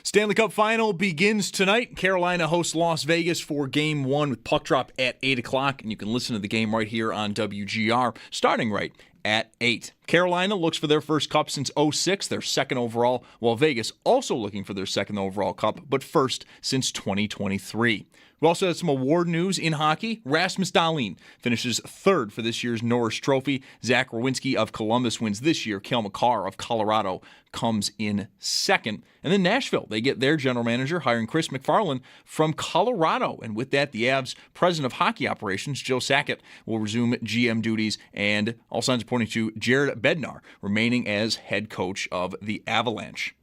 Stanley Cup Final begins tonight. Carolina hosts Las Vegas for Game 1 with puck drop at 8 o'clock, and you can listen to the game right here on WGR starting right at 8. Carolina looks for their first cup since '06, their second overall, while Vegas also looking for their second overall cup, but first since 2023. We also had some award news in hockey. Rasmus Dahlin finishes third for this year's Norris Trophy. Zach Rowinski of Columbus wins this year. Cale Makar of Colorado comes in second. And then Nashville, they get their general manager, hiring Chris McFarland from Colorado. And with that, the Avs president of hockey operations, Joe Sakic, will resume GM duties, and all signs are pointing to Jared Bednar remaining as head coach of the Avalanche.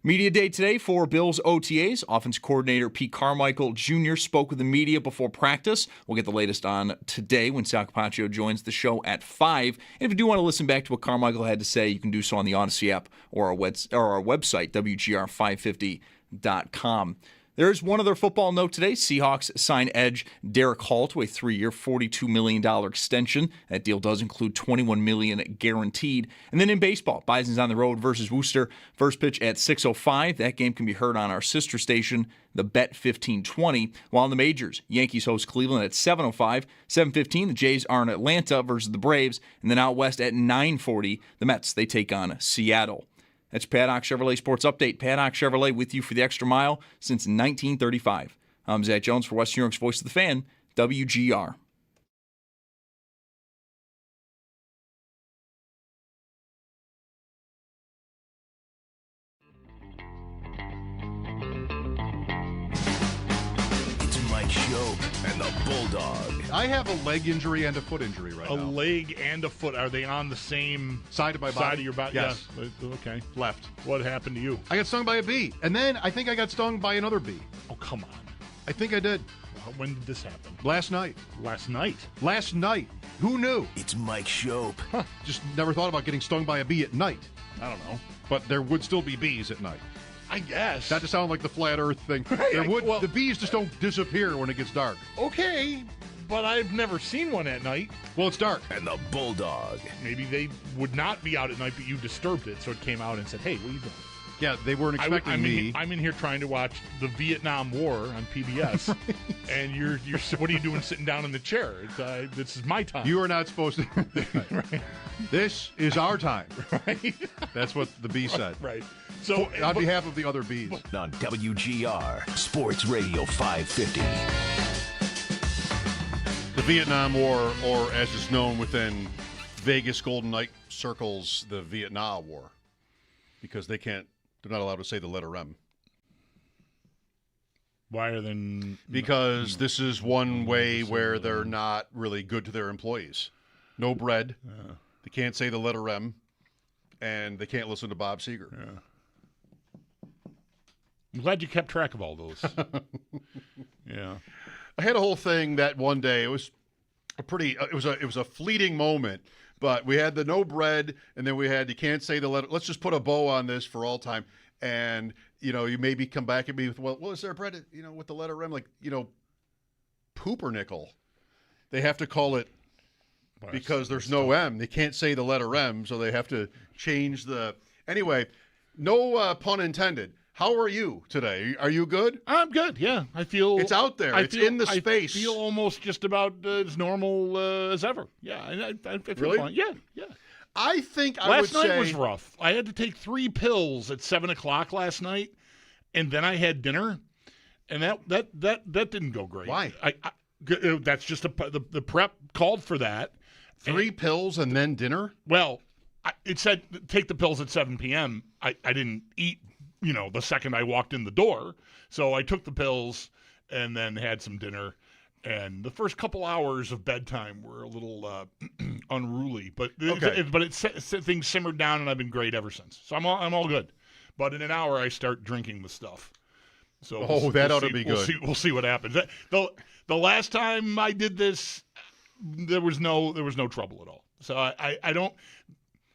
Media day today for Bills OTAs. Offense coordinator Pete Carmichael Jr. spoke with the media before practice. We'll get the latest on today when Sal Capaccio joins the show at 5. And if you do want to listen back to what Carmichael had to say, you can do so on the Odyssey app or our website, WGR550.com. There's one other football note today. Seahawks sign edge Derek Hall to a 3-year, $42 million extension. That deal does include $21 million guaranteed. And then in baseball, Bison's on the road versus Worcester. First pitch at 6:05. That game can be heard on our sister station, the Bet 1520. While in the majors, Yankees host Cleveland at 7:05. 7:15, the Jays are in Atlanta versus the Braves. And then out west at 9:40, the Mets, they take on Seattle. That's Paddock Chevrolet Sports Update. Paddock Chevrolet with you for the extra mile since 1935. I'm Zach Jones for West New York's Voice of the Fan, WGR. It's Mike Schopp and the Bulldog. I have a leg injury and a foot injury right now. A leg and a foot. Are they on the same side of my body? Side of your body? Yes. Yeah. Okay. Left. What happened to you? I got stung by a bee. And then I think I got stung by another bee. Oh, come on. I think I did. When did this happen? Last night. Last night? Last night. Who knew? It's Mike Schopp. Just never thought about getting stung by a bee at night. I don't know. But there would still be bees at night. I guess. Not to sound like the flat earth thing. The bees just don't disappear when it gets dark. Okay, but I've never seen one at night. Well, it's dark. And the Bulldog. Maybe they would not be out at night, but you disturbed it, so it came out and said, hey, what are you doing? Yeah, they weren't expecting me. I'm in here trying to watch the Vietnam War on PBS, right. And you're what are you doing sitting down in the chair? This is my time. You are not supposed to. Right. This is our time. Right. That's what the bee said. Right. So on behalf of the other bees. On WGR, Sports Radio 550. The Vietnam War, or as is known within Vegas Golden Knight circles, the Vietnam War. Because they're not allowed to say the letter M. Why are they? Because this is one way where they're not really good to their employees. No bread. Yeah. They can't say the letter M. And they can't listen to Bob Seger. Yeah. I'm glad you kept track of all those. Yeah. I had a whole thing that one day. It was it was a fleeting moment, but we had the no bread, and then we had you can't say the letter. Let's just put a bow on this for all time. And you maybe come back at me with, well, was there bread? With the letter M, like poopernickel. They have to call it because there's no M. They can't say the letter M, so they have to change the. Anyway, no pun intended. How are you today? Are you good? I'm good, yeah. I feel... It's out there. It's in the space. I feel almost just about as normal as ever. Yeah, I feel really? fine. Yeah. I think last night was rough. I had to take 3 pills at 7 o'clock last night, and then I had dinner, and that didn't go great. Why? That's just the prep called for that. 3 pills and then dinner? Well, it said take the pills at 7 p.m. I didn't eat the second I walked in the door. So I took the pills and then had some dinner. And the first couple hours of bedtime were a little unruly. But things simmered down, and I've been great ever since. So I'm all good. But in an hour, I start drinking the stuff. So that ought to be good. We'll see what happens. The last time I did this, there was no trouble at all. So I don't.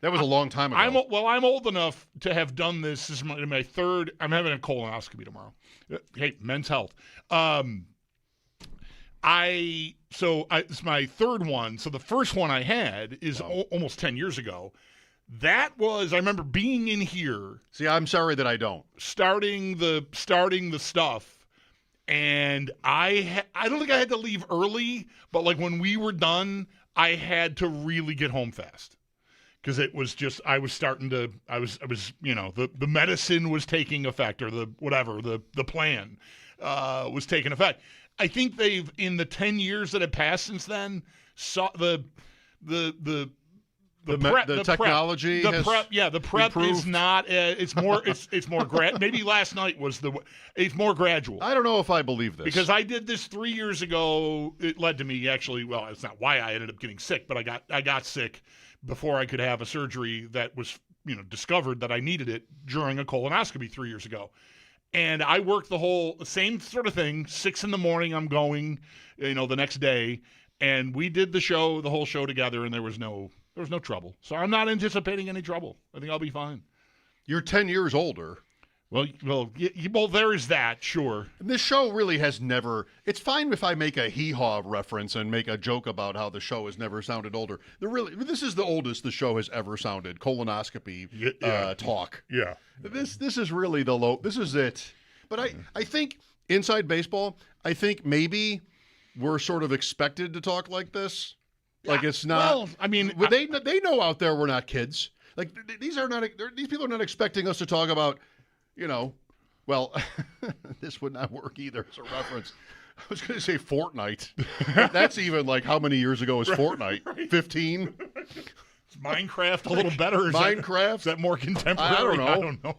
That was a long time ago. I'm old enough to have done this. This is my third. I'm having a colonoscopy tomorrow. Hey, Men's Health. It's my third one. So the first one I had is almost 10 years ago. That was, I remember being in here. See, I'm sorry that I don't. Starting the stuff, and I don't think I had to leave early, but like when we were done, I had to really get home fast. Because it was just, I was the medicine was taking effect, or the plan was taking effect. I think they've, in the 10 years that have passed since then, saw the technology prep, has the prep improved. is not, it's more maybe last night was it's more gradual. I don't know if I believe this. Because I did this 3 years ago. It led to me actually, well, it's not why I ended up getting sick, but I got sick before I could have a surgery that was, discovered that I needed it during a colonoscopy 3 years ago. And I worked the same sort of thing, 6 a.m. I'm going, the next day. And we did the whole show together, and there was no trouble. So I'm not anticipating any trouble. I think I'll be fine. You're 10 years older. Well, there is that, sure. And this show really has never. It's fine if I make a hee-haw reference and make a joke about how the show has never sounded older. This is the oldest the show has ever sounded. Colonoscopy talk. Yeah. This is really the low. This is it. But I think inside baseball, I think maybe we're sort of expected to talk like this. Like it's not. Well, I mean, they know out there we're not kids. Like these people are not expecting us to talk about. Well, this would not work either as a reference. I was going to say Fortnite. That's even like how many years ago was Fortnite? Right. 15? Is Minecraft a little better? Is that more contemporary? I don't know.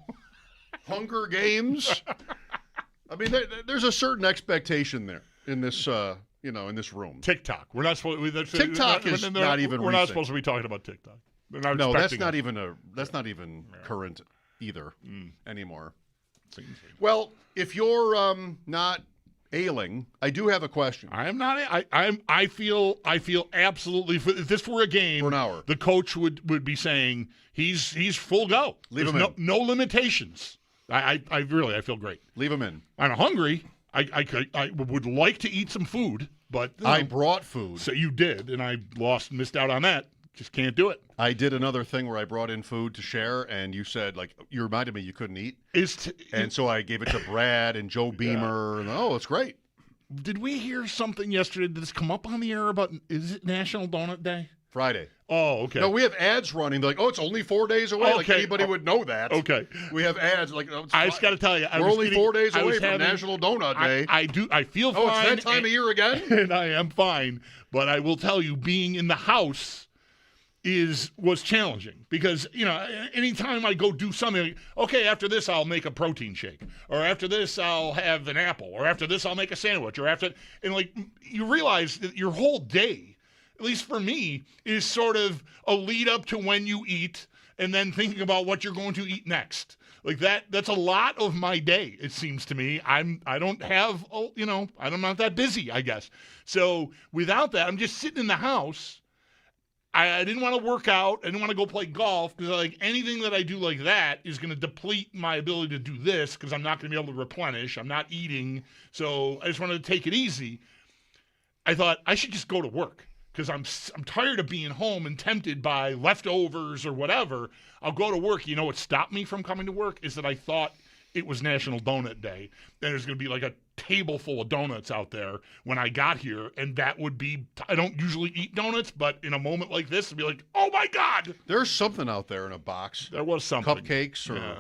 Hunger Games? I mean, there's a certain expectation there in this, in this room. TikTok. We're not supposed. TikTok is not even. We're not supposed to be talking about TikTok. No, that's not even current either anymore. Well, if you're not ailing, I do have a question. I am not. I feel absolutely. If this were a game, for an hour, the coach would be saying he's full go. Leave him in. in. No limitations. I feel great. Leave him in. I'm hungry. I would like to eat some food, but I brought food. So you did, and I missed out on that. Just can't do it. I did another thing where I brought in food to share, and you said, you reminded me you couldn't eat. And so I gave it to Brad and Joe Beamer. Yeah. And, it's great. Did we hear something yesterday? Did this come up on the air about, is it National Donut Day? Friday. Oh, okay. No, we have ads running. They're like, it's only 4 days away. Okay. Like anybody would know that. Okay. We have ads. I just got to tell you. We're only 4 days away from National Donut Day. I feel fine. Oh, it's that time of year again? And I am fine. But I will tell you, being in the house was challenging because, anytime I go do something, after this I'll make a protein shake, or after this I'll have an apple, or after this I'll make a sandwich, and you realize that your whole day, at least for me, is sort of a lead up to when you eat and then thinking about what you're going to eat next. Like that's a lot of my day, it seems to me. I'm not that busy, I guess. So without that, I'm just sitting in the house. I didn't want to work out. I didn't want to go play golf because anything that I do like that is going to deplete my ability to do this because I'm not going to be able to replenish. I'm not eating. So I just wanted to take it easy. I thought I should just go to work because I'm tired of being home and tempted by leftovers or whatever. I'll go to work. You know what stopped me from coming to work is that I thought it was National Donut Day. And there's going to be like a table full of donuts out there when I got here. And that would be, I don't usually eat donuts, but in a moment like this, it'd be like, oh my God. There's something out there in a box. There was something. Cupcakes or. Yeah.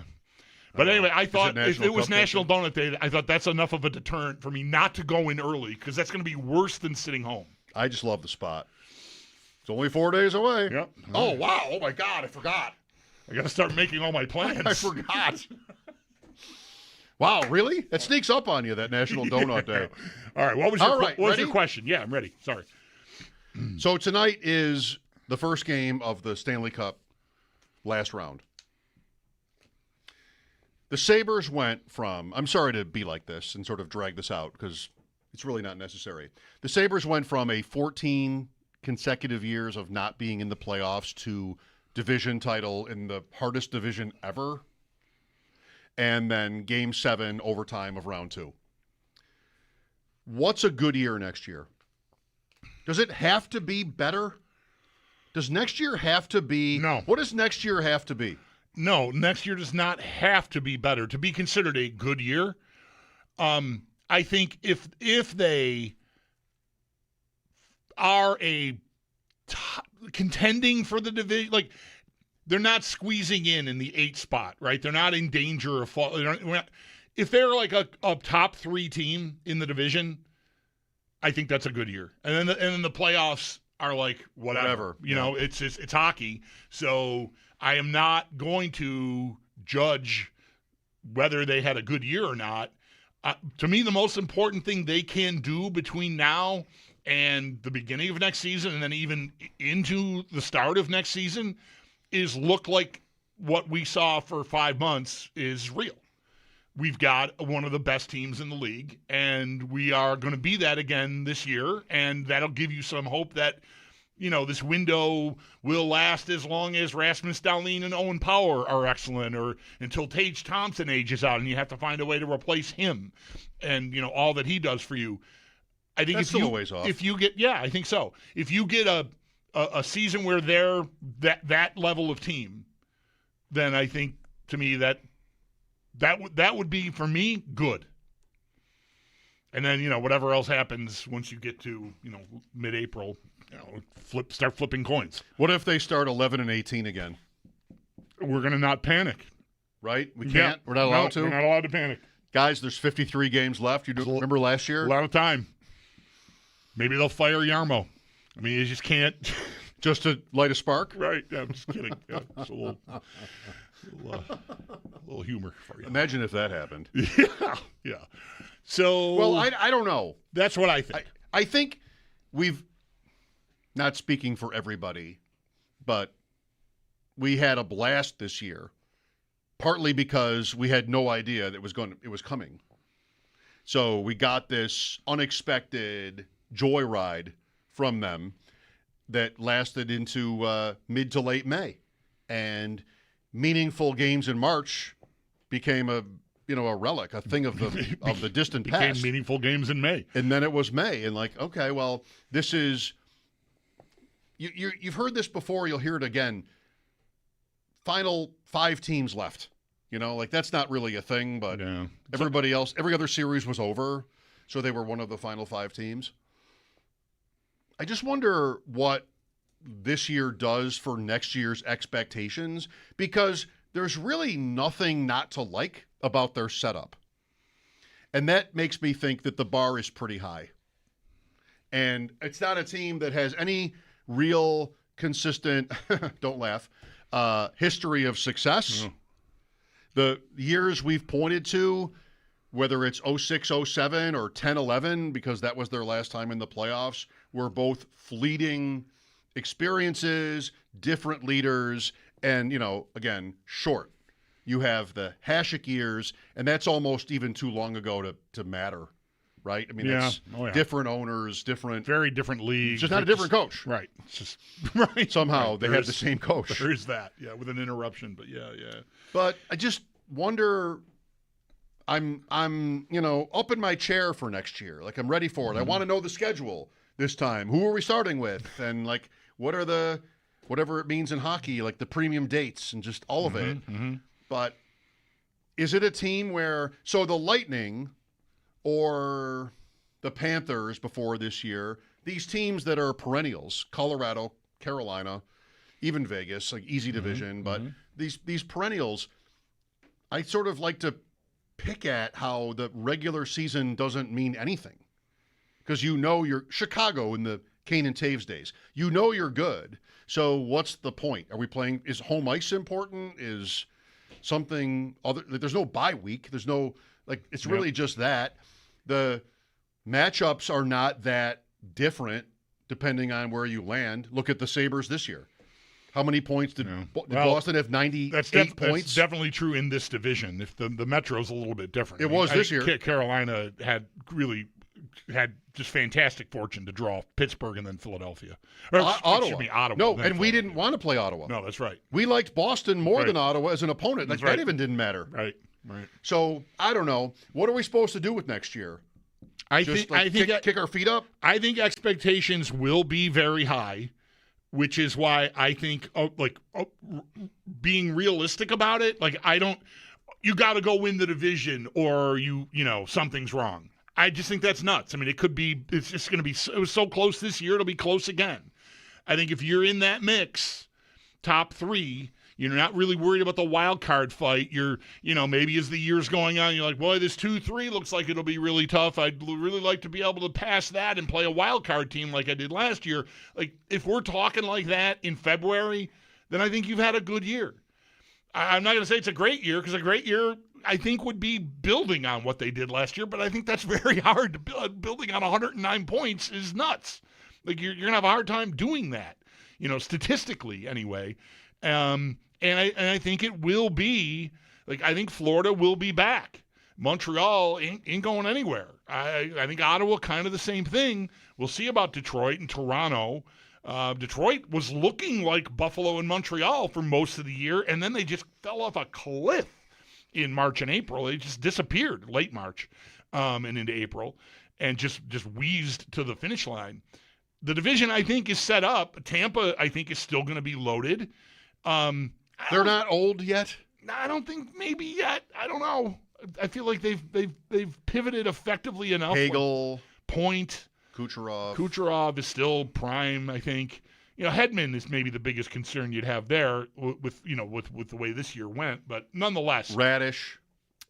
But anyway, I thought if it was National Donut Day, I thought that's enough of a deterrent for me not to go in early because that's going to be worse than sitting home. I just love the spot. It's only 4 days away. Yep. Oh, wow. Oh, my God. I forgot. I got to start making all my plans. I forgot. Wow, really? That sneaks up on you, that National Donut Day. All right, what was your question? Yeah, I'm ready. Sorry. So tonight is the first game of the Stanley Cup last round. The Sabres went from, I'm sorry to be like this and sort of drag this out because it's really not necessary. The Sabres went from a 14 consecutive years of not being in the playoffs to division title in the hardest division ever. And then Game 7 overtime of round 2. What's a good year next year? Does it have to be better? Does next year have to be? No. What does next year have to be? No, next year does not have to be better to be considered a good year. I think if they are contending for the division, like they're not squeezing in the 8th spot, right? They're not in danger of fall. If they're like a top 3 team in the division, I think that's a good year. And then the playoffs are like whatever. You know, it's hockey. So I am not going to judge whether they had a good year or not. To me, the most important thing they can do between now and the beginning of next season, and then even into the start of next season, is look like what we saw for 5 months is real. We've got one of the best teams in the league, and we are going to be that again this year, and that'll give you some hope that, you know, this window will last as long as Rasmus Dahlin and Owen Power are excellent, or until Tage Thompson ages out and you have to find a way to replace him and, you know, all that he does for you. I think That's still a ways off. If you get, I think so. If you get a season where they're that level of team, then I think, to me, that would be, for me, good. And then, you know, whatever else happens once you get to, you know, mid-April, you know, start flipping coins. What if they start 11-18 again? We're going to not panic. Right? We can't? Yeah. We're not allowed to? We're not allowed to panic. Guys, there's 53 games left. Remember last year? A lot of time. Little Maybe they'll fire Yarmo. I mean, you just can't. Just to light a spark? Right. Yeah, I'm just kidding. Yeah, it's a little humor for you. Imagine if that happened. Yeah. So. Well, I don't know. That's what I think. I think we've, not speaking for everybody, but we had a blast this year, partly because we had no idea that it was coming. So we got this unexpected joyride from them that lasted into mid to late May, and meaningful games in March became a relic, a thing of the distant past. Became meaningful games in May, and then it was May, and like, okay, well, this is you've heard this before, you'll hear it again. Final 5 teams left. You know, like that's not really a thing, but everybody else, every other series was over, so they were one of the final 5 teams. I just wonder what this year does for next year's expectations, because there's really nothing not to like about their setup. And that makes me think that the bar is pretty high. And it's not a team that has any real consistent, don't laugh, history of success. Mm. The years we've pointed to, whether it's 06-07 or 10-11, because that was their last time in the playoffs, were both fleeting experiences, different leaders, and, you know, again, short. You have the Hasek years, and that's almost even too long ago to matter, right? I mean, it's different owners, very different leagues. Just not a different coach. Right. It's just right. Somehow right. They had the same coach. There's that, with an interruption, but yeah. But I just wonder, I'm up in my chair for next year. Like, I'm ready for it. I want to know the schedule this time. Who are we starting with? And, like, what are whatever it means in hockey, like the premium dates and just all of it. Mm-hmm. But is it a team where, so the Lightning or the Panthers before this year, these teams that are perennials, Colorado, Carolina, even Vegas, like easy division, but these perennials, I sort of like to pick at how the regular season doesn't mean anything. Because you're Chicago in the Kane and Taves days. You know you're good. So what's the point? Are we playing, is home ice important? Is something other, like, there's no bye week. There's no, like, it's really just that. The matchups are not that different depending on where you land. Look at the Sabres this year. How many points did Boston have? 98 points? That's definitely true in this division. If the Metro's a little bit different. It was this year. Carolina had just fantastic fortune to draw Pittsburgh and then Philadelphia. Ottawa. No, and we didn't want to play Ottawa. No, that's right. We liked Boston more than Ottawa as an opponent. Like, that even didn't matter. Right. So, I don't know. What are we supposed to do with next year? I think kick our feet up? I think expectations will be very high. which is why I think being realistic about it, you got to go win the division or something's wrong. I just think that's nuts. I mean, it's just going to be, it was so close this year, it'll be close again. I think if you're in that mix, top 3, you're not really worried about the wild card fight. Maybe as the year's going on, you're like, boy, this 2-3 looks like it'll be really tough. I'd really like to be able to pass that and play a wild card team like I did last year. Like, if we're talking like that in February, then I think you've had a good year. I'm not going to say it's a great year, because a great year, I think, would be building on what they did last year, but I think that's very hard to build. Building on 109 points is nuts. Like, you're going to have a hard time doing that, statistically anyway. And I think it will be, I think Florida will be back. Montreal ain't going anywhere. I think Ottawa, kind of the same thing. We'll see about Detroit and Toronto. Detroit was looking like Buffalo and Montreal for most of the year, and then they just fell off a cliff in March and April. They just disappeared late March and into April, and just wheezed to the finish line. The division, I think, is set up. Tampa, I think, is still going to be loaded. They're not old yet? I don't think maybe yet. I don't know. I feel like they've pivoted effectively enough. Hagel, Point, Kucherov is still prime, I think. Hedman is maybe the biggest concern you'd have there with the way this year went, but nonetheless. Radish.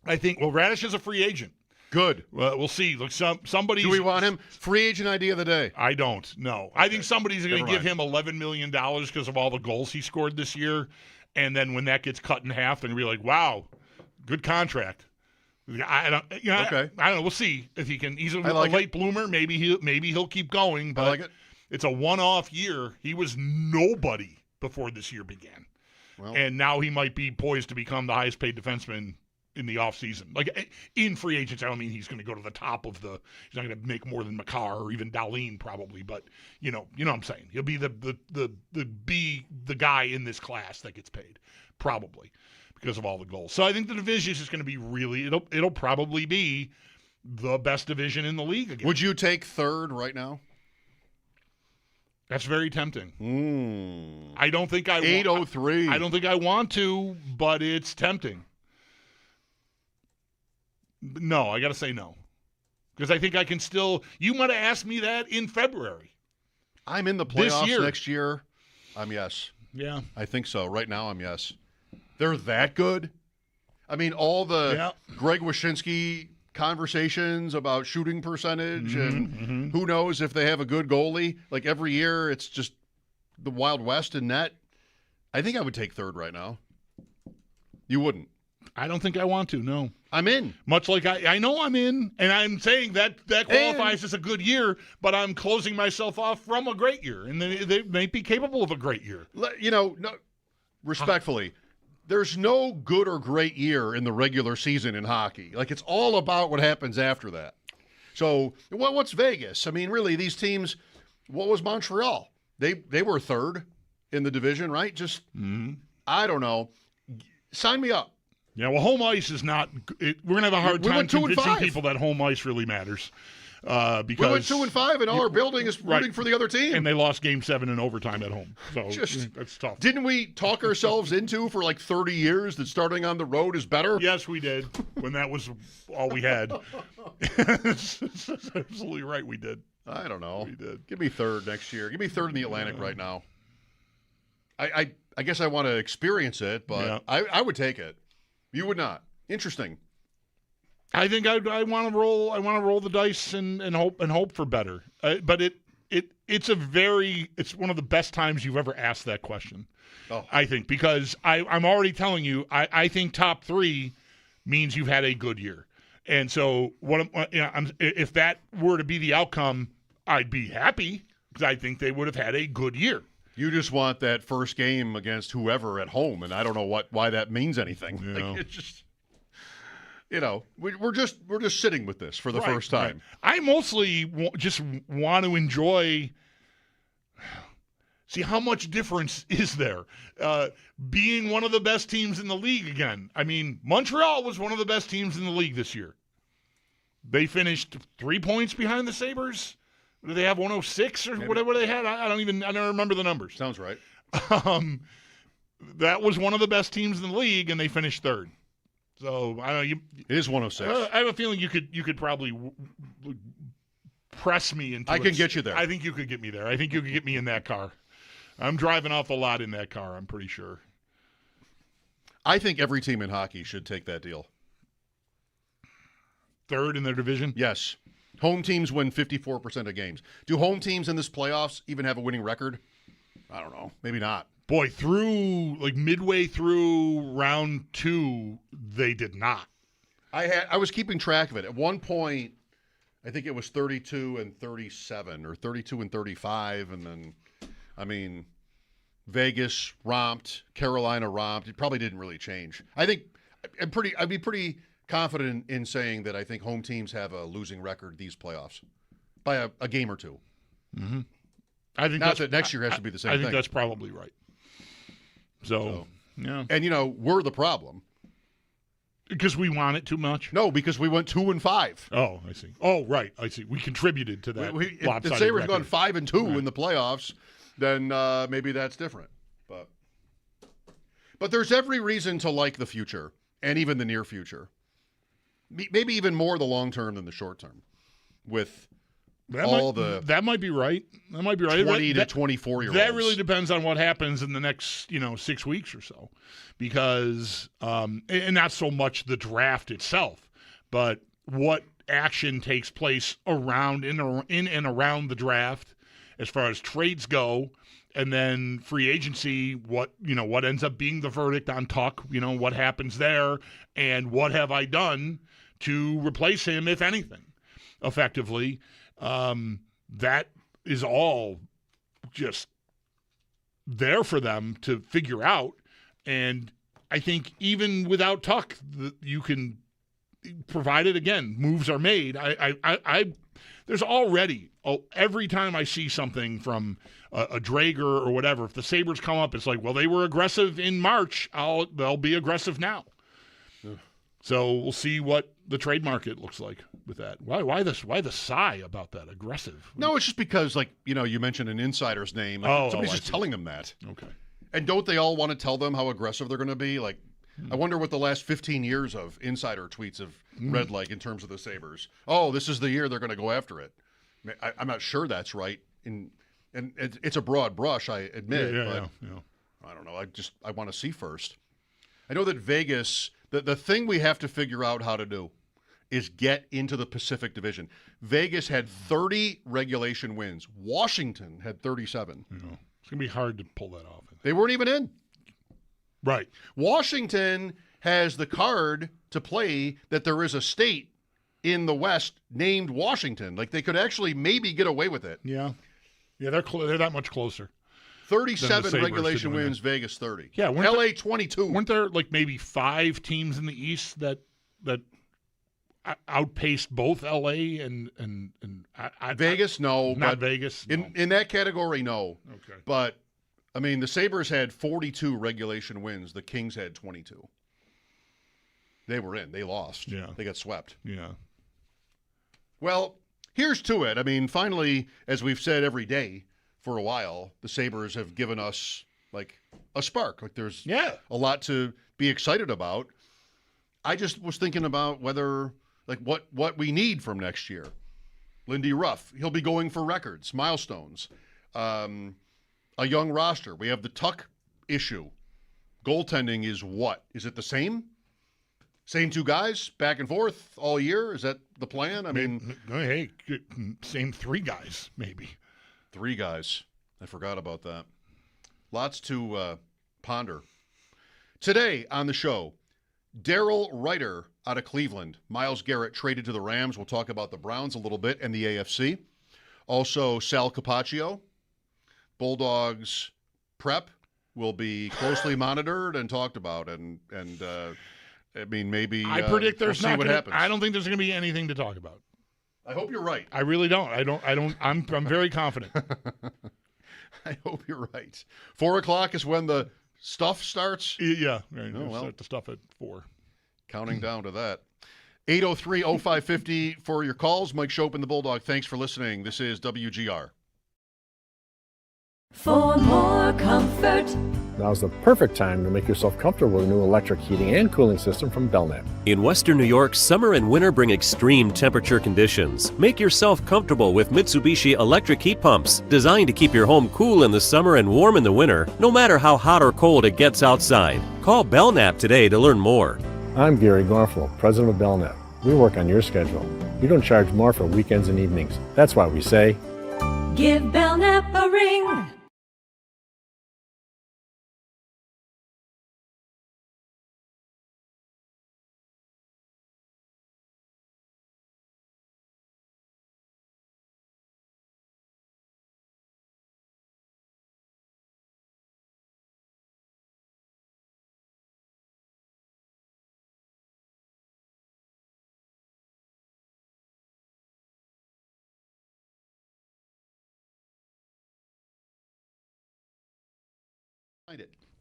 I think Radish is a free agent. Good. Well, we'll see. Look, somebody. Do we want him? Free agent idea of the day. I don't. No. Okay. I think somebody's going to give him $11 million because of all the goals he scored this year, and then when that gets cut in half, they're going to be like, "Wow, good contract." I don't. Okay. I don't know. We'll see if he can. He's a like late bloomer. Maybe he'll keep going. But I like it. It's a one-off year. He was nobody before this year began, and now he might be poised to become the highest-paid defenseman in the offseason. Like, in free agents, I don't mean he's going to go to the top of the – he's not going to make more than Makar or even Dahlin probably, but you know what I'm saying. He'll be the guy in this class that gets paid, probably, because of all the goals. So I think the division is just going to be really – it'll probably be the best division in the league again. Would you take third right now? That's very tempting. I don't think I 803. I don't think I want to, but it's tempting. No, I got to say no. Because I think I can still – you might have asked me that in February. I'm in the playoffs next year. I'm yes. Yeah. I think so. Right now I'm yes. They're that good? I mean, all the Greg Wyshynski conversations about shooting percentage and who knows if they have a good goalie. Like every year it's just the Wild West in net. I think I would take third right now. You wouldn't? I don't think I want to, no. I'm in. Much like I know I'm in, and I'm saying that qualifies as a good year, but I'm closing myself off from a great year, and they may be capable of a great year. Respectfully, there's no good or great year in the regular season in hockey. Like, it's all about what happens after that. So, what's Vegas? I mean, really, these teams, what was Montreal? They were third in the division, right? Just, I don't know. Sign me up. Yeah, well, home ice is not – we're going to have a hard time convincing people that home ice really matters. Because we went 2-5, and all our building is rooting for the other team. And they lost Game 7 in overtime at home. So that's tough. Didn't we talk ourselves into for like 30 years that starting on the road is better? Yes, we did, when that was all we had. That's absolutely right, we did. I don't know. We did. Give me third next year. Give me third in the Atlantic right now. I guess I want to experience it, but I would take it. You would not. Interesting. I think I want to roll. I want to roll the dice and hope for better. But it's one of the best times you've ever asked that question. Oh. I think because I'm already telling you. I think top 3 means you've had a good year, and so if that were to be the outcome, I'd be happy because I think they would have had a good year. You just want that first game against whoever at home, and I don't know why that means anything. Yeah. Like, it's just, we're just sitting with this for the first time. Right. I mostly just want to enjoy. See how much difference is there being one of the best teams in the league again. I mean, Montreal was one of the best teams in the league this year. They finished 3 points behind the Sabres. Do they have 106 or whatever they had? I don't remember the numbers. Sounds right. That was one of the best teams in the league, and they finished third. So I don't know. It is 106. I have a feeling you could probably press me into. I can get you there. I think you could get me there. I think you could get me in that car. I'm driving off a lot in that car. I'm pretty sure. I think every team in hockey should take that deal. Third in their division? Yes. Home teams win 54% of games. Do home teams in this playoffs even have a winning record? I don't know. Maybe not. Boy, midway through round 2, they did not. I was keeping track of it. At one point, I think it was 32-37 or 32-35, and then, Vegas romped, Carolina romped. It probably didn't really change. I think I'd be pretty confident in saying that I think home teams have a losing record these playoffs by a game or two. Mm-hmm. I think that next year has to be the same thing. I think that's probably right. So, yeah. And, we're the problem. Because we want it too much? No, because we went 2-5. Oh, I see. Oh, right. I see. We contributed to that. If the Sabres gone 5-2 in the playoffs, then maybe that's different. But there's every reason to like the future and even the near future. Maybe even more the long term than the short term. With that might be right. That might be right. 20 to 24-year-olds. That really depends on what happens in the next 6 weeks or so, because and not so much the draft itself, but what action takes place around in and around the draft, as far as trades go, and then free agency. What ends up being the verdict on Tuck? What happens there, and what have I done to replace him, if anything, effectively. That is all just there for them to figure out. And I think even without Tuck, you can, provided again, moves are made. There's already, every time I see something from a Drager or whatever, if the Sabres come up, it's like, well, they were aggressive in March. They'll be aggressive now. So we'll see what the trade market looks like with that. Why the sigh about that? Aggressive? No, it's just because, you mentioned an insider's name. Somebody's just telling them that. Okay. And don't they all want to tell them how aggressive they're going to be? I wonder what the last 15 years of insider tweets have read like in terms of the Sabres. Oh, this is the year they're going to go after it. I'm not sure that's right. And it's a broad brush, I admit. Yeah. I don't know. I want to see first. I know that Vegas, the thing we have to figure out how to do is get into the Pacific Division. Vegas had 30 regulation wins. Washington had 37. It's going to be hard to pull that off. They weren't even in. Right. Washington has the card to play that there is a state in the West named Washington. They could actually maybe get away with it. Yeah. Yeah, they're that much closer. 37 regulation wins, Vegas 30. Yeah, LA 22. Weren't there maybe 5 teams in the East that outpaced both LA and Vegas? No, not Vegas. No. In that category, no. Okay, but the Sabres had 42 regulation wins. The Kings had 22. They were in. They lost. Yeah, they got swept. Yeah. Well, here's to it. Finally, as we've said every day for a while, the Sabres have given us a spark. There's a lot to be excited about. I just was thinking about whether what we need from next year. Lindy Ruff, he'll be going for records, milestones, a young roster. We have the Tuck issue. Goaltending is what? Is it the same? Same 2 guys back and forth all year? Is that the plan? Hey, same 3 guys maybe. 3 guys. I forgot about that. Lots to ponder. Today on the show, Daryl Reiter out of Cleveland. Myles Garrett traded to the Rams. We'll talk about the Browns a little bit and the AFC. Also, Sal Capaccio. Bulldogs prep will be closely monitored and talked about. And maybe I predict there's we'll see what happens. I don't think there's going to be anything to talk about. I hope you're right. I really don't. I'm very confident. I hope you're right. 4 o'clock is when the stuff starts? Yeah. Right. Oh, well. Start the stuff at 4. Counting down to that. 803-0550 for your calls. Mike Schopp and the Bulldog, thanks for listening. This is WGR. For more comfort. Now's the perfect time to make yourself comfortable with a new electric heating and cooling system from Belknap. In Western New York, summer and winter bring extreme temperature conditions. Make yourself comfortable with Mitsubishi electric heat pumps, designed to keep your home cool in the summer and warm in the winter, no matter how hot or cold it gets outside. Call Belknap today to learn more. I'm Gary Garfalo, president of Belknap. We work on your schedule. We don't charge more for weekends and evenings. That's why we say, Give Belknap a ring.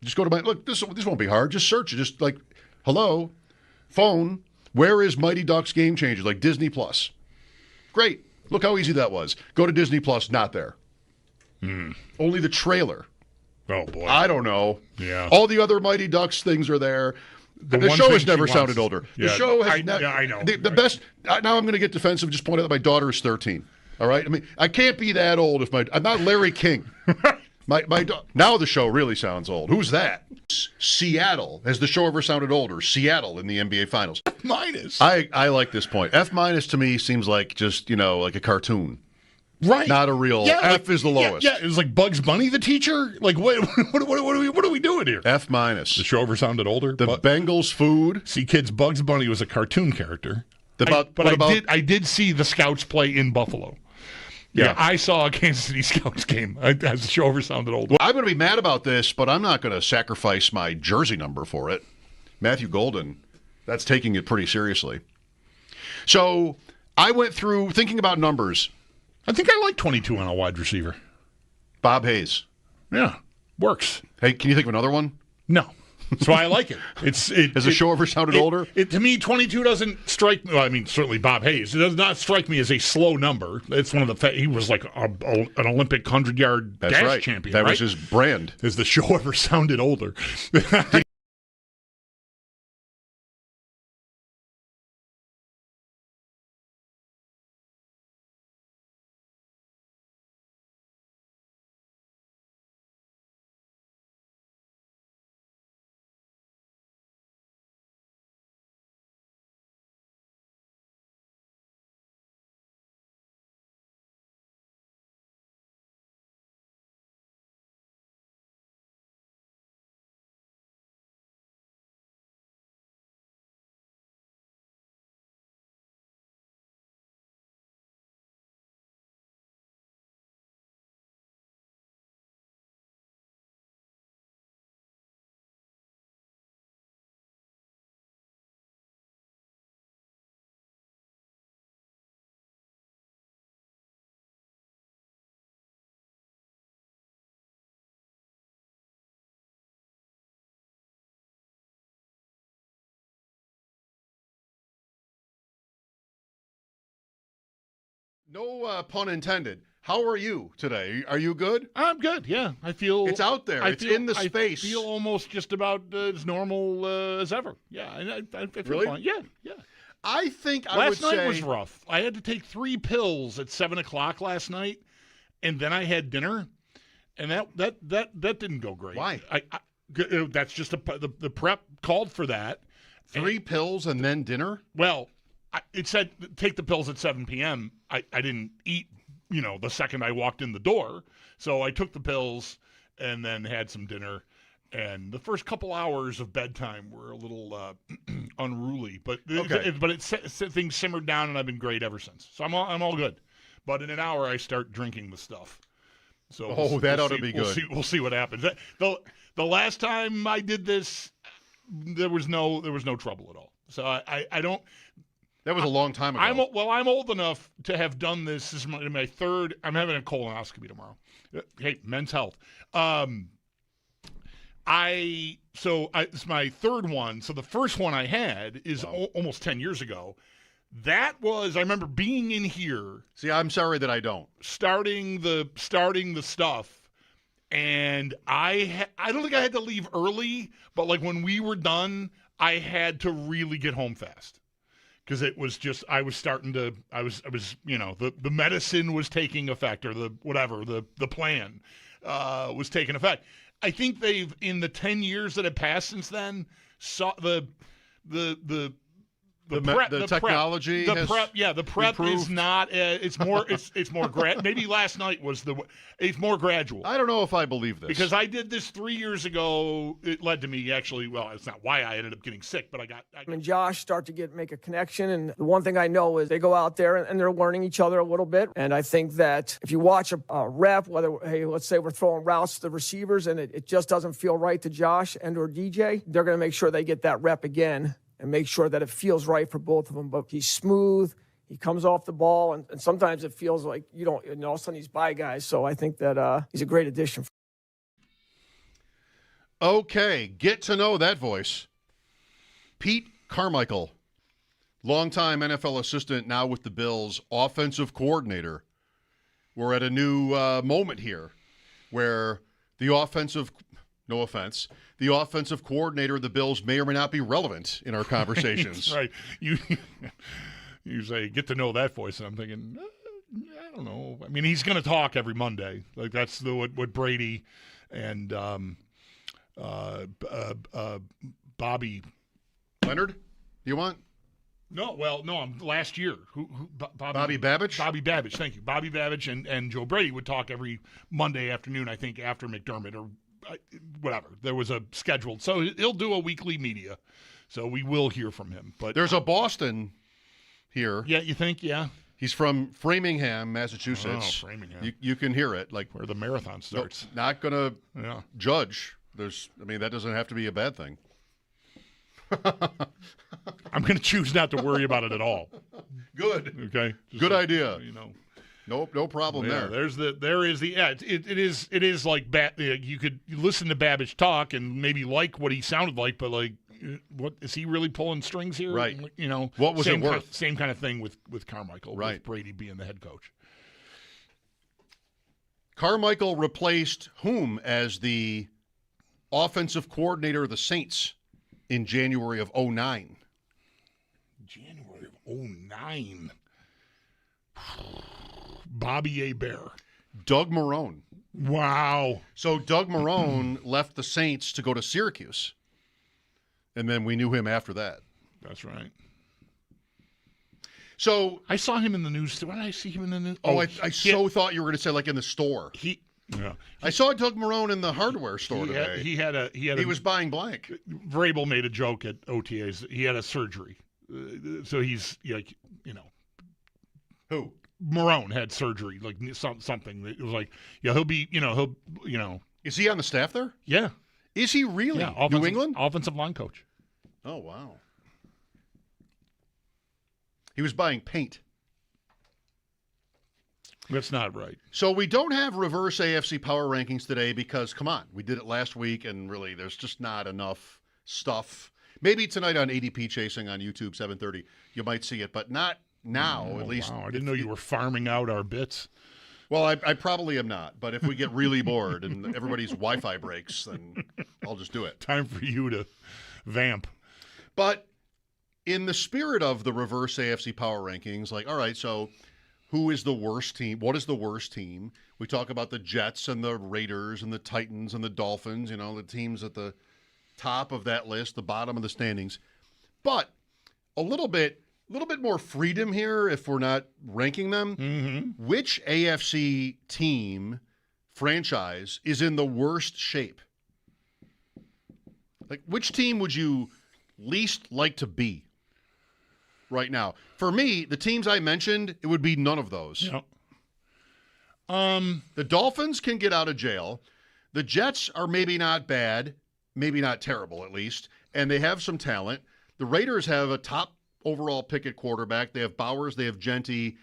Just go to my look. This won't be hard. Just search it. Just like, hello, phone. Where is Mighty Ducks Game Changers? Like Disney Plus. Great. Look how easy that was. Go to Disney Plus. Not there. Only the trailer. Oh boy. I don't know. Yeah. All the other Mighty Ducks things are there. The one show thing has she never wants- sounded older. Yeah, The show has I know. The Right. best. Now I'm going to get defensive. Just point out that my daughter is 13. All right. I mean, I can't be that old if I'm not Larry King. Now the show really sounds old. Who's that? Seattle. Has the show ever sounded older? Seattle in the NBA Finals. Minus. I like this point. F- to me seems like just, like a cartoon. Right. Not a real. Yeah, F is the lowest. Yeah, it was like Bugs Bunny, the teacher. Like, what are we doing here? F-. The show ever sounded older. The but, Bengals food. see, kids, Bugs Bunny was a cartoon character. I did see the Scouts play in Buffalo. Yeah, I saw a Kansas City Scouts game as the show ever sounded older. Well, I'm going to be mad about this, but I'm not going to sacrifice my jersey number for it. Matthew Golden, that's taking it pretty seriously. So I went through thinking about numbers. I think I like 22 on a wide receiver. Bob Hayes. Yeah, works. Hey, can you think of another one? No. That's why I like it. Has the show ever sounded older? To me, 22 doesn't strike me. Well, I mean, certainly Bob Hayes. It does not strike me as a slow number. It's one of the. He was like an Olympic 100-yard That's dash right. champion. That right? was his brand. Has the show ever sounded older? No pun intended. How are you today? Are you good? I'm good. Yeah, I feel It's out there. It's in the space. I feel almost just about as normal as ever. Yeah, I feel Really? fine. Yeah. I think I Last would night say was rough. I had to take 3 pills at 7:00 last night, and then I had dinner, and that didn't go great. Why? That's just the prep called for that. 3 pills and then dinner. Well, it said take the pills at 7 p.m. I didn't eat, the second I walked in the door. So I took the pills and then had some dinner. And the first couple hours of bedtime were a little unruly, but things simmered down, and I've been great ever since. So I'm all good. But in an hour, I start drinking the stuff. So that ought to be good. We'll see what happens. The last time I did this, there was no trouble at all. So I don't. That was a long time ago. I'm old enough to have done this. This is my third. I'm having a colonoscopy tomorrow. Hey, Men's Health. It's my third one. So the first one I had is almost 10 years ago, That was, I remember being in here. See, I'm sorry that I don't. Starting the stuff, and I don't think I had to leave early, but like when we were done, I had to really get home fast. Because it was just, I was the medicine was taking effect, or the plan was taking effect. I think they've, in the 10 years that have passed since then, saw the technology has the prep improved. is not it's more maybe last night was it's more gradual. I don't know if I believe this. Because I did this 3 years ago. It led to me actually, well, it's not why I ended up getting sick, but I and Josh start to make a connection, and the one thing I know is they go out there and they're learning each other a little bit, and I think that if you watch a rep, let's say we're throwing routes to the receivers and it just doesn't feel right to Josh and or DJ, they're going to make sure they get that rep again and make sure that it feels right for both of them. But he's smooth. He comes off the ball, and sometimes it feels like and all of a sudden he's by guys. So I think that he's a great addition. Okay, get to know that voice. Pete Carmichael, longtime NFL assistant, now with the Bills, offensive coordinator. We're at a new moment here where the offensive coordinator of the Bills may or may not be relevant in our conversations. Right. You say, get to know that voice, and I'm thinking, I don't know. I mean, he's going to talk every Monday. Like, that's what Brady and Bobby. Leonard, you want? No, last year. Bobby Babbage? Bobby Babbage, thank you. Bobby Babbage and Joe Brady would talk every Monday afternoon, I think, after McDermott or whatever. There was a scheduled. So he'll do a weekly media. So we will hear from him. But there's a Boston here. Yeah, you think? Yeah. He's from Framingham, Massachusetts. Oh, Framingham. You can hear it. Like where the marathon starts. Not going to judge. That doesn't have to be a bad thing. I'm going to choose not to worry about it at all. Good. Okay. Good idea. Nope, no problem there. It is like you could listen to Babbage talk and maybe like what he sounded like, but like, what is he really pulling strings here? Right. What was it worth? Same kind of thing with Carmichael, right? With Brady being the head coach. Carmichael replaced whom as the offensive coordinator of the Saints in January of 2009? January of 2009. Bobby Hebert. Doug Marrone. Wow. So Doug Marrone left the Saints to go to Syracuse. And then we knew him after that. That's right. So I saw him in the news. Why did I see him in the news? I thought you were going to say like in the store. I saw Doug Marrone in the hardware store today. He was buying blank. Vrabel made a joke at OTAs. He had a surgery. So he's Who? Marrone had surgery, like something. It was like, he'll be, Is he on the staff there? Yeah. Is he really? Yeah, New England? Offensive line coach. Oh, wow. He was buying paint. That's not right. So we don't have reverse AFC power rankings today because, come on, we did it last week, and really there's just not enough stuff. Maybe tonight on ADP Chasing on YouTube, 7:30, you might see it, but not now, at least. Wow, I didn't know you were farming out our bits. Well, I probably am not, but if we get really bored and everybody's Wi-Fi breaks, then I'll just do it. Time for you to vamp. But in the spirit of the reverse AFC power rankings, like, all right, so who is the worst team? What is the worst team? We talk about the Jets and the Raiders and the Titans and the Dolphins, the teams at the top of that list, the bottom of the standings. But a little bit more freedom here if we're not ranking them. Mm-hmm. Which AFC team, franchise, is in the worst shape? Like, which team would you least like to be right now? For me, the teams I mentioned, it would be none of those. Yep. The Dolphins can get out of jail. The Jets are maybe not bad, maybe not terrible at least, and they have some talent. The Raiders have a top overall pick at quarterback. They have Bowers, they have Genty,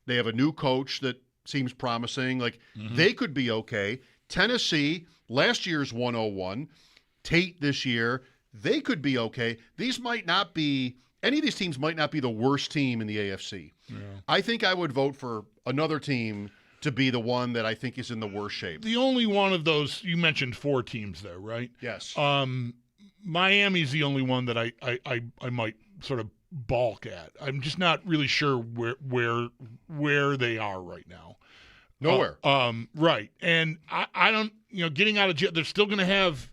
they have a new coach that seems promising. Like, they could be okay. Tennessee, last year's 101. Tate this year, they could be okay. These might not be any of these teams might not be the worst team in the AFC. Yeah. I think I would vote for another team to be the one that I think is in the worst shape. The only one of those, you mentioned 4 teams there, right? Yes. Miami's the only one that I might sort of balk at. I'm just not really sure where they are right now. Nowhere. Right. And I don't, getting out of jail, they're still going to have,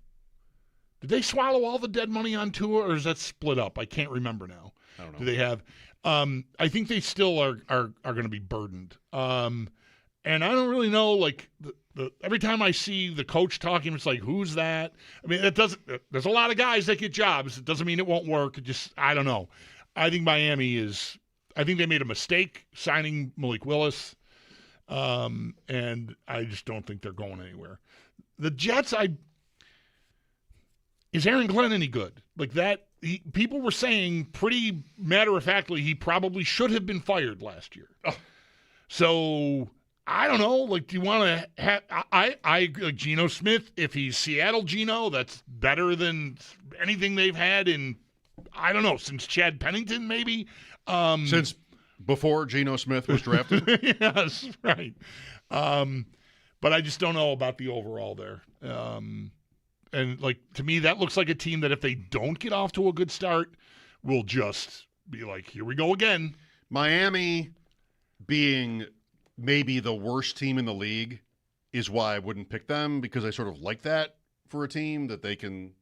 did they swallow all the dead money on Tua, or is that split up? I can't remember now. I don't know. Do they have, I think they still are going to be burdened. And I don't really know, like, every time I see the coach talking, it's like, who's that? I mean, there's a lot of guys that get jobs. It doesn't mean it won't work. I don't know. I think Miami I think they made a mistake signing Malik Willis. And I just don't think they're going anywhere. The Jets, is Aaron Glenn any good? Like that, people were saying pretty matter-of-factly he probably should have been fired last year. Oh. So I don't know. Like, do you want to have? I like Geno Smith. If he's Seattle Geno, that's better than anything they've had in, I don't know, since Chad Pennington, maybe. Since before Geno Smith was drafted. Yes, right. But I just don't know about the overall there. And like, to me, that looks like a team that if they don't get off to a good start, will just be like, here we go again. Miami being maybe the worst team in the league is why I wouldn't pick them, because I sort of like that for a team that they can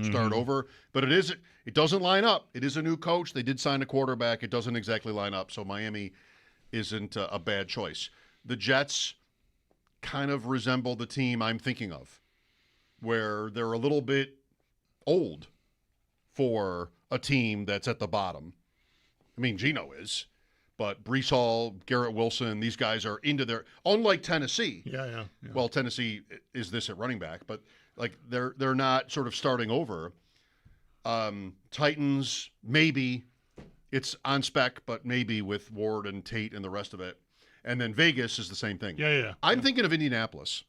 start over. But it doesn't line up. It is a new coach. They did sign a quarterback. It doesn't exactly line up. So Miami isn't a bad choice. The Jets kind of resemble the team I'm thinking of, where they're a little bit old for a team that's at the bottom. I mean, Geno is. But Breece Hall, Garrett Wilson, these guys are into their – unlike Tennessee. Yeah. Well, Tennessee is this at running back, but like they're not sort of starting over. Titans, maybe. It's on spec, but maybe with Ward and Tate and the rest of it. And then Vegas is the same thing. Yeah. I'm thinking of Indianapolis.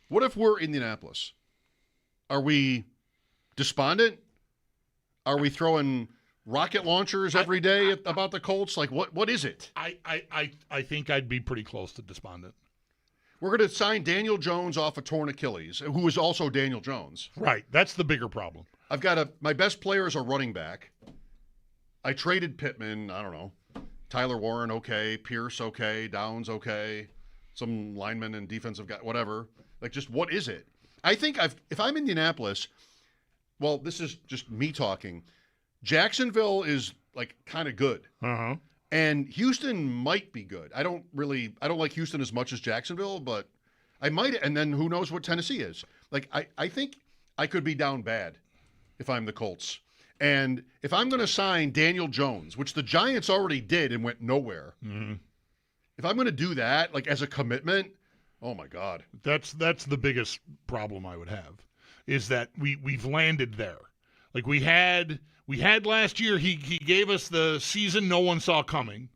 What if we're Indianapolis? Are we despondent? Are we throwing – rocket launchers every day about the Colts? Like, what is it? I think I'd be pretty close to despondent. We're going to sign Daniel Jones off a torn Achilles, who is also Daniel Jones. Right. That's the bigger problem. I've got my best player is a running back. I traded Pittman, I don't know. Tyler Warren, okay. Pierce, okay. Downs, okay. Some linemen and defensive guy, whatever. Like, just what is it? I think if I'm Indianapolis, well, this is just me talking. Jacksonville is like kind of good. And Houston might be good. I don't like Houston as much as Jacksonville, but I might. And then who knows what Tennessee is. Like, I think I could be down bad if I'm the Colts. And if I'm going to sign Daniel Jones, which the Giants already did and went nowhere, if I'm going to do that, like as a commitment, oh my God. That's the biggest problem I would have, is that we've landed there. Like we had last year, he gave us the season no one saw coming.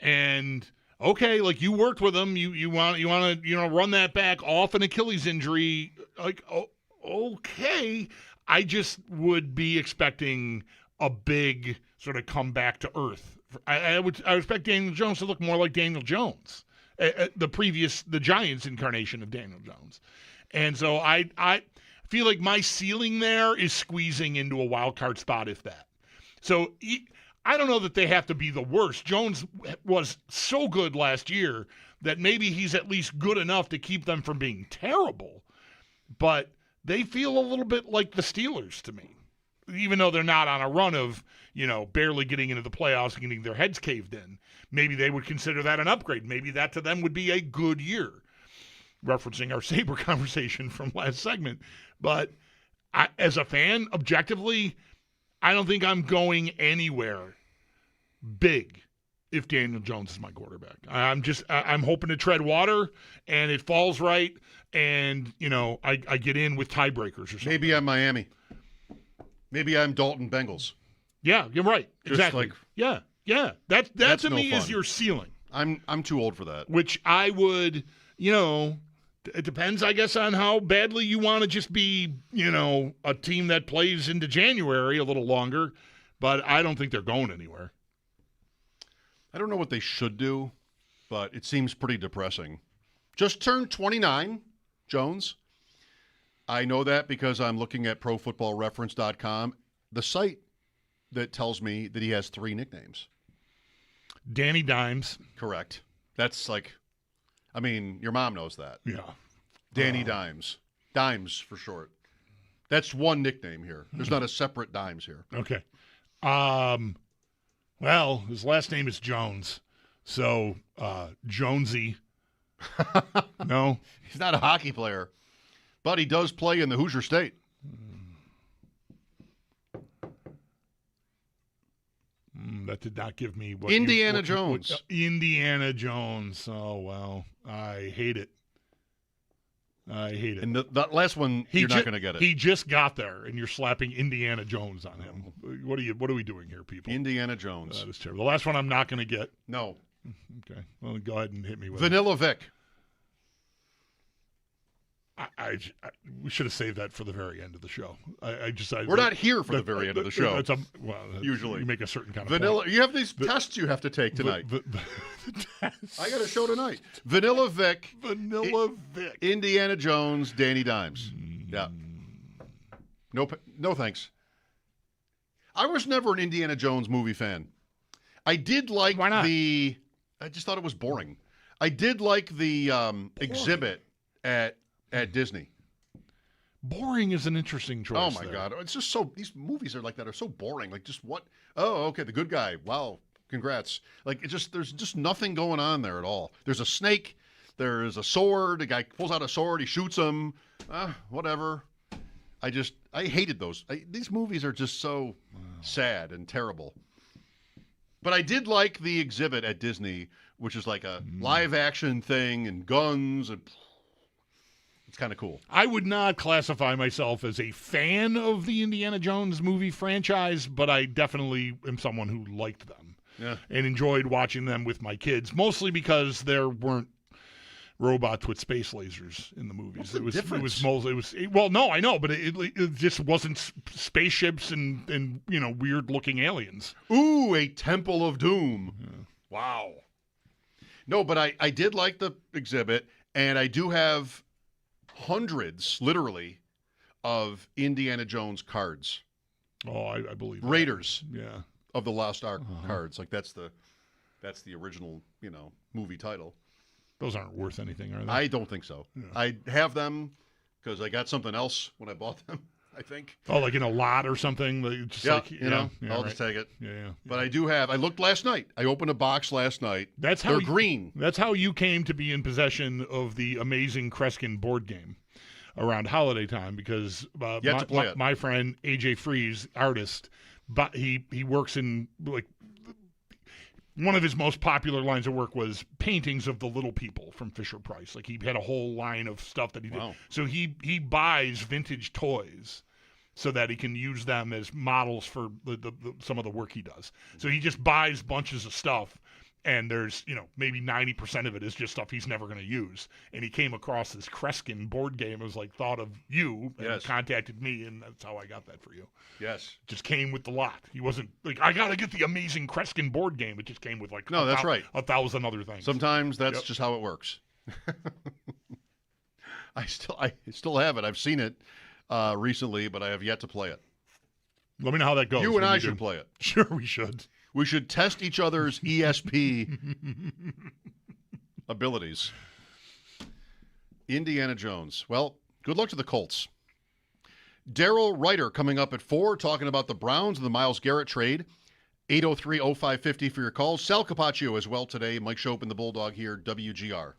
And okay, like you worked with him, you want to run that back off an Achilles injury. Like, okay, I just would be expecting a big sort of come back to earth. I would expect Daniel Jones to look more like Daniel Jones, the Giants incarnation of Daniel Jones. And so I feel like my ceiling there is squeezing into a wild card spot, if that. So I don't know that they have to be the worst. Jones was so good last year that maybe he's at least good enough to keep them from being terrible. But they feel a little bit like the Steelers to me, even though they're not on a run of, barely getting into the playoffs and getting their heads caved in. Maybe they would consider that an upgrade. Maybe that to them would be a good year, referencing our Sabre conversation from last segment. But as a fan, objectively, I don't think I'm going anywhere big if Daniel Jones is my quarterback. I'm hoping to tread water and it falls right, and I get in with tiebreakers or something. Maybe I'm Miami. Maybe I'm Dalton Bengals. Yeah, you're right. Exactly. Yeah. That to me is your ceiling. I'm too old for that. Which I would, It depends, I guess, on how badly you want to just be, a team that plays into January a little longer. But I don't think they're going anywhere. I don't know what they should do, but it seems pretty depressing. Just turned 29, Jones. I know that because I'm looking at ProFootballReference.com, the site that tells me that he has 3 nicknames. Danny Dimes. Correct. That's your mom knows that. Yeah. Danny Dimes. Dimes for short. That's one nickname here. There's not a separate Dimes here. Okay. Well, his last name is Jones. So, Jonesy. No? He's not a hockey player, but he does play in the Hoosier State. That did not give me what Indiana Jones. Indiana Jones. Oh, well. I hate it. And that last one, you're not going to get it. He just got there, and you're slapping Indiana Jones on him. What are we doing here, people? Indiana Jones. That is terrible. The last one I'm not going to get. No. Okay. Well, go ahead and hit me with Vanilla Vic. we should have saved that for the very end of the show. We're not here for the very end of the show. Usually. You make a certain kind of Vanilla. point. You have these tests you have to take tonight. The tests. I got a show tonight. Vanilla Vic. Vanilla Vic. Indiana Jones, Danny Dimes. Yeah. No thanks. I was never an Indiana Jones movie fan. I did like Why not? I just thought it was boring. I did like the exhibit at Disney. Boring is an interesting choice. Oh my God. It's just these movies are so boring. Like just what? Oh, okay. The good guy. Wow. Congrats. Like there's just nothing going on there at all. There's a snake. There's a sword. The guy pulls out a sword. He shoots him. Whatever. I hated those. These movies are just so sad and terrible. But I did like the exhibit at Disney, which is like a live action thing and guns and it's kind of cool. I would not classify myself as a fan of the Indiana Jones movie franchise, but I definitely am someone who liked them and enjoyed watching them with my kids, mostly because there weren't robots with space lasers in the movies. What's the difference? No, I know, but it just wasn't spaceships and weird looking aliens. Ooh, a Temple of Doom. Yeah. Wow. No, but I did like the exhibit, and I do have hundreds, literally, of Indiana Jones cards. Oh, I believe that. Raiders. Yeah. Of the Lost Ark cards. Like that's the original, movie title. Those aren't worth anything, are they? I don't think so. Yeah. I have them because I got something else when I bought them, I think. Oh, like in a lot or something? I'll just take it. Yeah. But I looked last night. I opened a box last night. They're green. That's how you came to be in possession of the amazing Kreskin board game around holiday time because my friend, AJ Freeze, artist, but he works in one of his most popular lines of work was paintings of the little people from Fisher-Price. Like he had a whole line of stuff that he did. So he buys vintage toys so that he can use them as models for some of the work he does. So he just buys bunches of stuff, and there's maybe 90% of it is just stuff he's never going to use. And he came across this Kreskin board game. It was thought of you and contacted me, and that's how I got that for you. Yes. Just came with the lot. He wasn't I got to get the amazing Kreskin board game. It just came with that's right. 1,000 other things. Sometimes that's just how it works. I still have it. I've seen it recently, but I have yet to play it. Let me know how that goes. You and I should play it. Sure, we should. We should test each other's ESP abilities. Indiana Jones. Well, good luck to the Colts. Daryl Ryder coming up at 4, talking about the Browns and the Myles Garrett trade. 803-0550 for your calls. Sal Capaccio as well today. Mike Schopp and the Bulldog here, WGR.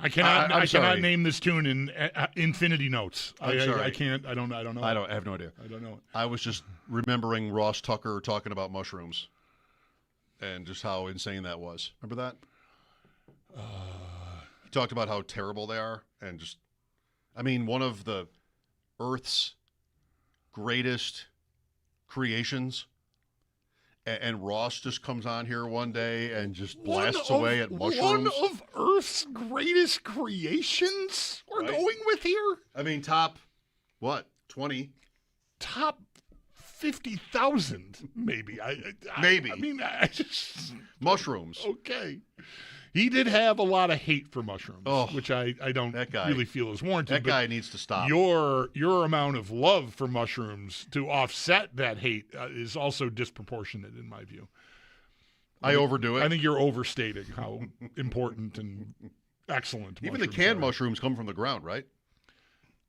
I cannot. I'm I sorry. cannot name this tune in infinity notes. I'm sorry. I can't. I don't know. I have no idea. I don't know it. I was just remembering Ross Tucker talking about mushrooms and just how insane that was. Remember that? He talked about how terrible they are and just, I mean, one of the Earth's greatest creations. And Ross just comes on here one day and just blasts away at mushrooms. One of Earth's greatest creations we're going with here? I mean, top, 20? Top 50,000, maybe. Maybe. I mean, I just... Mushrooms. Okay. He did have a lot of hate for mushrooms, which I don't really feel is warranted. That guy needs to stop. Your amount of love for mushrooms to offset that hate is also disproportionate in my view. I overdo it. I think you're overstating how important and excellent even the canned mushrooms come from the ground, right?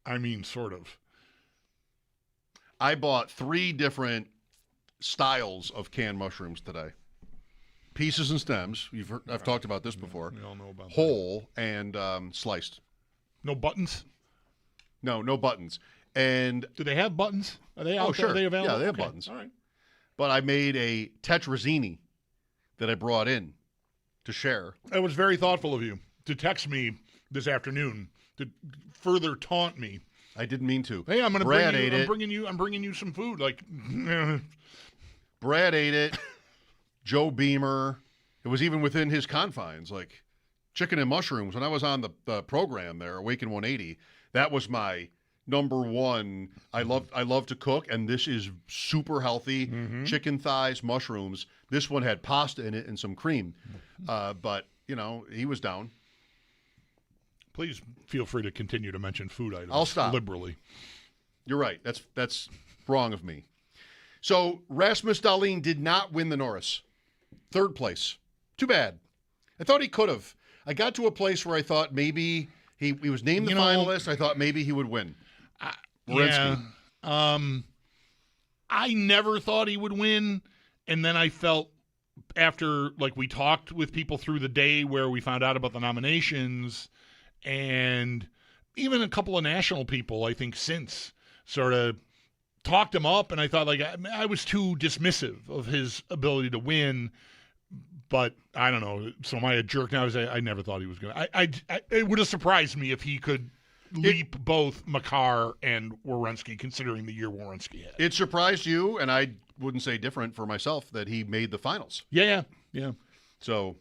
I mean, sort of. I bought 3 different styles of canned mushrooms today. Pieces and stems. I've talked about this before. We all know about whole and sliced. No buttons? No buttons. And do they have buttons? Are they out there? Sure. Are they available? Yeah, they have buttons. All right. But I made a tetrazzini that I brought in to share. It was very thoughtful of you to text me this afternoon to further taunt me. I didn't mean to. Hey, I'm going to bring you. I'm bringing you some food. Like, Brad ate it. Joe Beamer. It was even within his confines, like chicken and mushrooms. When I was on the program there, Awaken 180, that was my number one. I love to cook, and this is super healthy. Chicken thighs, mushrooms. This one had pasta in it and some cream. But, he was down. Please feel free to continue to mention food items. I'll stop. Liberally. You're right. That's wrong of me. So Rasmus Dahlin did not win the Norris. 3rd place. Too bad. I thought he could have. I got to a place where I thought maybe he was named the finalist. I thought maybe he would win. Yeah. I never thought he would win. And then I felt after, we talked with people through the day where we found out about the nominations, and even a couple of national people, I think, since sort of talked him up, and I thought I was too dismissive of his ability to win. But I don't know. So am I a jerk now? I never thought he was going to. It would have surprised me if he could leap both Makar and Werenski, considering the year Werenski had. It surprised you, and I wouldn't say different for myself, that he made the finals. Yeah. So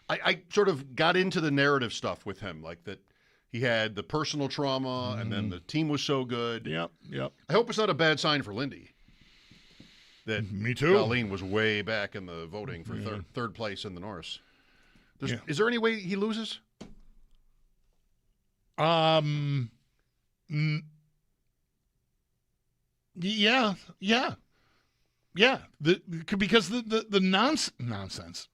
I sort of got into the narrative stuff with him, like that he had the personal trauma, and then the team was so good. Yep. I hope it's not a bad sign for Lindy. That Me too. Dahlin was way back in the voting for third place in the Norris. Is there any way he loses? Yeah. Because the nonsense,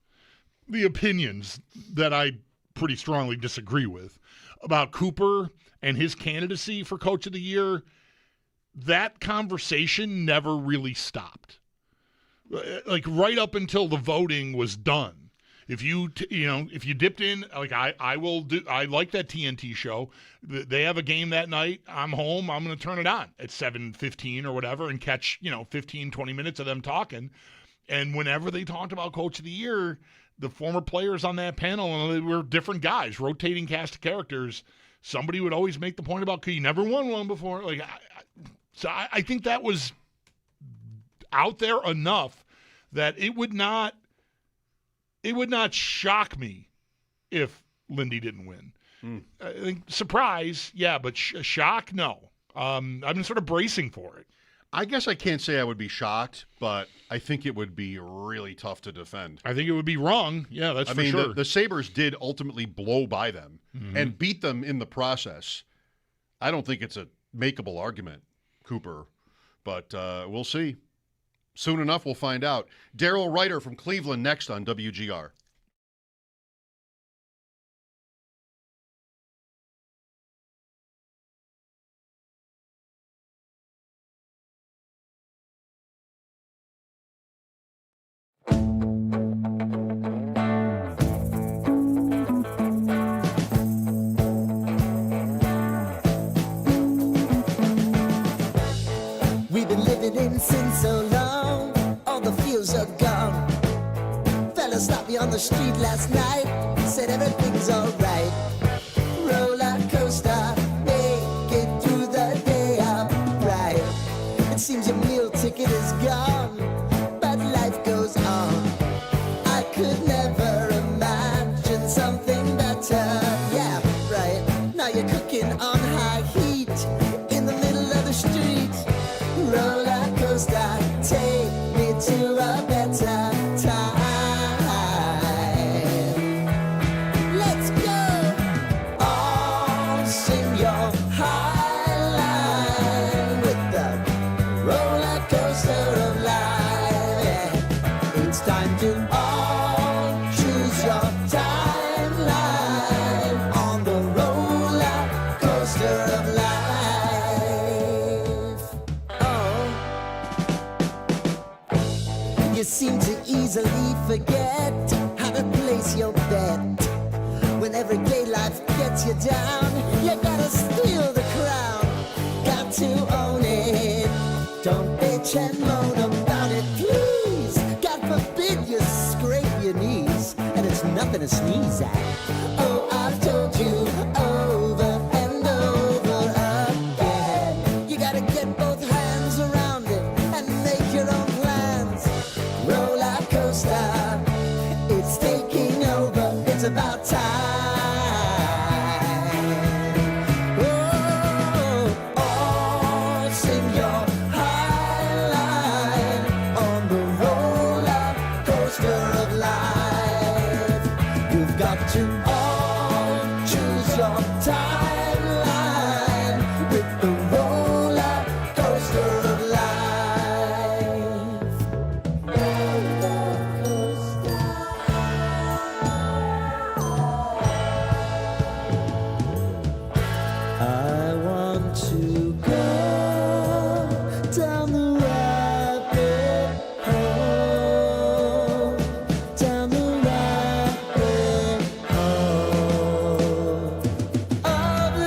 the opinions that I pretty strongly disagree with about Cooper and his candidacy for Coach of the Year, that conversation never really stopped. Right up until the voting was done. If you dipped in, I will do. I like that TNT show. They have a game that night. I'm home. I'm going to turn it on at 7:15 or whatever and catch 15, 20 minutes of them talking. And whenever they talked about Coach of the Year, the former players on that panel, and they were different guys, rotating cast of characters. Somebody would always make the point about, you never won one before. So I think that was out there enough that it would not shock me if Lindy didn't win. I think surprise, yeah, but shock, no. I've been sort of bracing for it. I guess I can't say I would be shocked, but I think it would be really tough to defend. I think it would be wrong. Yeah, that's for sure. The Sabres did ultimately blow by them and beat them in the process. I don't think it's a makeable argument, Cooper, but we'll see. Soon enough, we'll find out. Daryl Ryder from Cleveland next on WGR. street last night, said everything's alright. Roller coaster, make it through the day upright. It seems your meal ticket is gone, but life goes on. I could never imagine something better. Yeah, right. Now you're cooking on high heat in the middle of the street. Roller coaster, take me to a better time. Let's go. All sing your high line with the roller coaster of life. Yeah. It's time to all choose your timeline on the roller coaster of life. Oh, you seem to easily forget how to place your bet. When everyday life gets you down, you gotta steal the crown. Got to own it. Don't bitch and moan about it, please. God forbid you scrape your knees, and it's nothing to sneeze at. Oh, I've told you over and over again. You gotta get both hands around it and make your own plans. Roller coaster, it's taking over. It's about time. Oh, all sing your high line on the roller coaster of life. You've got to all choose your timeline with the roller coaster of life. Roller coaster. I want to go down the rabbit hole, down the rabbit hole of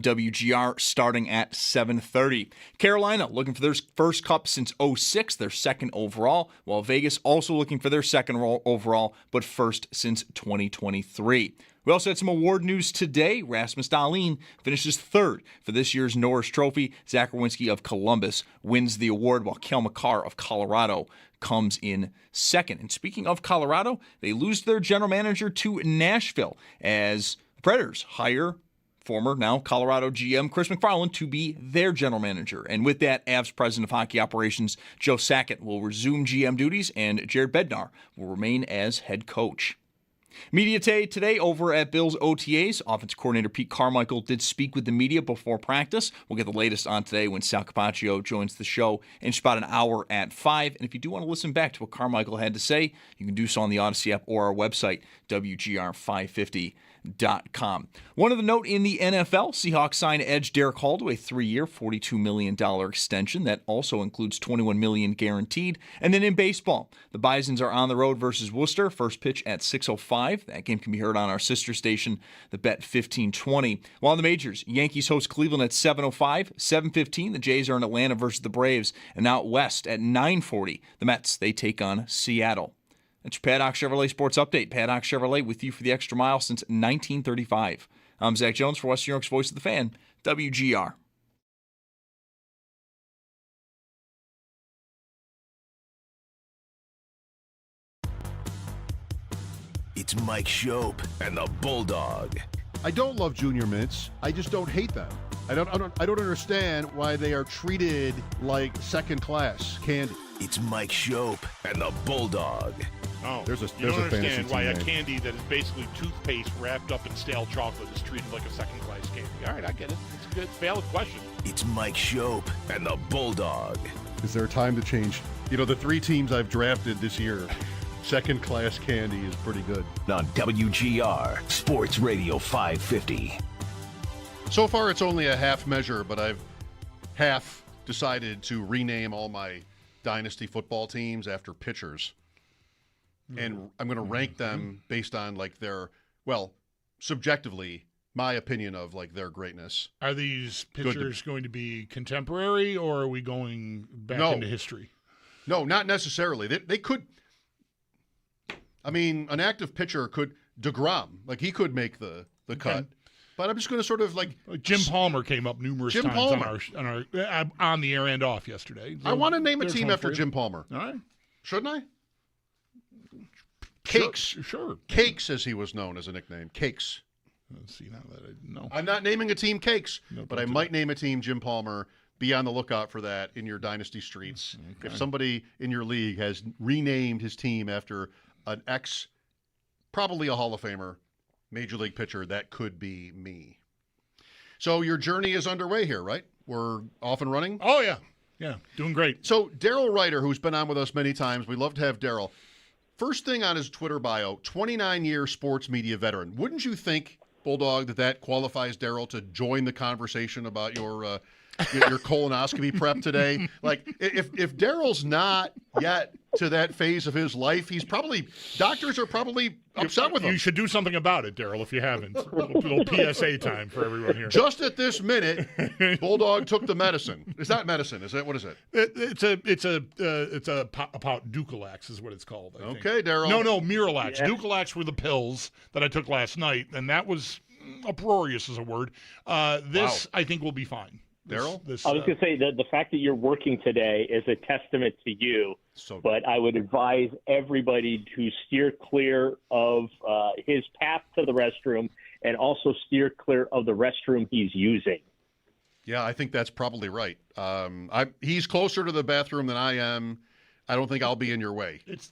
WGR starting at 7:30. Carolina looking for their first cup since '06, their second overall, while Vegas also looking for their second overall, but first since 2023. We also had some award news today. Rasmus Dahlin finishes third for this year's Norris Trophy. Zach Werenski of Columbus wins the award, while Cale Makar of Colorado comes in second. And speaking of Colorado, they lose their general manager to Nashville as the Predators hire former, now Colorado GM Chris McFarland to be their general manager. And with that, Avs president of hockey operations Joe Sakic will resume GM duties, and Jared Bednar will remain as head coach. Media Day today over at Bills OTAs. Offensive coordinator Pete Carmichael did speak with the media before practice. We'll get the latest on today when Sal Capaccio joins the show in just about an hour at 5. And if you do want to listen back to what Carmichael had to say, you can do so on the Odyssey app or our website, WGR550.com. One other note in the NFL, Seahawks signed edge Derek Hall to a 3-year, $42 million extension. That also includes $21 million guaranteed. And then in baseball, the Bisons are on the road versus Worcester. First pitch at 6:05. That game can be heard on our sister station, the Bet 1520. While in the majors, Yankees host Cleveland at 7:05. 7:15, the Jays are in Atlanta versus the Braves. And out west at 9:40, the Mets, they take on Seattle. That's your Paddock Chevrolet Sports Update. Paddock Chevrolet with you for the extra mile since 1935. I'm Zach Jones for Western New York's Voice of the Fan, WGR. It's Mike Schopp and the Bulldog. I don't love junior mints. I just don't hate them. I don't understand why they are treated like second-class candy. It's Mike Schopp and the Bulldog. Oh, There's a you don't fantasy understand why team a name. candy that is basically toothpaste wrapped up in stale chocolate is treated like a second-class candy. All right, I get it. It's a good, valid question. It's Mike Schopp and the Bulldog. Is there a time to change? You know, the 3 teams I've drafted this year, second-class candy is pretty good. On WGR Sports Radio 550. So far, it's only a half measure, but I've half decided to rename all my dynasty football teams after pitchers. And I'm going to rank them based on, like, their, well, subjectively, my opinion of, like, their greatness. Are these pitchers going to be contemporary, or are we going back into history? No, not necessarily. They could. I mean, an active pitcher could. DeGrom, like, he could make the cut. But I'm just going to sort of, like, Jim Palmer came up numerous Jim times Palmer. on the air and off yesterday. I want to name a there's team one after for you. Jim Palmer. All right. Shouldn't I? Cakes. Sure. Cakes, as he was known as a nickname. Cakes. Let's see, now that I know. I'm not naming a team Cakes, No, but don't I do might name a team Jim Palmer. Be on the lookout for that in your dynasty streets. Okay. If somebody in your league has renamed his team after an ex, probably a Hall of Famer, Major League pitcher, that could be me. So your journey is underway here, right? We're off and running? Oh, yeah. Yeah, doing great. So Daryl Ryder, who's been on with us many times, we love to have Daryl. First thing on his Twitter bio, 29-year sports media veteran. Wouldn't you think, Bulldog, that qualifies Daryl to join the conversation about your colonoscopy prep today? Like, if Daryl's not yet to that phase of his life, doctors are probably upset with him. You should do something about it, Daryl, if you haven't. A little PSA time for everyone here. Just at this minute, Bulldog took the medicine. It's not medicine, is it? What is it? It's a Dukalax is what it's called. I think. Okay, Daryl. No, Miralax. Yeah. Dukalax were the pills that I took last night, and that was uproarious is a word. This, wow. I think, will be fine. Daryl? I was going to say that the fact that you're working today is a testament to you, but I would advise everybody to steer clear of his path to the restroom and also steer clear of the restroom he's using. Yeah, I think that's probably right. He's closer to the bathroom than I am. I don't think I'll be in your way. It's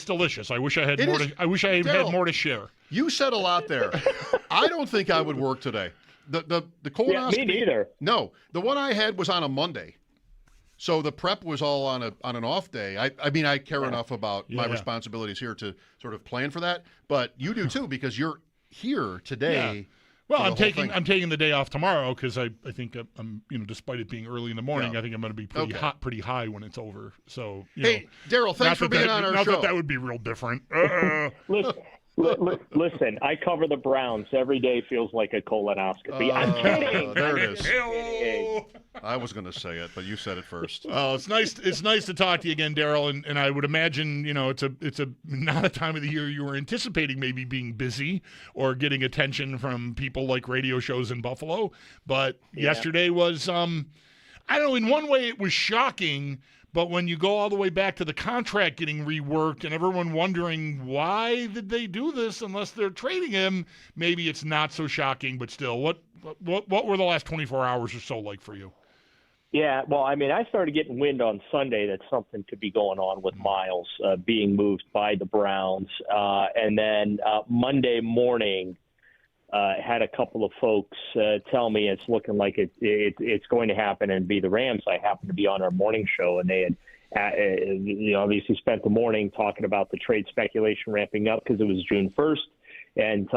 delicious. I wish I had more. I wish I had more to share. You said a lot there. I don't think I would work today. The colonoscopy. Yeah, me neither. No, the one I had was on a Monday, so the prep was all on an off day. I mean, I care enough about my responsibilities here to sort of plan for that. But you do too, because you're here today. Yeah. Well, I'm taking the day off tomorrow because I think I'm despite it being early in the morning, I think I'm going to be pretty high when it's over. So hey, Daryl, thanks for being on our show. Not that would be real different. Listen, I cover the Browns. Every day feels like a colonoscopy. I'm kidding. There it is. Hey-o. I was going to say it, but you said it first. Oh, it's nice. It's nice to talk to you again, Daryl. And I would imagine, it's a not a time of the year you were anticipating maybe being busy or getting attention from people like radio shows in Buffalo. But yesterday was, I don't know. In one way, it was shocking. But when you go all the way back to the contract getting reworked and everyone wondering why did they do this unless they're trading him, maybe it's not so shocking. But still, what were the last 24 hours or so like for you? Yeah, well, I mean, I started getting wind on Sunday that something could be going on with Miles being moved by the Browns. And then Monday morning, had a couple of folks tell me it's looking like it's going to happen and be the Rams. I happened to be on our morning show, and they had obviously spent the morning talking about the trade speculation ramping up because it was June 1st and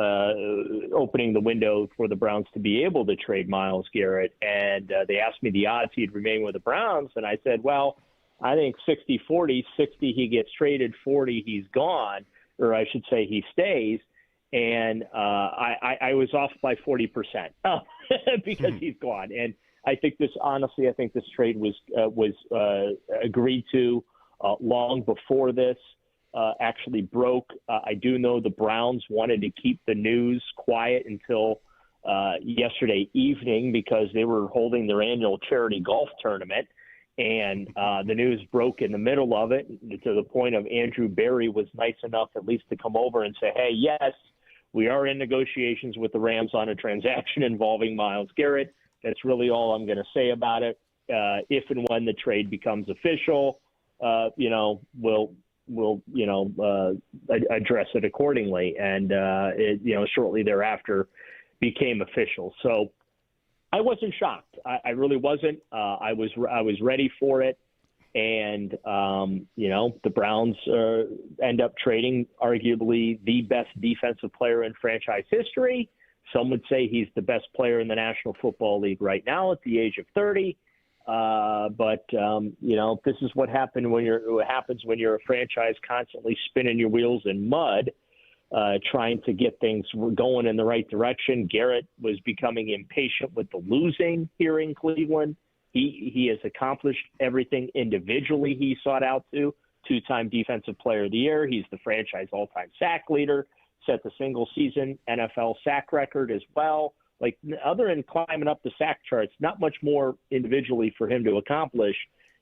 opening the window for the Browns to be able to trade Myles Garrett. And they asked me the odds he'd remain with the Browns, and I said, well, I think 60-40, 60 he gets traded, 40 he's gone, or I should say he stays. And I was off by 40% because he's gone. And I think this trade was agreed to long before this actually broke. I do know the Browns wanted to keep the news quiet until yesterday evening because they were holding their annual charity golf tournament. And the news broke in the middle of it to the point of Andrew Berry was nice enough at least to come over and say, hey, yes, we are in negotiations with the Rams on a transaction involving Myles Garrett. That's really all I'm going to say about it. If and when the trade becomes official, we'll address it accordingly. And it shortly thereafter became official. So I wasn't shocked. I really wasn't. I was ready for it. And, the Browns end up trading arguably the best defensive player in franchise history. Some would say he's the best player in the National Football League right now at the age of 30. But this is what happens when you're a franchise constantly spinning your wheels in mud, trying to get things going in the right direction. Garrett was becoming impatient with the losing here in Cleveland. He has accomplished everything individually he sought out to. Two-time Defensive Player of the Year. He's the franchise all-time sack leader, set the single-season NFL sack record as well. Like, other than climbing up the sack charts, not much more individually for him to accomplish.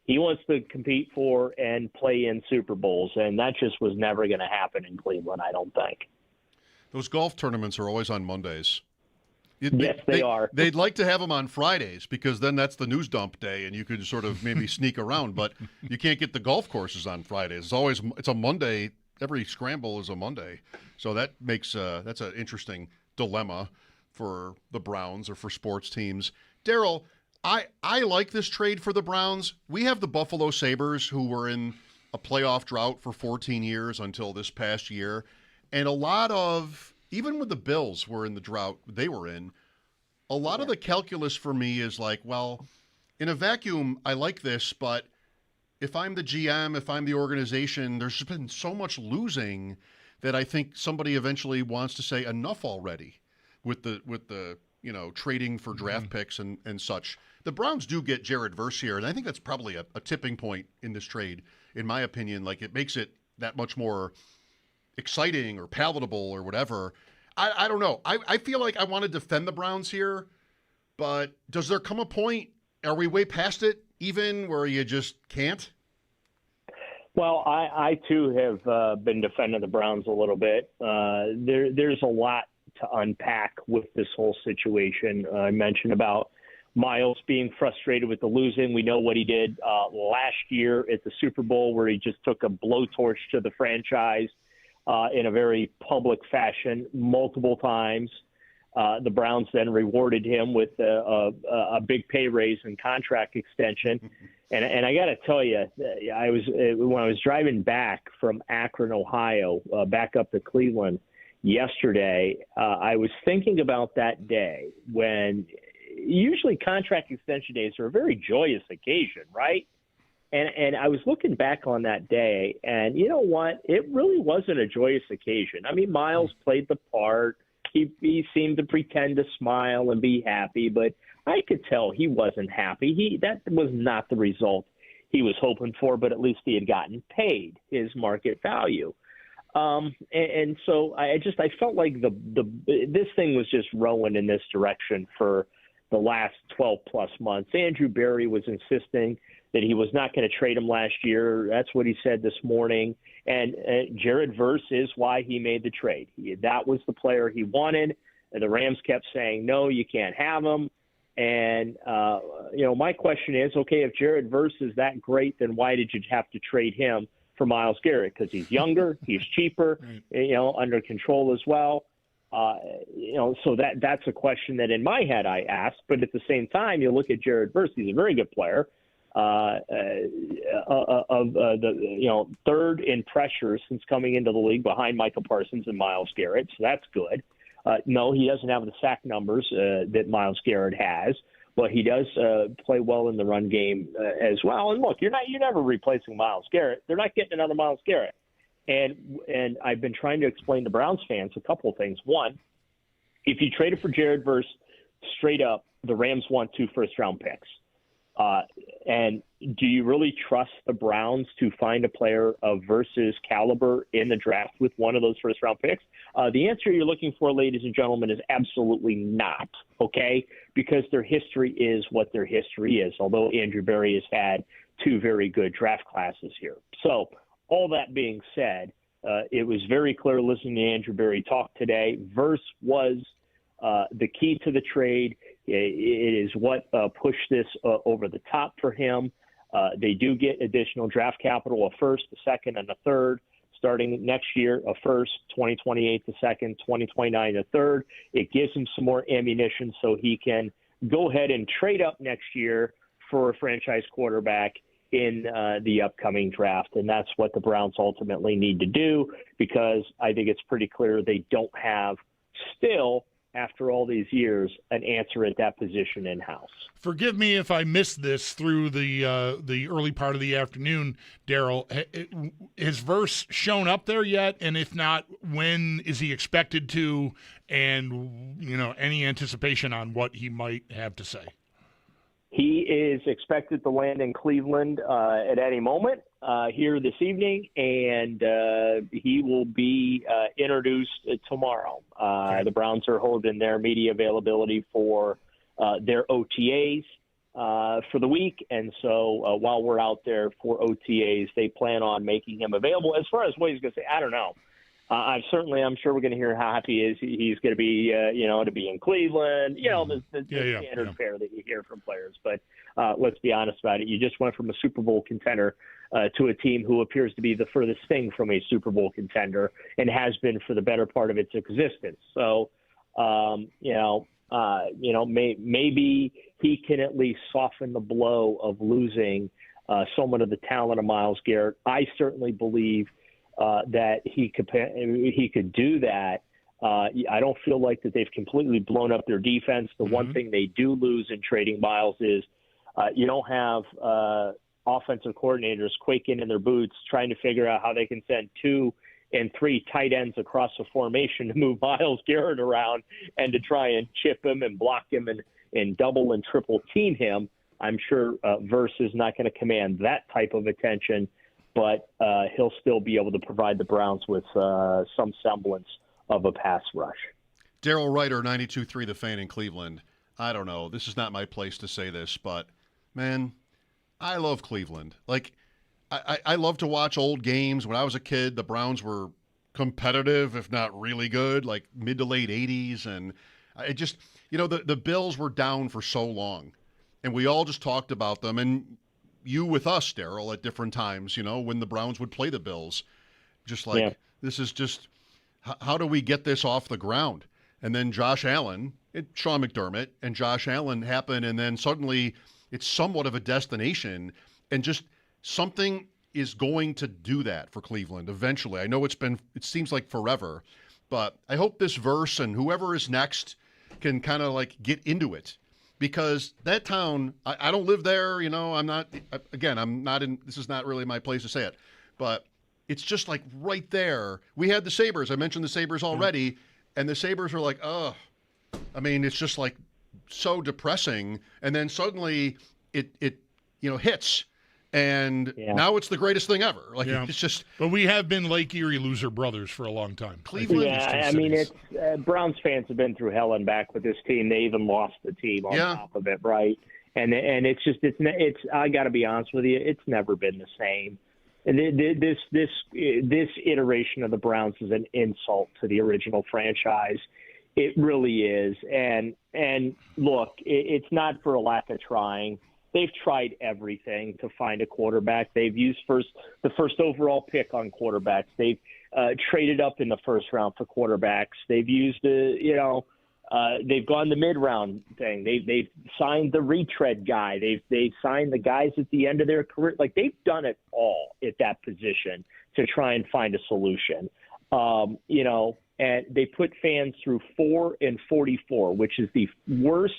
He wants to compete for and play in Super Bowls, and that just was never going to happen in Cleveland, I don't think. Those golf tournaments are always on Mondays. Yes, they are. They'd like to have them on Fridays because then that's the news dump day and you could sort of maybe sneak around, but you can't get the golf courses on Fridays. It's a Monday. Every scramble is a Monday. So that makes that's an interesting dilemma for the Browns or for sports teams. Daryl, I like this trade for the Browns. We have the Buffalo Sabres who were in a playoff drought for 14 years until this past year. And a lot of even when the Bills were in the drought they were in, a lot of the calculus for me is like, well, in a vacuum, I like this, but if I'm the GM, if I'm the organization, there's been so much losing that I think somebody eventually wants to say enough already with the trading for draft picks and such. The Browns do get Jared Verse here, and I think that's probably a tipping point in this trade, in my opinion. Like, it makes it that much more exciting or palatable or whatever. I don't know. I feel like I want to defend the Browns here, but does there come a point, are we way past it even, where you just can't? Well, I too have been defending the Browns a little bit. There's a lot to unpack with this whole situation. I mentioned about Myles being frustrated with the losing. We know what he did last year at the Super Bowl, where he just took a blowtorch to the franchise in a very public fashion multiple times. The Browns then rewarded him with a big pay raise and contract extension. And I got to tell you, when I was driving back from Akron, Ohio, back up to Cleveland yesterday, I was thinking about that day when usually contract extension days are a very joyous occasion, right? And I was looking back on that day, and you know what? It really wasn't a joyous occasion. I mean, Miles played the part. He seemed to pretend to smile and be happy, but I could tell he wasn't happy. That was not the result he was hoping for, but at least he had gotten paid his market value. And so I felt like this thing was just rowing in this direction for the last 12 plus months. Andrew Barry was insisting that he was not going to trade him last year. That's what he said this morning. And Jared Verse is why he made the trade. That was the player he wanted. And the Rams kept saying, no, you can't have him. And, my question is, okay, if Jared Verse is that great, then why did you have to trade him for Myles Garrett? Because he's younger, he's cheaper, under control as well. So that's a question that in my head I asked. But at the same time, you look at Jared Verse, he's a very good player. Third in pressure since coming into the league behind Micah Parsons and Myles Garrett. So that's good. No, he doesn't have the sack numbers that Myles Garrett has, but he does play well in the run game as well. And look, you're never replacing Myles Garrett. They're not getting another Myles Garrett. And I've been trying to explain to Browns fans a couple of things. One, if you traded for Jared Verse straight up, the Rams want 2 first-round picks. And do you really trust the Browns to find a player of Verse's caliber in the draft with one of those first-round picks? The answer you're looking for, ladies and gentlemen, is absolutely not, okay? Because their history is what their history is, although Andrew Berry has had 2 very good draft classes here. So all that being said, it was very clear listening to Andrew Berry talk today. Verse was the key to the trade. It is what pushed this over the top for him. They do get additional draft capital, a first, a second, and a third. Starting next year, a first, 2028 the second, 2029 the third. It gives him some more ammunition so he can go ahead and trade up next year for a franchise quarterback in the upcoming draft. And that's what the Browns ultimately need to do, because I think it's pretty clear they don't have still, after all these years, an answer at that position in-house. Forgive me if I missed this through the early part of the afternoon, Daryl. Has Verse shown up there yet? And if not, when is he expected to? And, any anticipation on what he might have to say? He is expected to land in Cleveland at any moment here this evening, and he will be introduced tomorrow. The Browns are holding their media availability for their OTAs for the week, and so while we're out there for OTAs, they plan on making him available. As far as what he's going to say, I don't know. I'm sure we're going to hear how happy he is. He's going to be, to be in Cleveland. The standard fare that you hear from players. But let's be honest about it. You just went from a Super Bowl contender to a team who appears to be the furthest thing from a Super Bowl contender and has been for the better part of its existence. So, maybe he can at least soften the blow of losing somewhat of the talent of Myles Garrett. I certainly believe that he could do that. I don't feel like that they've completely blown up their defense. The one thing they do lose in trading Myles is you don't have offensive coordinators quaking in their boots trying to figure out how they can send 2 and 3 tight ends across the formation to move Myles Garrett around and to try and chip him and block him and double and triple team him. I'm sure Verse is not going to command that type of attention, but he'll still be able to provide the Browns with some semblance of a pass rush. Daryl Ryder, 92.3 The Fan in Cleveland. I don't know. This is not my place to say this, but, man, I love Cleveland. Like, I love to watch old games. When I was a kid, the Browns were competitive, if not really good, like mid to late 80s. And it just, the Bills were down for so long. And we all just talked about them. And you with us, Daryl, at different times, when the Browns would play the Bills. Just like, This is just, how do we get this off the ground? And then Josh Allen, Sean McDermott, and Josh Allen happen, and then suddenly it's somewhat of a destination, and just something is going to do that for Cleveland eventually. I know it seems like forever, but I hope this Verse and whoever is next can kind of like get into it, because that town, I don't live there, I'm not in, this is not really my place to say it, but it's just like right there. We had the Sabres. I mentioned the Sabres already, and the Sabres are like, it's just like so depressing. And then suddenly it hits. And now it's the greatest thing ever. It's just. But we have been Lake Erie loser brothers for a long time. Cleveland. Yeah, it's Browns fans have been through hell and back with this team. They even lost the team on top of it, right? And it's just it's. I got to be honest with you, it's never been the same. And this iteration of the Browns is an insult to the original franchise. It really is. And look, it's not for a lack of trying. They've tried everything to find a quarterback. They've used the first overall pick on quarterbacks. They've traded up in the first round for quarterbacks. They've used they've gone the mid-round thing. They've signed the retread guy. They've signed the guys at the end of their career. Like, they've done it all at that position to try and find a solution. And they put fans through 4 and 44, which is the worst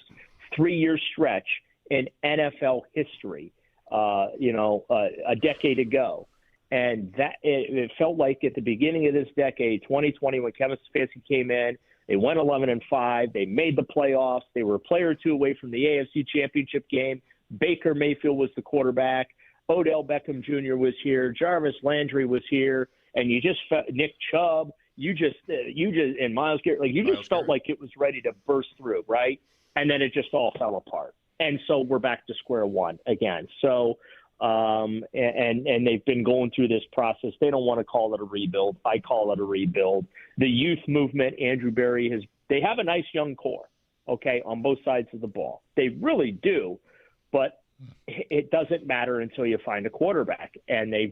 3-year stretch in NFL history, a decade ago. And that it felt like at the beginning of this decade, 2020, when Kevin Stefanski came in, they went 11-5. They made the playoffs. They were a player or two away from the AFC Championship game. Baker Mayfield was the quarterback. Odell Beckham Jr. was here. Jarvis Landry was here. And you just felt Nick Chubb. And Myles Garrett, you just felt like it was ready to burst through, right? And then it just all fell apart. And so we're back to square one again. So, and they've been going through this process. They don't want to call it a rebuild. I call it a rebuild. The youth movement, Andrew Berry they have a nice young core, okay, on both sides of the ball. They really do, but it doesn't matter until you find a quarterback. And they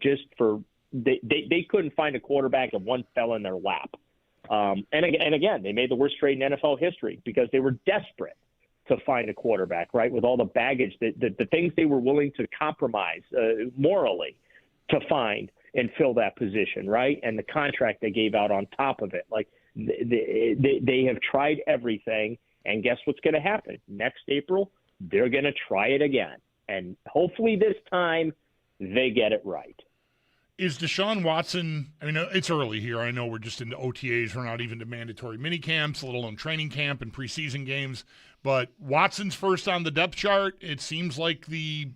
couldn't find a quarterback and one fell in their lap. And again, they made the worst trade in NFL history because they were desperate to find a quarterback, right, with all the baggage, the things they were willing to compromise morally to find and fill that position, right, and the contract they gave out on top of it. Like, they have tried everything, and guess what's going to happen? Next April, they're going to try it again, and hopefully this time they get it right. Is Deshaun Watson, it's early here. I know we're just into OTAs. We're not even to mandatory mini camps, let alone training camp and preseason games. But Watson's first on the depth chart. It seems like the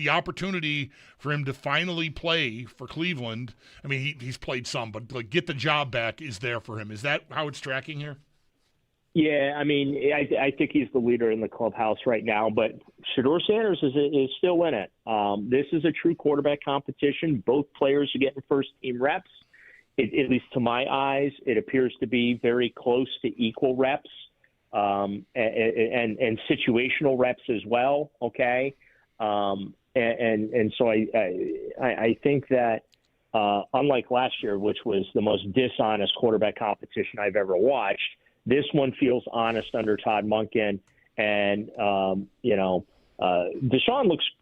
opportunity for him to finally play for Cleveland. He's played some, but get the job back is there for him. Is that how it's tracking here? Yeah, I think he's the leader in the clubhouse right now, but Shedeur Sanders is still in it. This is a true quarterback competition. Both players are getting first-team reps. At least to my eyes, it appears to be very close to equal reps and situational reps as well, okay? And so I think that unlike last year, which was the most dishonest quarterback competition I've ever watched, this one feels honest under Todd Monken, and Deshaun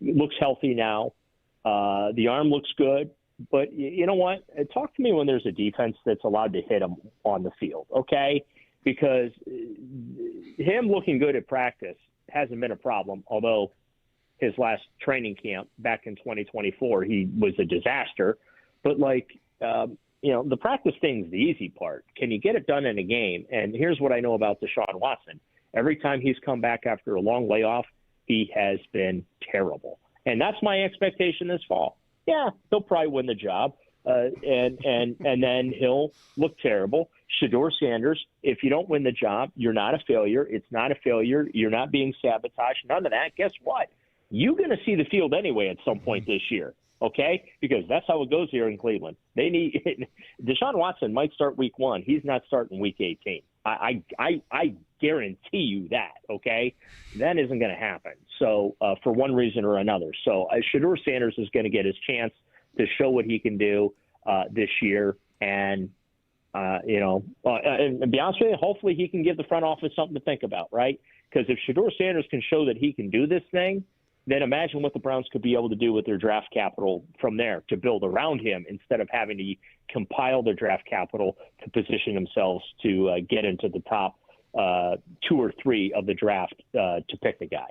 looks healthy now. The arm looks good, but you know what? Talk to me when there's a defense that's allowed to hit him on the field, okay? Because him looking good at practice hasn't been a problem. Although his last training camp back in 2024, he was a disaster. But the practice thing's the easy part. Can you get it done in a game? And here's what I know about Deshaun Watson. Every time he's come back after a long layoff, he has been terrible. And that's my expectation this fall. Yeah, he'll probably win the job, and then he'll look terrible. Shedeur Sanders, if you don't win the job, you're not a failure. It's not a failure. You're not being sabotaged. None of that. Guess what? You're going to see the field anyway at some point this year. Okay, because that's how it goes here in Cleveland. They need Deshaun Watson might start week 1. He's not starting week 18. I guarantee you that. Okay, that isn't going to happen. So for one reason or another. So Shedeur Sanders is going to get his chance to show what he can do this year, and and to be honest with you, hopefully he can give the front office something to think about, right? Because if Shedeur Sanders can show that he can do this thing, then imagine what the Browns could be able to do with their draft capital from there to build around him instead of having to compile their draft capital to position themselves to get into the top 2 or 3 of the draft to pick the guy.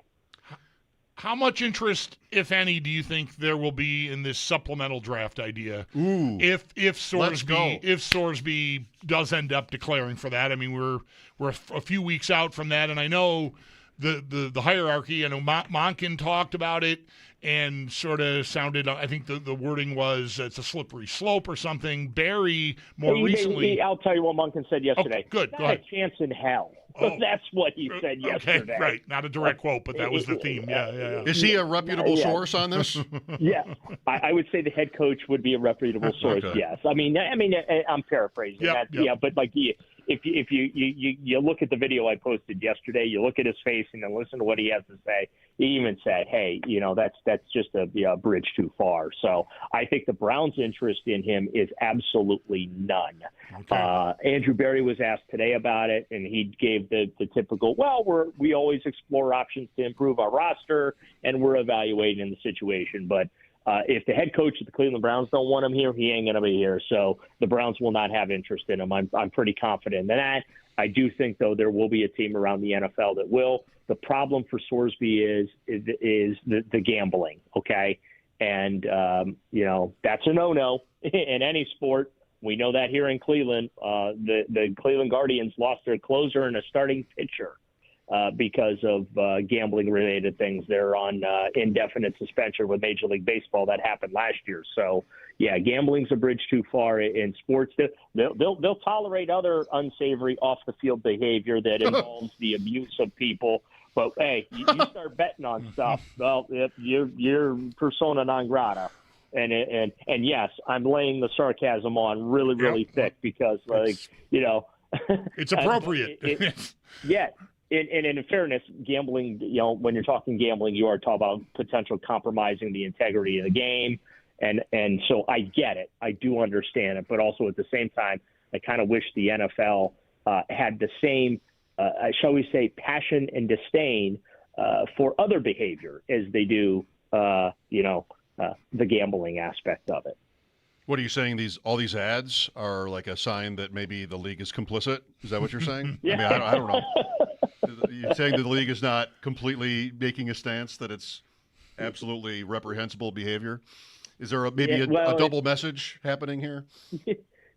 How much interest, if any, do you think there will be in this supplemental draft idea? Ooh, if Sorsby does end up declaring for that? I mean, we're a few weeks out from that, and I know the hierarchy. I know Monken talked about it and sort of sounded. I think the wording was it's a slippery slope or something. Barry recently. I'll tell you what Monken said yesterday. Oh, good. Not Go ahead. a chance in hell. Oh. That's what he said yesterday. Okay, right. Not a direct quote, but that was the theme. Yeah. Is he a reputable source on this? Yeah, I would say the head coach would be a reputable source. Okay. Yes, I mean, I'm paraphrasing that. Yep. Yeah, but like if you look at the video I posted yesterday, you look at his face and then listen to what he has to say. He even said, "Hey, that's just a bridge too far." So I think the Browns' interest in him is absolutely none. Okay. Andrew Berry was asked today about it, and he gave the typical, "Well, we always explore options to improve our roster, and we're evaluating the situation." But if the head coach of the Cleveland Browns don't want him here, he ain't going to be here. So the Browns will not have interest in him. I'm pretty confident in that. I do think, though, there will be a team around the NFL that will. The problem for Sorsby is the gambling, okay? And, that's a no-no in any sport. We know that here in Cleveland. The Cleveland Guardians lost their closer and a starting pitcher because of gambling-related things. They're on indefinite suspension with Major League Baseball. That happened last year. So, yeah, gambling's a bridge too far in sports. They'll tolerate other unsavory off-the-field behavior that involves the abuse of people. But, hey, you start betting on stuff, well, you're persona non grata. And yes, I'm laying the sarcasm on really, really thick because, it's appropriate. Yeah. And in fairness, gambling, when you're talking gambling, you are talking about potential compromising the integrity of the game. And so I get it. I do understand it. But also at the same time, I kind of wish the NFL had the same, shall we say, passion and disdain for other behavior as they do, the gambling aspect of it. What are you saying? All these ads are like a sign that maybe the league is complicit? Is that what you're saying? Yeah. I mean, I don't know. You're saying that the league is not completely making a stance that it's absolutely reprehensible behavior? Is there maybe a double message happening here?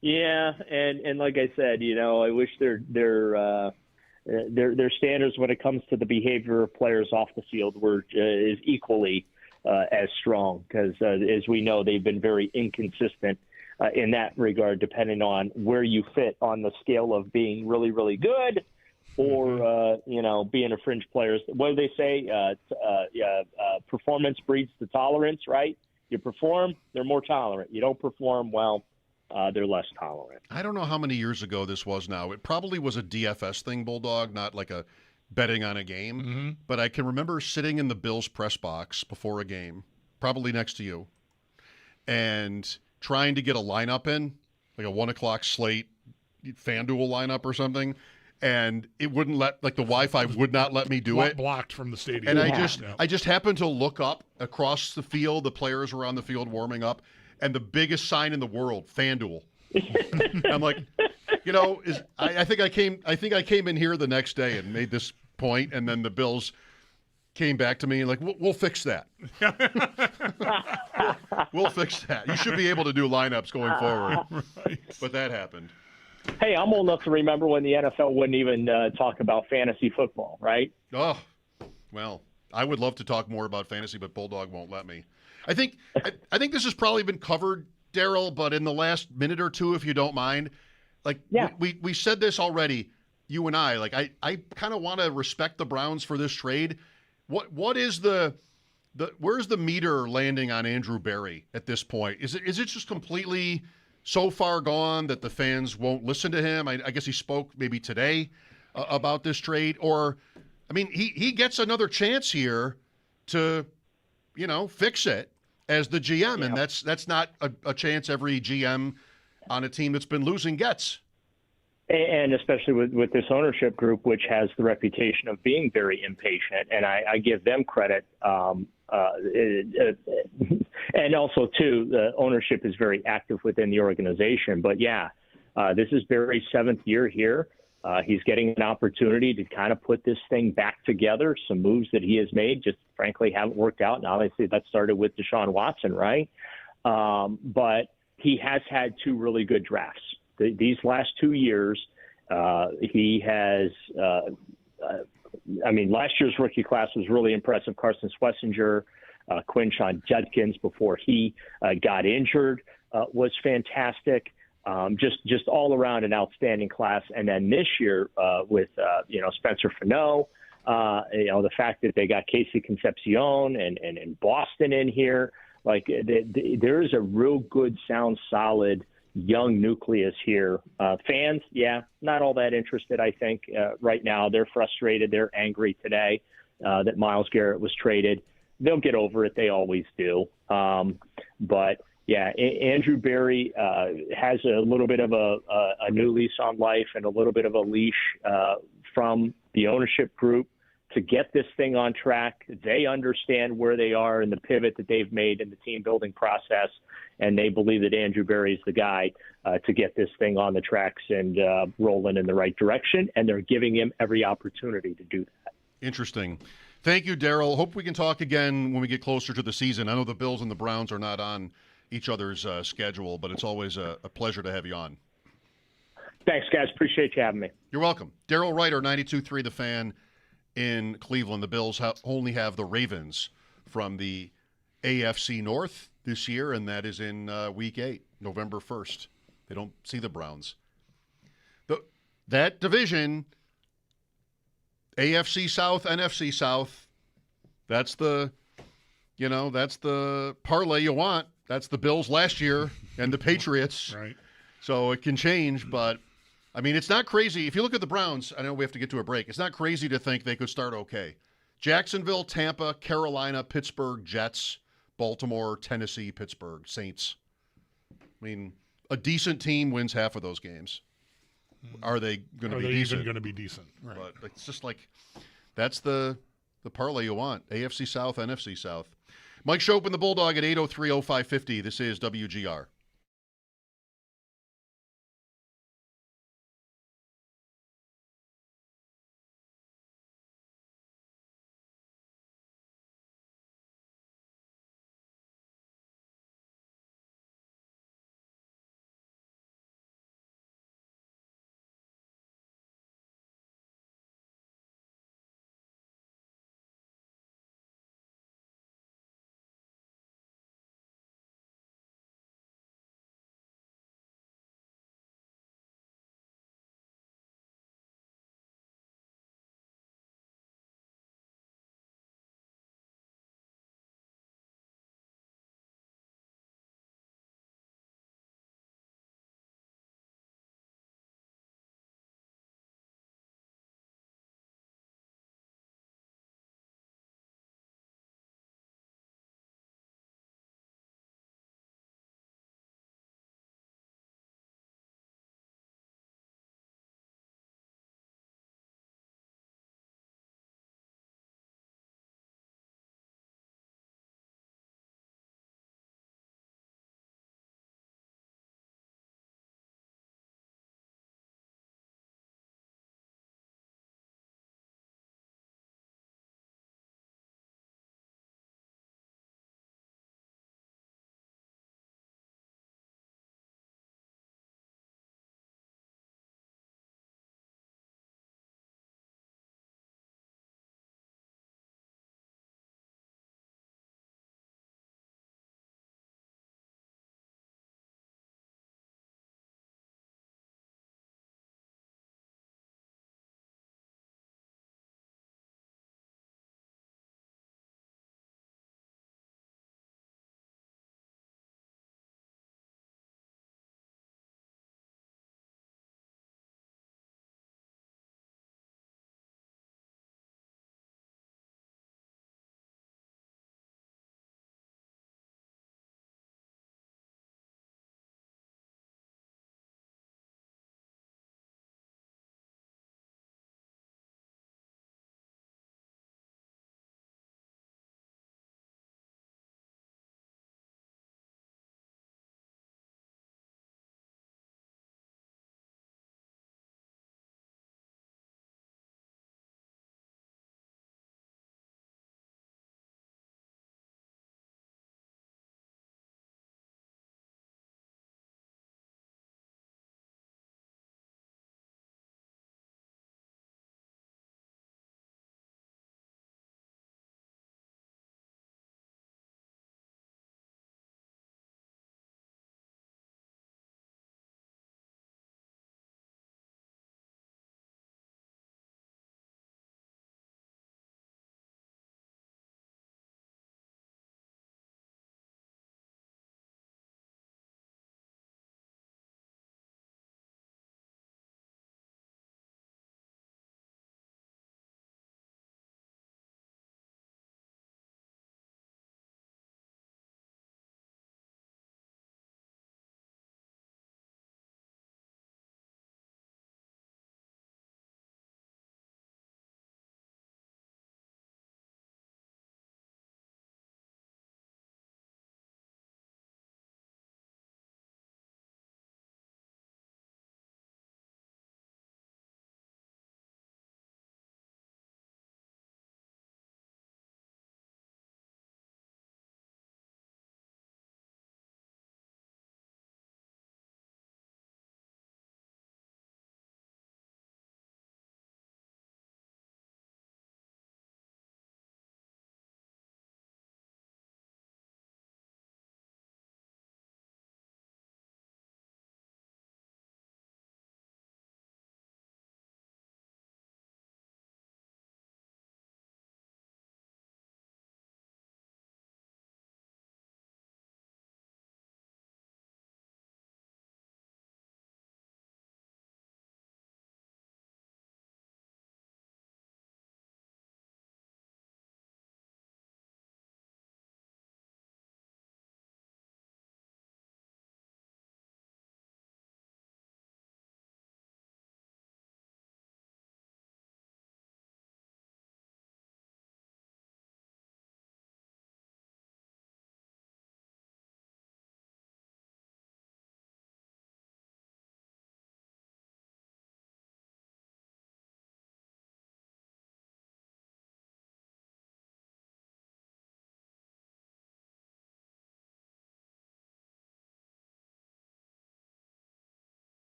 Yeah, and like I said, I wish their standards when it comes to the behavior of players off the field is equally as strong because, as we know, they've been very inconsistent in that regard, depending on where you fit on the scale of being really, really good or, being a fringe player. What do they say? Performance breeds the tolerance, right? You perform, they're more tolerant. You don't perform, well, they're less tolerant. I don't know how many years ago this was now. It probably was a DFS thing, Bulldog, not like a betting on a game. Mm-hmm. But I can remember sitting in the Bills press box before a game, probably next to you, and trying to get a lineup in, like a 1 o'clock slate, FanDuel lineup or something. And it wouldn't the Wi-Fi would not let me do it. Blocked from the stadium. And I just happened to look up across the field, the players were on the field warming up, and the biggest sign in the world, FanDuel. I'm like, I think I came in here the next day and made this point, and then the Bills came back to me and like, we'll fix that. We'll fix that. You should be able to do lineups going forward. Right. But that happened. Hey, I'm old enough to remember when the NFL wouldn't even talk about fantasy football, right? Oh, well, I would love to talk more about fantasy, but Bulldog won't let me. I think this has probably been covered, Daryl, but in the last minute or two, if you don't mind, we said this already, you and I. Like I kind of want to respect the Browns for this trade. What is where's the meter landing on Andrew Berry at this point? Is it just completely so far gone that the fans won't listen to him? I guess he spoke maybe today about this trade, or I mean, he gets another chance here to, fix it as the GM, and that's not a chance every GM on a team that's been losing gets. And especially with this ownership group, which has the reputation of being very impatient, and I give them credit. And also, too, the ownership is very active within the organization. But, this is Barry's 7th year here. He's getting an opportunity to kind of put this thing back together. Some moves that he has made just frankly haven't worked out. And obviously that started with Deshaun Watson, right? But he has had two really good drafts. These last 2 years, he has last year's rookie class was really impressive. Carson Schlesinger, Quinshon Judkins before he got injured was fantastic. Just all around an outstanding class. And then this year with Spencer Fano, the fact that they got Casey Concepcion and Boston in here, like there is a real good, sound, solid young nucleus here. Fans, not all that interested, I think, right now. They're frustrated. They're angry today that Myles Garrett was traded. They'll get over it. They always do. But Andrew Berry has a little bit of a new lease on life and a little bit of a leash from the ownership group to get this thing on track. They understand where they are and the pivot that they've made in the team building process, and they believe that Andrew Berry is the guy to get this thing on the tracks and rolling in the right direction, and they're giving him every opportunity to do that. Interesting. Thank you, Daryl. Hope we can talk again when we get closer to the season. I know the Bills and the Browns are not on each other's schedule, but it's always a pleasure to have you on. Thanks, guys. Appreciate you having me. You're welcome. Daryl Ryder, 92.3 The Fan in Cleveland. The Bills only have the Ravens from the AFC North this year, and that is in Week 8, November 1st. They don't see the Browns. That division, AFC South, NFC South, that's the parlay you want. That's the Bills last year and the Patriots. Right. So it can change, but it's not crazy. If you look at the Browns, I know we have to get to a break. It's not crazy to think they could start okay. Jacksonville, Tampa, Carolina, Pittsburgh, Jets, Baltimore, Tennessee, Pittsburgh, Saints. A decent team wins half of those games. Are they going to be decent? Even going to be decent? Right. But it's just like that's the parlay you want. AFC South, NFC South. Mike Schopp and the Bulldog at 803-0550. This is WGR.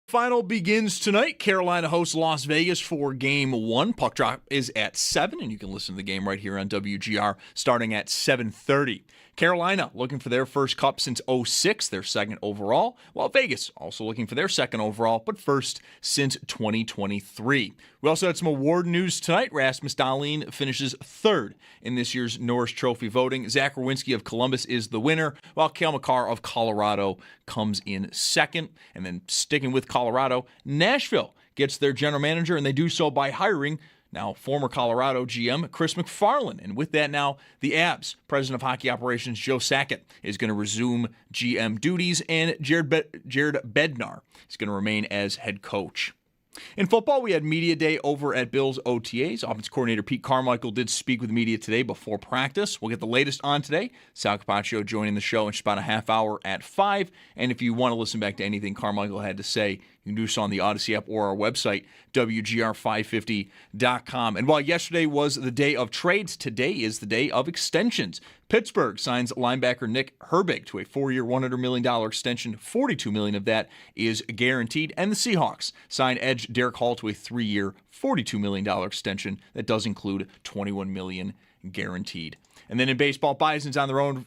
Final begins tonight. Carolina hosts Las Vegas for Game 1. Puck drop is at 7, and you can listen to the game right here on WGR starting at 7:30. Carolina looking for their first cup since 2006, their second overall, while Vegas also looking for their second overall, but first since 2023. We also had some award news tonight. Rasmus Dahlin finishes third in this year's Norris Trophy voting. Zach Rowinski of Columbus is the winner, while Cale Makar of Colorado comes in second. And then sticking with Colorado, Nashville gets their general manager, and they do so by hiring now former Colorado GM Chris McFarland. And with that now, the Abs, President of Hockey Operations Joe Sakic, is going to resume GM duties, and Jared Bednar is going to remain as head coach. In football, we had media day over at Bills OTAs. Offense coordinator Pete Carmichael did speak with media today before practice. We'll get the latest on today. Sal Capaccio joining the show in just about a half hour at 5. And if you want to listen back to anything Carmichael had to say, you can do so on the Odyssey app or our website, WGR550.com. And while yesterday was the day of trades, today is the day of extensions. Pittsburgh signs linebacker Nick Herbig to a 4-year, $100 million extension. $42 million of that is guaranteed. And the Seahawks sign edge Derek Hall to a 3-year, $42 million extension that does include $21 million guaranteed. And then in baseball, Bison's on the road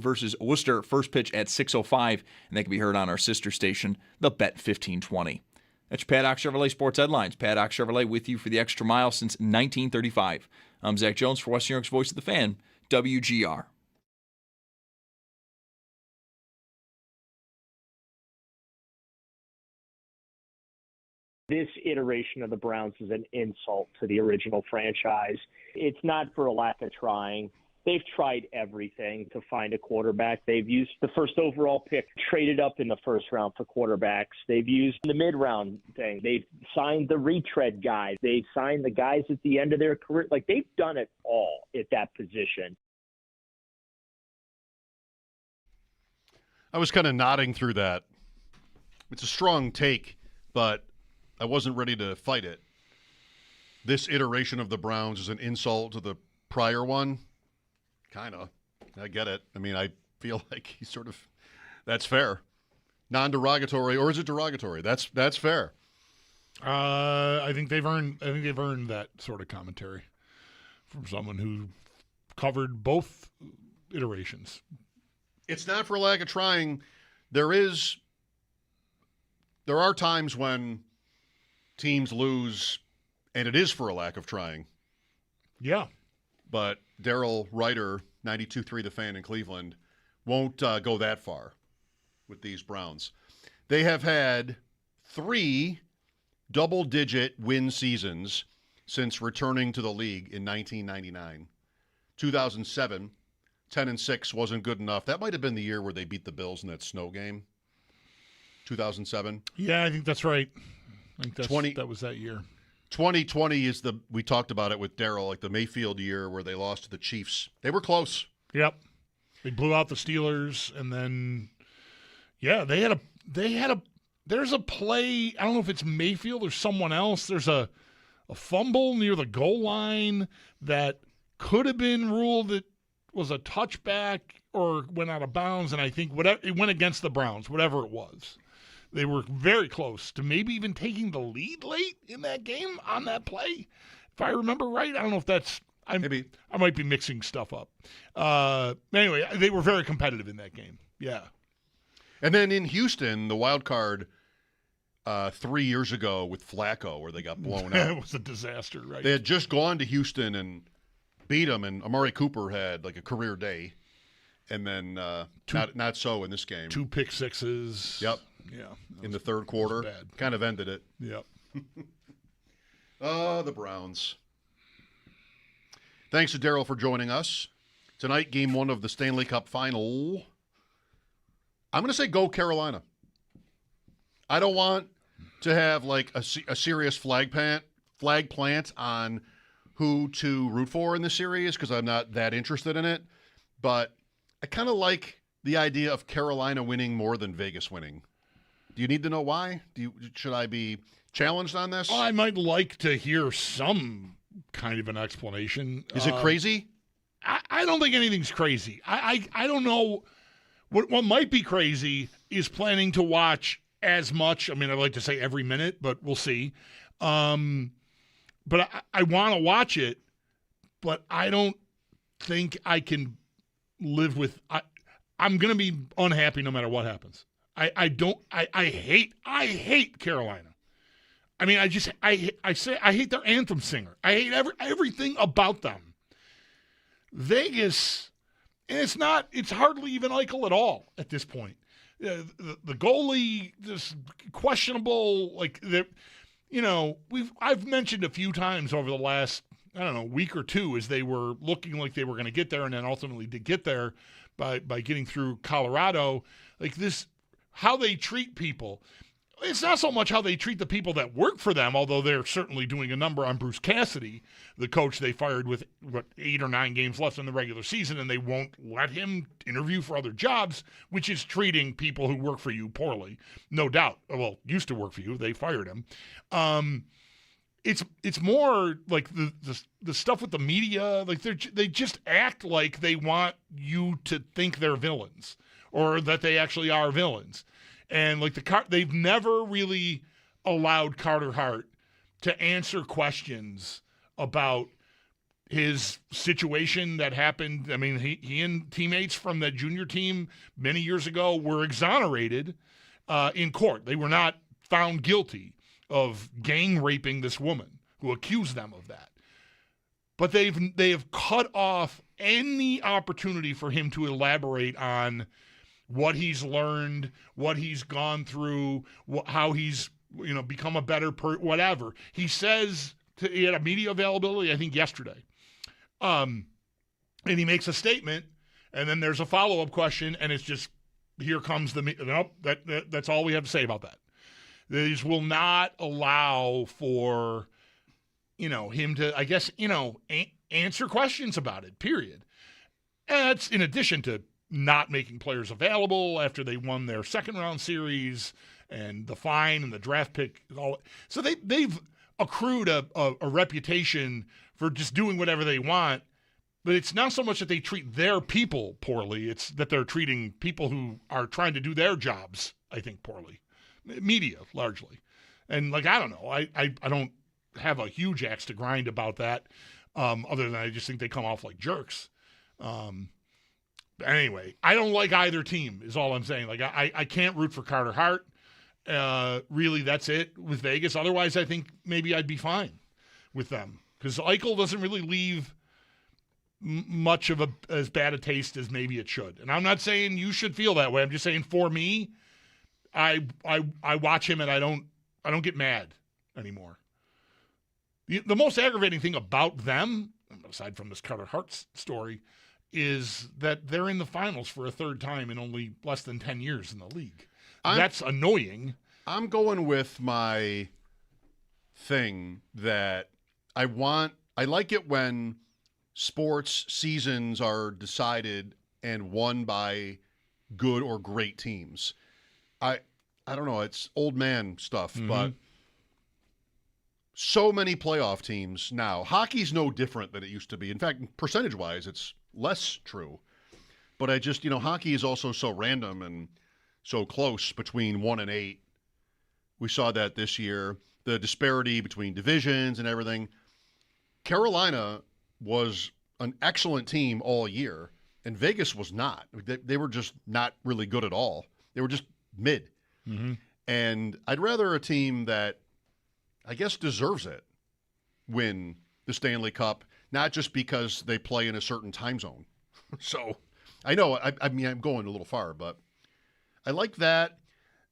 versus Worcester. First pitch at 6:05, and that can be heard on our sister station, the Bet 1520. That's your Paddock Chevrolet Sports Headlines. Paddock Chevrolet with you for the extra mile since 1935. I'm Zach Jones for West New York's Voice of the Fan, WGR. This iteration of the Browns is an insult to the original franchise. It's not for a lack of trying. They've tried everything to find a quarterback. They've used the first overall pick, traded up in the first round for quarterbacks. They've used the mid-round thing. They've signed the retread guys. They've signed the guys at the end of their career. Like, they've done it all at that position. I was kind of nodding through that. It's a strong take, but I wasn't ready to fight it. This iteration of the Browns is an insult to the prior one. Kind of. I get it. I mean, I feel like he's sort of, that's fair. Non-derogatory, or is it derogatory? That's fair. I think they've earned that sort of commentary from someone who covered both iterations. It's not for lack of trying. There are times when teams lose, and it is for a lack of trying. Yeah. But Daryl Ryder, 92.3 The Fan in Cleveland, won't go that far with these Browns. They have had 3 double-digit win seasons since returning to the league in 1999. 2007, 10-6 wasn't good enough. That might have been the year where they beat the Bills in that snow game. 2007. Yeah, I think that's right. I think that was that year. 2020 is we talked about it with Daryl, like the Mayfield year where they lost to the Chiefs. They were close. Yep. They blew out the Steelers, and then, yeah, there's a play, I don't know if it's Mayfield or someone else, there's a fumble near the goal line that could have been ruled that was a touchback or went out of bounds, and I think it went against the Browns, whatever it was. They were very close to maybe even taking the lead late in that game on that play. If I remember right, I don't know if that's maybe I might be mixing stuff up. Anyway, they were very competitive in that game. Yeah. And then in Houston, the wild card 3 years ago with Flacco, where they got blown out. It was a disaster, right? They had just gone to Houston and beat them, and Amari Cooper had like a career day. And then not so in this game. 2 pick sixes. Yep. Yeah. In the third quarter. Kind of ended it. Yep. The Browns. Thanks to Daryl for joining us. Tonight, game 1 of the Stanley Cup Final. I'm going to say go Carolina. I don't want to have like a serious flag plant on who to root for in the series because I'm not that interested in it. But I kind of like the idea of Carolina winning more than Vegas winning. Do you need to know why? Should I be challenged on this? I might like to hear some kind of an explanation. Is it crazy? I don't think anything's crazy. I don't know. What might be crazy is planning to watch as much. I mean, I'd like to say every minute, but we'll see. But I want to watch it, but I don't think I can live with. I'm going to be unhappy no matter what happens. I hate Carolina. I mean, I hate their anthem singer. I hate everything about them. Vegas, and it's hardly even Eichel at all at this point. The goalie, this questionable, I've mentioned a few times over the last, week or two as they were looking like they were going to get there and then ultimately did get there by getting through Colorado. Like this, how they treat people. It's not so much how they treat the people that work for them, although they're certainly doing a number on Bruce Cassidy, the coach they fired with 8 or 9 games left in the regular season, and they won't let him interview for other jobs, which is treating people who work for you poorly, no doubt. Well, used to work for you, they fired him. It's more like the stuff with the media, like they just act like they want you to think they're villains or that they actually are villains. And they've never really allowed Carter Hart to answer questions about his situation that happened. I mean, he and teammates from the junior team many years ago were exonerated in court. They were not found guilty of gang raping this woman who accused them of that. But they have cut off any opportunity for him to elaborate on what he's learned, what he's gone through, how he's become a better whatever. He says he had a media availability, I think yesterday, and he makes a statement, and then there's a follow-up question, and it's just here comes nope. That's all we have to say about that. These will not allow for him to, I guess, answer questions about it. Period. And that's in addition to not making players available after they won their second-round series and the fine and the draft pick. So they've accrued a reputation for just doing whatever they want, but it's not so much that they treat their people poorly. It's that they're treating people who are trying to do their jobs, I think, poorly. Media, largely. And, I don't know. I don't have a huge axe to grind about that, other than I just think they come off like jerks. Anyway, I don't like either team is all I'm saying. I can't root for Carter Hart. Really, that's it with Vegas. Otherwise, I think maybe I'd be fine with them because Eichel doesn't really leave much of as bad a taste as maybe it should. And I'm not saying you should feel that way. I'm just saying for me, I watch him and I don't get mad anymore. The most aggravating thing about them, aside from this Carter Hart story, is that they're in the finals for a third time in only less than 10 years in the league. That's annoying. I'm going with my thing that I like it when sports seasons are decided and won by good or great teams. I don't know, it's old man stuff, but so many playoff teams now. Hockey's no different than it used to be. In fact, percentage-wise, it's less true. But hockey is also so random and so close between 1 and 8. We saw that this year. The disparity between divisions and everything. Carolina was an excellent team all year, and Vegas was not. They were just not really good at all. They were just mid. Mm-hmm. And I'd rather a team that I guess deserves it win the Stanley Cup, not just because they play in a certain time zone. So I know, I mean, I'm going a little far, but I like that.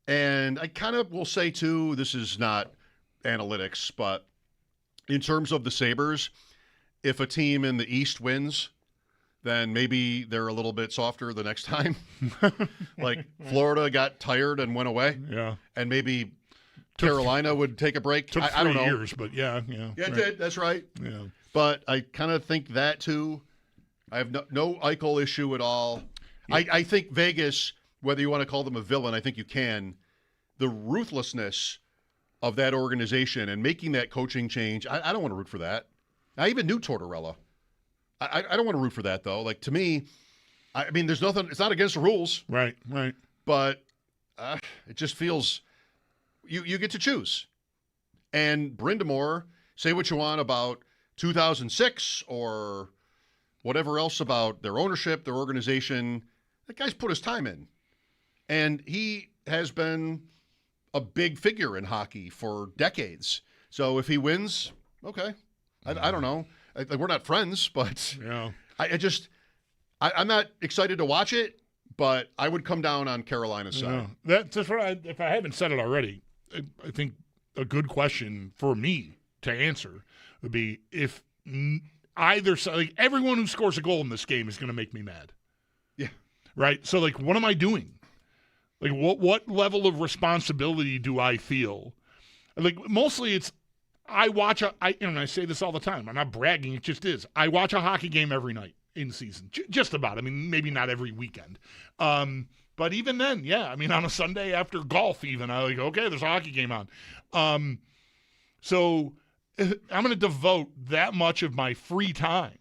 And I kind of will say, too, this is not analytics, but in terms of the Sabres, if a team in the East wins, then maybe they're a little bit softer the next time. Like Florida got tired and went away. Yeah. And maybe Carolina would take a break. I don't know. 3 years, but yeah. Yeah, it did. That's right. Yeah. But I kind of think that, too. I have no Eichel issue at all. Yeah. I think Vegas, whether you want to call them a villain, I think you can. The ruthlessness of that organization and making that coaching change, I don't want to root for that. I even knew Tortorella. I don't want to root for that, though. Like, to me, I mean, there's nothing – it's not against the rules. Right. But it just feels you get to choose. And Brindamore, say what you want about 2006 or whatever else about their ownership, their organization. That guy's put his time in. And he has been a big figure in hockey for decades. So if he wins, okay. I don't know. We're not friends, but I'm not excited to watch it, but I would come down on Carolina's side. That's what if I haven't said it already, I think a good question for me to answer would be if either side, like everyone who scores a goal in this game is going to make me mad. Yeah. Right? So, like, what am I doing? Like, what level of responsibility do I feel? Like, mostly it's I say this all the time. I'm not bragging. It just is. I watch a hockey game every night in season. Just about. I mean, maybe not every weekend. But even then, yeah. I mean, on a Sunday after golf even, I like, okay, there's a hockey game on. So I'm going to devote that much of my free time.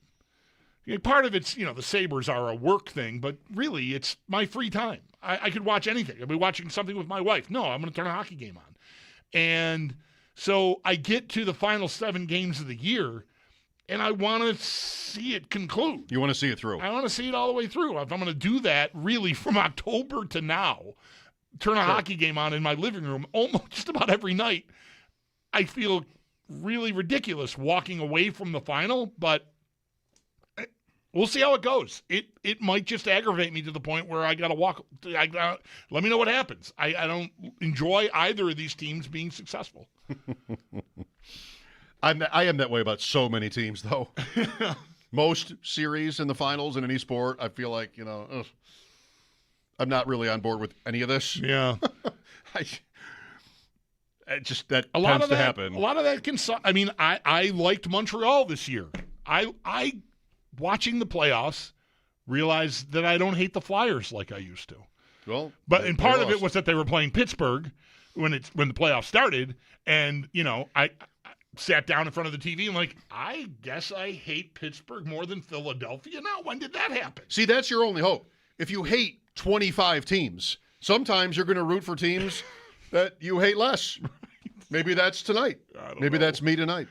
Part of it's, the Sabres are a work thing, but really it's my free time. I could watch anything. I'd be watching something with my wife. No, I'm going to turn a hockey game on. And so I get to the final 7 games of the year, and I want to see it conclude. You want to see it through. I want to see it all the way through. If I'm going to do that really from October to now, turn a hockey game on in my living room almost just about every night, I feel really ridiculous walking away from the final, but we'll see how it goes. It might just aggravate me to the point where I got to walk. Let me know what happens. I don't enjoy either of these teams being successful. I am that way about so many teams, though. Most series in the finals in any sport, I feel like, I'm not really on board with any of this. Yeah. That tends to happen. A lot of that can – I mean, I liked Montreal this year. I watching the playoffs, realized that I don't hate the Flyers like I used to. Well, and part of it was that they were playing Pittsburgh when the playoffs started, and I sat down in front of the TV and like, I guess I hate Pittsburgh more than Philadelphia now. When did that happen? See, that's your only hope. If you hate 25 teams, sometimes you're going to root for teams that you hate less. Maybe that's tonight. Maybe that's me tonight.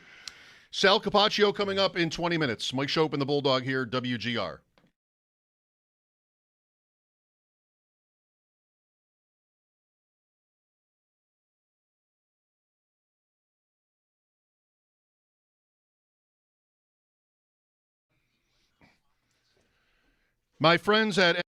Sal Capaccio coming up in 20 minutes. Mike Schopp and the Bulldog here, WGR. My friends at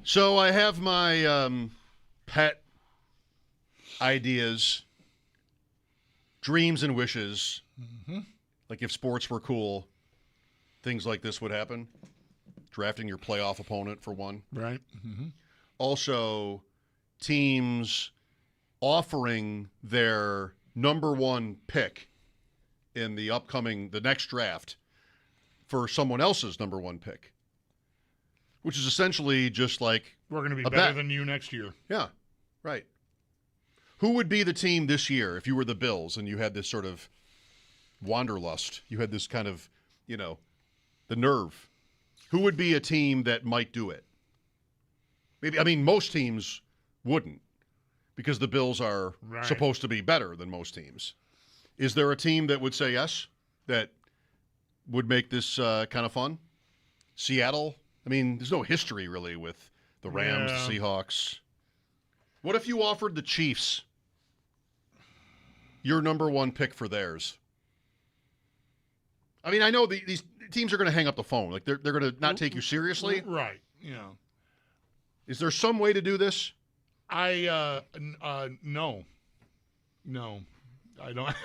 So I have my pet ideas, dreams and wishes. Mm-hmm. Like if sports were cool, things like this would happen. Drafting your playoff opponent for one. Right. Mm-hmm. Also, teams offering their number one pick in the next draft for someone else's number one pick, which is essentially just like we're going to be a better bet. than you next year. Yeah, right. Who would be the team this year if you were the Bills and you had this sort of wanderlust? You had this kind of, the nerve. Who would be a team that might do it? Most teams wouldn't because the Bills are supposed to be better than most teams. Is there a team that would say yes, that would make this kind of fun? Seattle? There's no history really with the Rams, the Seahawks. What if you offered the Chiefs your number one pick for theirs? I know these teams are going to hang up the phone. Like they're going to not take you seriously. Right. Yeah. Is there some way to do this? No. I don't.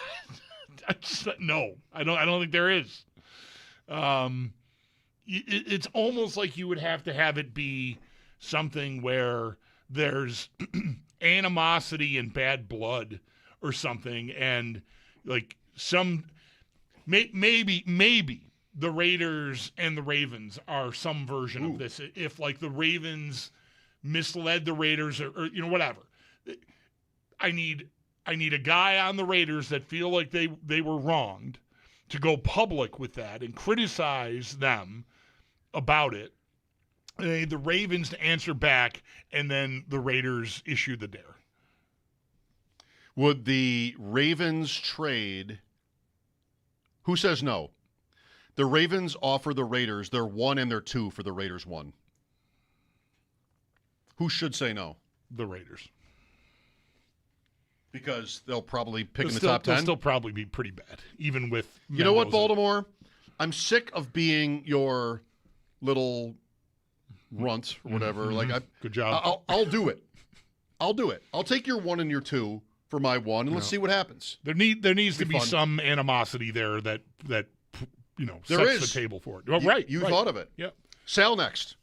No. I don't think there is. It's almost like you would have to have it be something where there's animosity and bad blood or something, and like maybe the Raiders and the Ravens are some version of this. If like the Ravens misled the Raiders or whatever. I need a guy on the Raiders that feel like they were wronged to go public with that and criticize them about it. And I need the Ravens to answer back, and then the Raiders issue the dare. Would the Ravens trade? Who says no? The Ravens offer the Raiders their 1 and their 2 for the Raiders 1. Who should say no? The Raiders. Because they'll probably pick in the top 10? They'll still probably be pretty bad, even with You know what, Baltimore? I'm sick of being your little runt or whatever. Mm-hmm. Good job. I'll do it. I'll do it. I'll take your 1 and your 2 for my 1, and let's see what happens. There needs to be fun. some animosity there that sets the table for it. Well, You thought of it. Yeah. Sal next.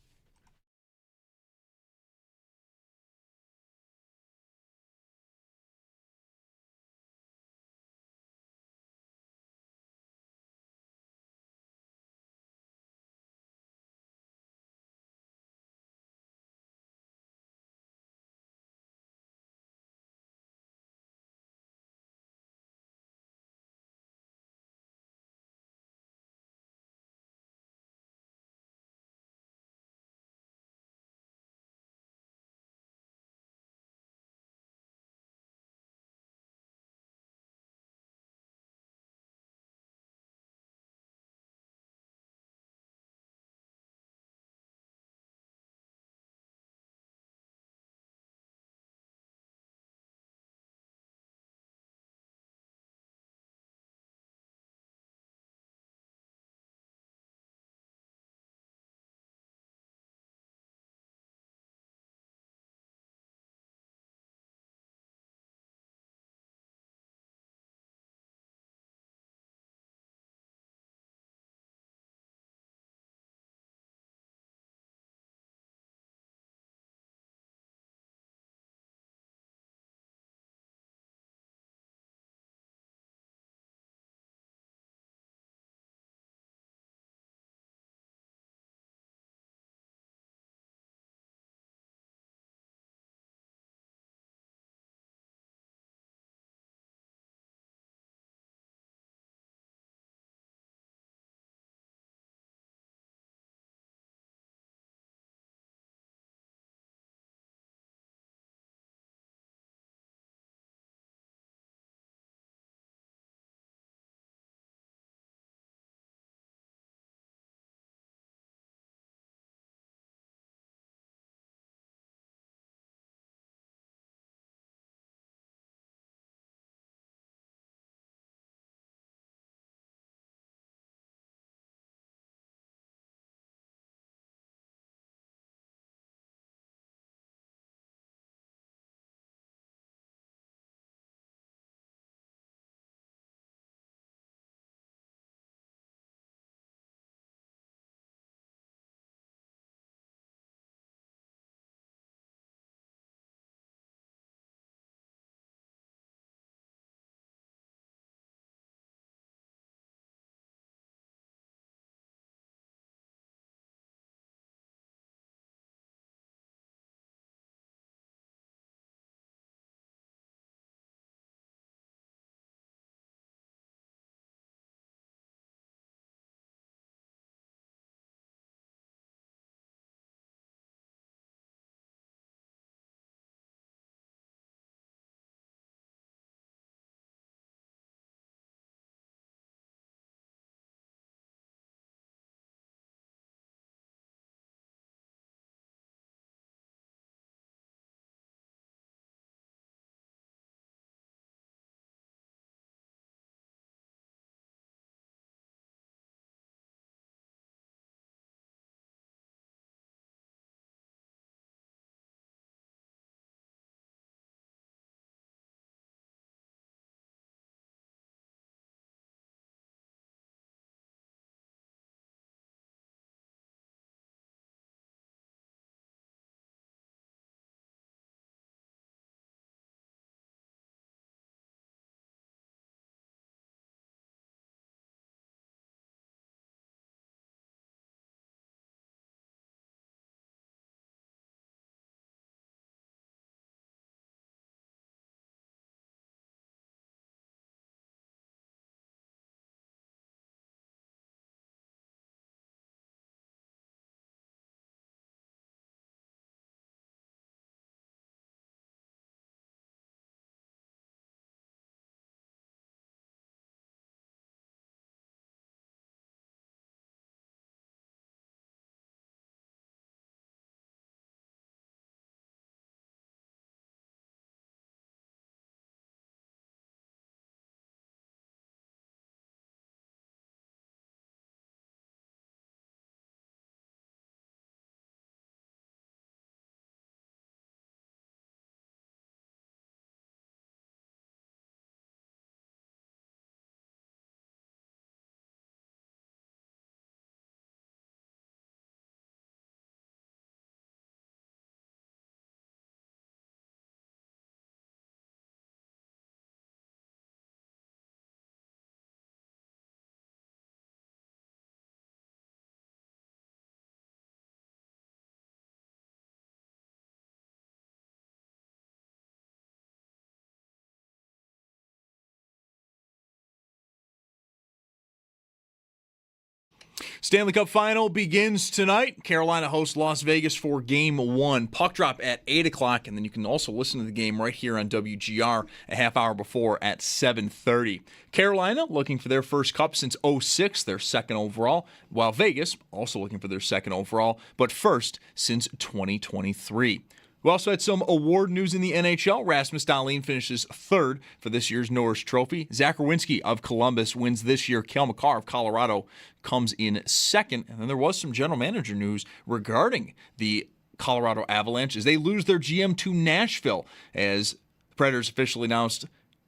Stanley Cup Final begins tonight. Carolina hosts Las Vegas for Game 1. Puck drop at 8 o'clock, and then you can also listen to the game right here on WGR a half hour before at 7:30. Carolina looking for their first cup since 2006, their second overall, while Vegas also looking for their second overall, but first since 2023. We also had some award news in the NHL. Rasmus Dahlin finishes third for this year's Norris Trophy. Zach Werenski of Columbus wins this year. Cale Makar of Colorado comes in second. And then there was some general manager news regarding the Colorado Avalanche as they lose their GM to Nashville, as the Predators officially announced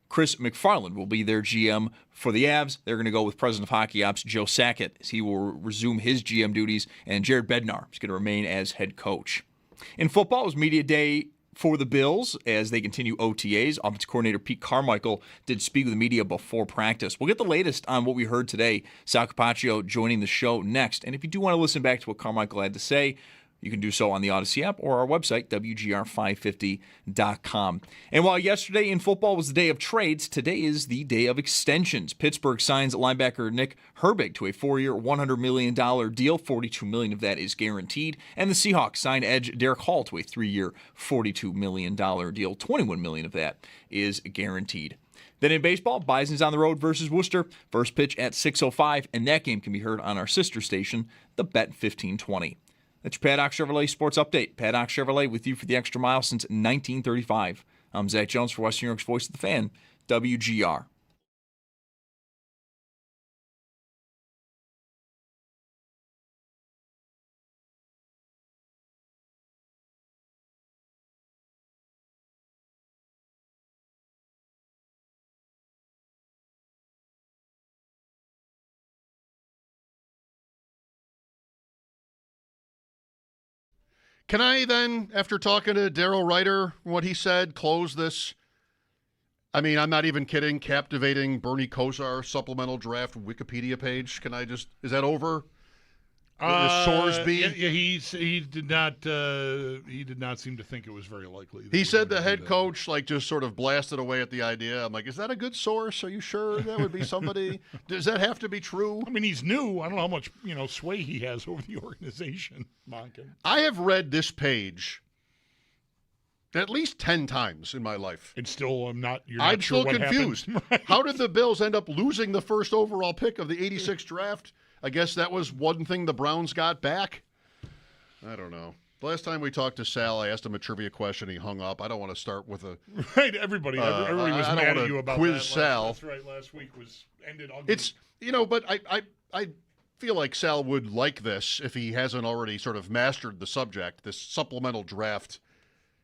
Chris McFarland will be their GM for the Avs. They're going to go with President of Hockey Ops Joe Sakic as he will resume his GM duties, and Jared Bednar is going to remain as head coach. In football, it was media day for the Bills as they continue OTAs. Offensive coordinator Pete Carmichael did speak with the media before practice. We'll get the latest on what we heard today. Sal Capaccio joining the show next. And if you do want to listen back to what Carmichael had to say, you can do so on the Odyssey app or our website, WGR550.com. And while yesterday in football was the day of trades, today is the day of extensions. Pittsburgh signs linebacker Nick Herbig to a 4-year, $100 million deal. $42 million of that is guaranteed. And the Seahawks signed edge Derek Hall to a 3-year, $42 million deal. $21 million of that is guaranteed. Then in baseball, Bison's on the road versus Worcester. First pitch at 6:05, and that game can be heard on our sister station, the Bet 1520. That's your Paddock Chevrolet Sports Update. Paddock Chevrolet with you for the extra mile since 1935. I'm Zach Jones for Western New York's Voice of the Fan, WGR. Can I then, after talking to Daryl Ryder, what he said, close this? I mean, I'm not even kidding. Captivating Bernie Kosar supplemental draft Wikipedia page. Can I just, is that over? Sorsby? Yeah, he did not seem to think it was very likely. He said the head coach just sort of blasted away at the idea. I'm like, is that a good source? Are you sure that would be somebody? Does that have to be true? I mean, he's new. I don't know how much sway he has over the organization, Monken. I have read this page at least 10 times in my life. And still, I'm sure still confused. Right. How did the Bills end up losing the first overall pick of the 86 draft? I guess that was one thing the Browns got back. I don't know. The last time we talked to Sal, I asked him a trivia question. He hung up. I don't want to start with a right. Everybody was mad at you about quiz that. Sal. That's right. Last week ended ugly. It's but I feel like Sal would like this if he hasn't already sort of mastered the subject. This supplemental draft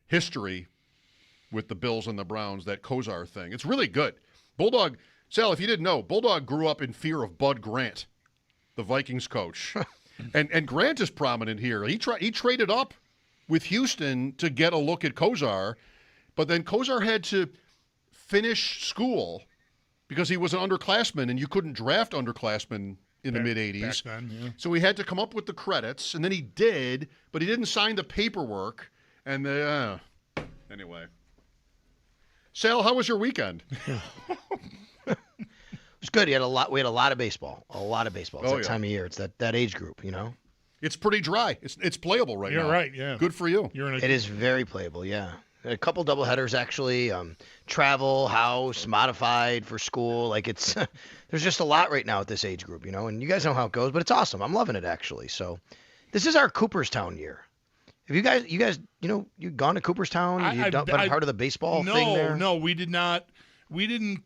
history with the Bills and the Browns. That Kosar thing. It's really good. Bulldog Sal, if you didn't know, Bulldog grew up in fear of Bud Grant, the Vikings coach. and Grant is prominent here. He traded up with Houston to get a look at Kosar, but then Kosar had to finish school because he was an underclassman, and you couldn't draft underclassmen in the mid-'80s. Back then, yeah. So he had to come up with the credits, and then he did, but he didn't sign the paperwork. And anyway. Sal, how was your weekend? It was good. We had a lot of baseball. It's that time of year. It's that age group, It's pretty dry. It's playable right now. You're right, yeah. Good for you. It is very playable, yeah. A couple doubleheaders actually. Travel, house, modified for school. There's just a lot right now at this age group, and you guys know how it goes, but it's awesome. I'm loving it actually. So this is our Cooperstown year. Have you guys, you've gone to Cooperstown? You've been part of the baseball thing there? No, we did not. We didn't.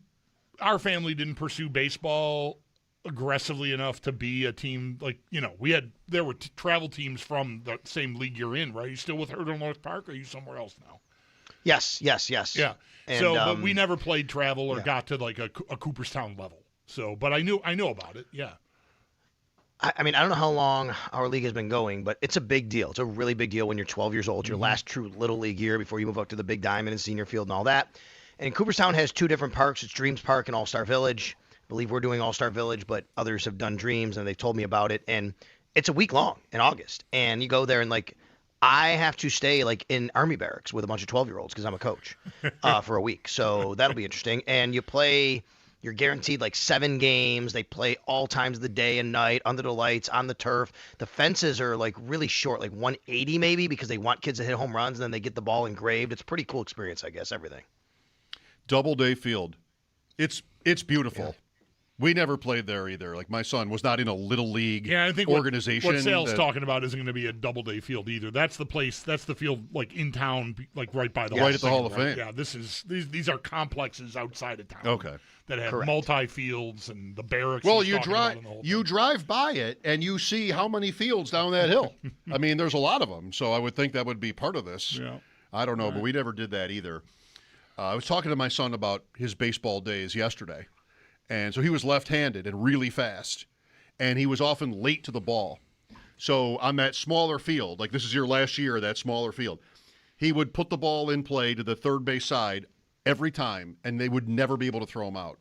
Our family didn't pursue baseball aggressively enough to be a team there were travel teams from the same league you're in, right? Are you still with Hurdle North Park, or are you somewhere else now? Yes. Yeah. And, but we never played travel or got to a Cooperstown level. So, but I know about it. Yeah. I mean, I don't know how long our league has been going, but it's a big deal. It's a really big deal when you're 12 years old, your last true little league year before you move up to the big diamond and senior field and all that. And Cooperstown has two different parks. It's Dreams Park and All-Star Village. I believe we're doing All-Star Village, but others have done Dreams, and they've told me about it. And it's a week long in August. And you go there and, I have to stay, in Army barracks with a bunch of 12-year-olds because I'm a coach for a week. So that'll be interesting. And you play You're guaranteed like 7 games. They play all times of the day and night, under the lights, on the turf. The fences are like really short, like 180 maybe, because they want kids to hit home runs and then they get the ball engraved. It's a pretty cool experience, I guess, everything. Doubleday Field. It's beautiful. Yeah. We never played there either. Like, my son was not in a little league I think organization. What Sale's talking about isn't going to be a Doubleday Field either. That's the place. That's the field, like in town, like right by the right at the Hall of Fame. Yeah, these are complexes outside of town. Okay, that have multi fields and the barracks. Well, you drive by it and you see how many fields down that hill. I mean, there's a lot of them. So I would think that would be part of this. Yeah. I don't know, but we never did that either. I was talking to my son about his baseball days yesterday. And so he was left-handed and really fast, and he was often late to the ball. So on that smaller field, like this is your last year of that smaller field, he would put the ball in play to the third base side every time, and they would never be able to throw him out.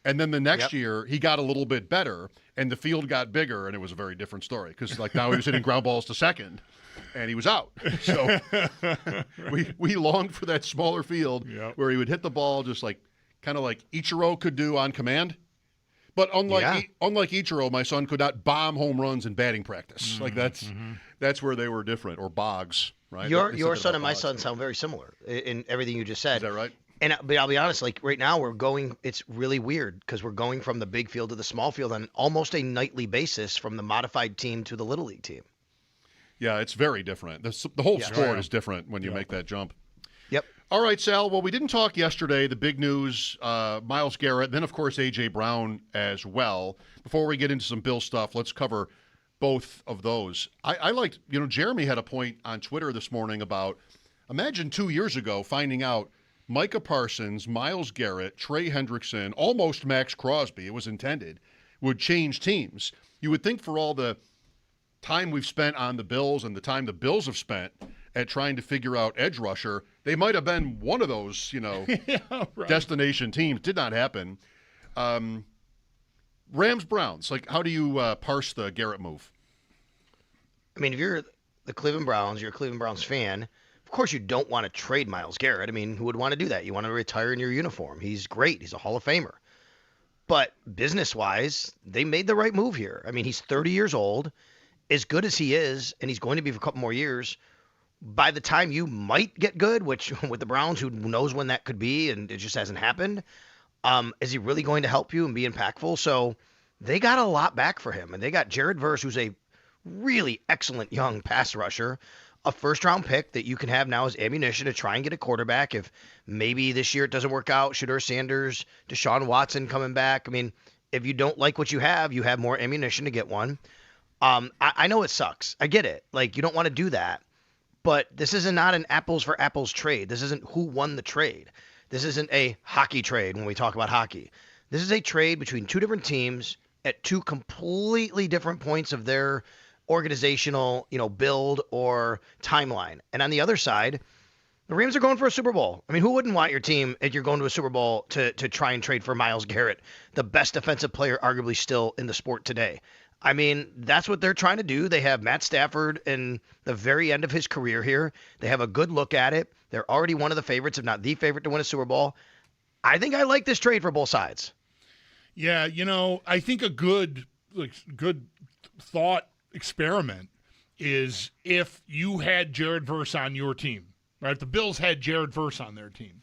And then the next year, he got a little bit better, and the field got bigger, and it was a very different story because like now he was hitting ground balls to second, and he was out. So we longed for that smaller field where he would hit the ball just like kind of like Ichiro could do on command. But unlike Ichiro, my son could not bomb home runs in batting practice. Like that's where they were different. Or Boggs, right? Your son and my son sound very similar in everything you just said. Is that right? But I'll be honest, like right now it's really weird because we're going from the big field to the small field on almost a nightly basis from the modified team to the Little League team. Yeah, it's very different. The whole sport is different when you make that jump. Yep. All right, Sal. Well, we didn't talk yesterday. The big news, Myles Garrett, then, of course, A.J. Brown as well. Before we get into some Bill stuff, let's cover both of those. I liked, Jeremy had a point on Twitter this morning about, imagine 2 years ago finding out Micah Parsons, Myles Garrett, Trey Hendrickson, almost Max Crosby, it was intended, would change teams. You would think for all the time we've spent on the Bills and the time the Bills have spent at trying to figure out edge rusher, they might have been one of those, destination teams. Did not happen. Rams-Browns, like how do you parse the Garrett move? I mean, if you're the Cleveland Browns, you're a Cleveland Browns fan, of course you don't want to trade Myles Garrett. I mean, who would want to do that? You want to retire in your uniform. He's great. He's a Hall of Famer. But business-wise, they made the right move here. I mean, he's 30 years old. As good as he is, and he's going to be for a couple more years, by the time you might get good, which with the Browns, who knows when that could be, and it just hasn't happened, is he really going to help you and be impactful? So they got a lot back for him, and they got Jared Verse, who's a really excellent young pass rusher, a first-round pick that you can have now as ammunition to try and get a quarterback if maybe this year it doesn't work out. Shedeur Sanders, Deshaun Watson coming back. I mean, if you don't like what you have more ammunition to get one. I know it sucks. I get it. Like, you don't want to do that. But this is not an apples for apples trade. This isn't who won the trade. This isn't a hockey trade when we talk about hockey. This is a trade between two different teams at two completely different points of their organizational, build or timeline. And on the other side, the Rams are going for a Super Bowl. I mean, who wouldn't want your team, if you're going to a Super Bowl, to try and trade for Myles Garrett, the best defensive player arguably still in the sport today? I mean, that's what they're trying to do. They have Matt Stafford in the very end of his career here. They have a good look at it. They're already one of the favorites, if not the favorite, to win a Super Bowl. I think I like this trade for both sides. Yeah, I think a good thought experiment is if you had Jared Verse on your team, right? The Bills had Jared Verse on their team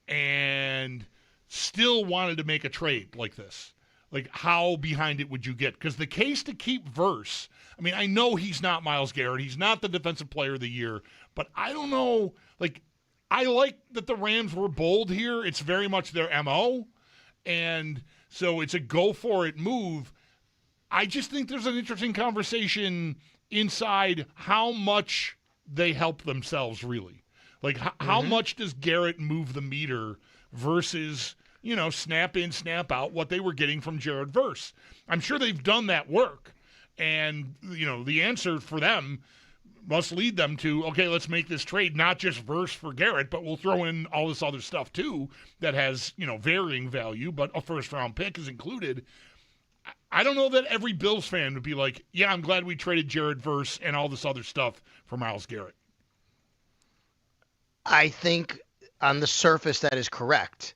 and still wanted to make a trade like this. Like, how behind it would you get? Because the case to keep Verse, I mean, I know he's not Myles Garrett. He's not the defensive player of the year. But I don't know. Like, I like that the Rams were bold here. It's very much their MO. And so it's a go-for-it move. I just think there's an interesting conversation inside how much they help themselves, really. Like, how much does Garrett move the meter versus – snap in, snap out, what they were getting from Jared Verse. I'm sure they've done that work. And, the answer for them must lead them to, okay, let's make this trade, not just Verse for Garrett, but we'll throw in all this other stuff too that has, varying value, but a first-round pick is included. I don't know that every Bills fan would be like, yeah, I'm glad we traded Jared Verse and all this other stuff for Myles Garrett. I think on the surface that is correct.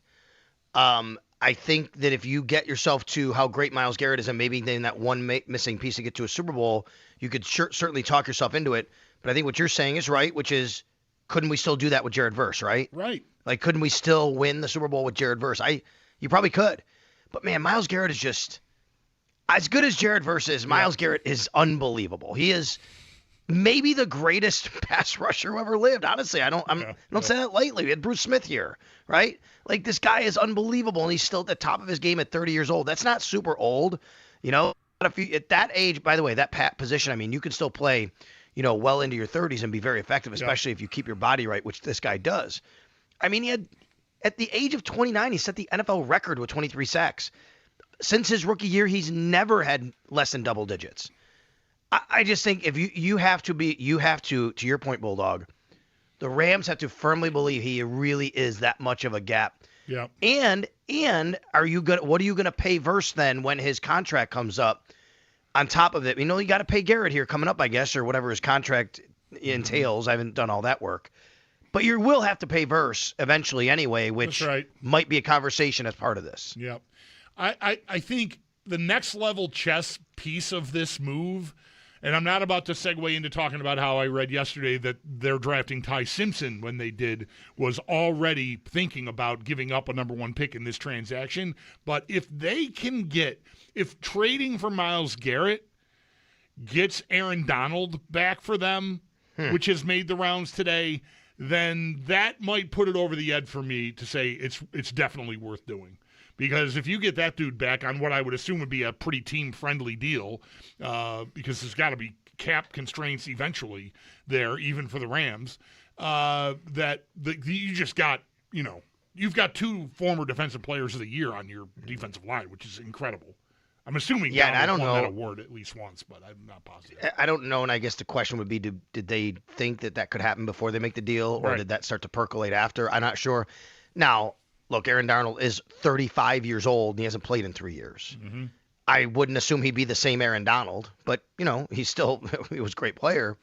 I think that if you get yourself to how great Myles Garrett is and maybe then that one missing piece to get to a Super Bowl, you could certainly talk yourself into it. But I think what you're saying is right, which is, couldn't we still do that with Jared Verse, right? Right. Like, couldn't we still win the Super Bowl with Jared Verse? You probably could. But, man, Myles Garrett is just as good as Jared Verse is. Myles Garrett is unbelievable. He is maybe the greatest pass rusher who ever lived. Honestly, I don't say that lightly. We had Bruce Smith here, right? Like, this guy is unbelievable, and he's still at the top of his game at 30 years old. That's not super old, you know. But at that age, by the way, that position, I mean, you can still play, you know, well into your 30s and be very effective, especially if you keep your body right, which this guy does. I mean, he had, at the age of 29, he set the NFL record with 23 sacks. Since his rookie year, he's never had less than double digits. I just think if you have to your point, Bulldog, the Rams have to firmly believe he really is that much of a gap. Yeah. And what are you going to pay Verse then when his contract comes up? On top of it, you know, you got to pay Garrett here coming up, I guess, or whatever his contract entails. I haven't done all that work. But you will have to pay Verse eventually anyway, which might be a conversation as part of this. Yep. I think the next level chess piece of this move, and I'm not about to segue into talking about how I read yesterday that they're drafting Ty Simpson when they did, was already thinking about giving up a number 1 pick in this transaction. But if trading for Myles Garrett gets Aaron Donald back for them, which has made the rounds today, then that might put it over the edge for me to say it's definitely worth doing. Because if you get that dude back on what I would assume would be a pretty team-friendly deal, because there's got to be cap constraints eventually there, even for the Rams, you just got, you know, you've got 2 former Defensive Players of the Year on your defensive line, which is incredible. I'm assuming Donald won that award at least once, but I'm not positive. I don't know, and I guess the question would be, did they think that could happen before they make the deal, or did that start to percolate after? I'm not sure. Now, look, Aaron Donald is 35 years old, and he hasn't played in 3 years. Mm-hmm. I wouldn't assume he'd be the same Aaron Donald, but, you know, he was a great player.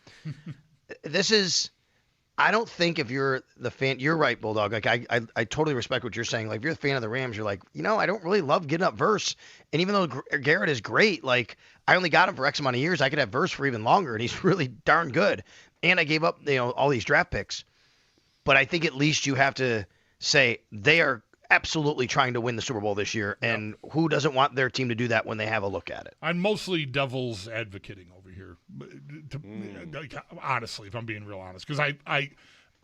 I don't think if you're the fan, you're right, Bulldog. Like, I totally respect what you're saying. Like, if you're a fan of the Rams, you're like, you know, I don't really love getting up Verse. And even though Garrett is great, like, I only got him for X amount of years. I could have Verse for even longer, and he's really darn good. And I gave up, you know, all these draft picks. But I think at least you have to say they are absolutely trying to win the Super Bowl this year, and who doesn't want their team to do that when they have a look at it? I'm mostly devil's advocating over here, honestly, if I'm being real honest, because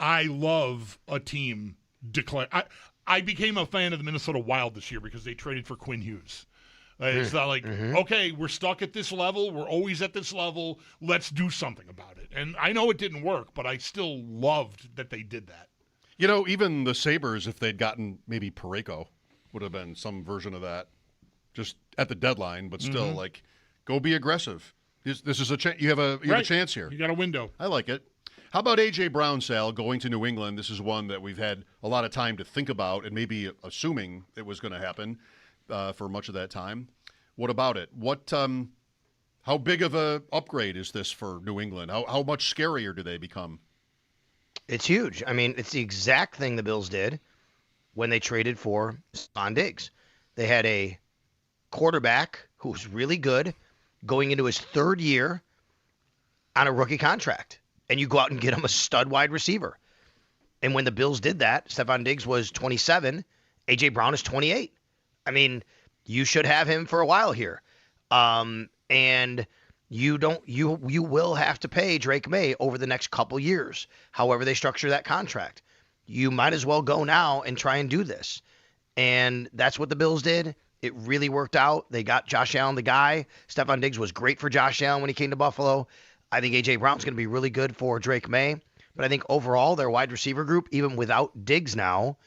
I love a team declare. I became a fan of the Minnesota Wild this year because they traded for Quinn Hughes. It's not like, okay, we're stuck at this level. We're always at this level. Let's do something about it. And I know it didn't work, but I still loved that they did that. You know, even the Sabres, if they'd gotten maybe Parayko, would have been some version of that, just at the deadline, but still, like, go be aggressive. This is a chance. You have a chance here. You got a window. I like it. How about A.J. Brown, Sal, going to New England? This is one that we've had a lot of time to think about and maybe assuming it was going to happen for much of that time. What about it? How big of a upgrade is this for New England? How much scarier do they become? It's huge. I mean, it's the exact thing the Bills did when they traded for Stephon Diggs. They had a quarterback who was really good going into his 3rd year on a rookie contract. And you go out and get him a stud wide receiver. And when the Bills did that, Stephon Diggs was 27. A.J. Brown is 28. I mean, you should have him for a while here. And you will have to pay Drake May over the next couple years, however they structure that contract. You might as well go now and try and do this. And that's what the Bills did. It really worked out. They got Josh Allen, the guy. Stephon Diggs was great for Josh Allen when he came to Buffalo. I think A.J. Brown's going to be really good for Drake May. But I think overall their wide receiver group, even without Diggs now,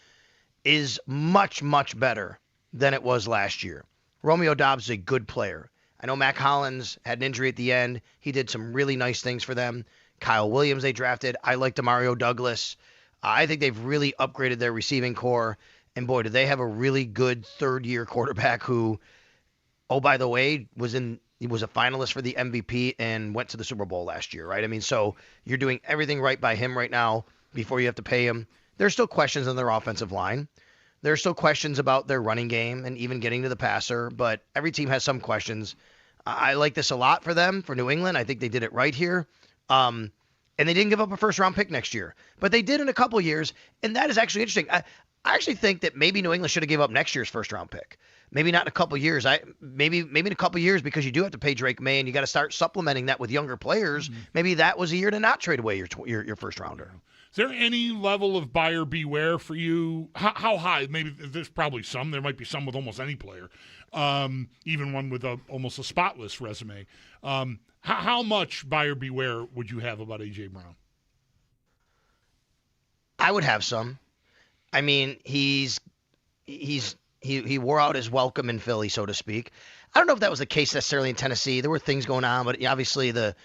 is much, much better than it was last year. Romeo Doubs is a good player. I know Mac Hollins had an injury at the end. He did some really nice things for them. Kyle Williams they drafted. I like Demario Douglas. I think they've really upgraded their receiving core. And boy, do they have a really good 3rd-year quarterback who, oh, by the way, he was a finalist for the MVP and went to the Super Bowl last year, right? I mean, so you're doing everything right by him right now before you have to pay him. There's still questions on their offensive line. There are still questions about their running game and even getting to the passer, but every team has some questions. I like this a lot for them, for New England. I think they did it right here. And they didn't give up a first-round pick next year. But they did in a couple years, and that is actually interesting. I actually think that maybe New England should have given up next year's first-round pick. Maybe not in a couple years. Maybe in a couple years, because you do have to pay Drake May, and you got to start supplementing that with younger players. Mm-hmm. Maybe that was a year to not trade away your first-rounder. Is there any level of buyer beware for you? How high? Maybe there's probably some. There might be some with almost any player, even one with almost a spotless resume. How much buyer beware would you have about A.J. Brown? I would have some. I mean, he wore out his welcome in Philly, so to speak. I don't know if that was the case necessarily in Tennessee. There were things going on, but obviously the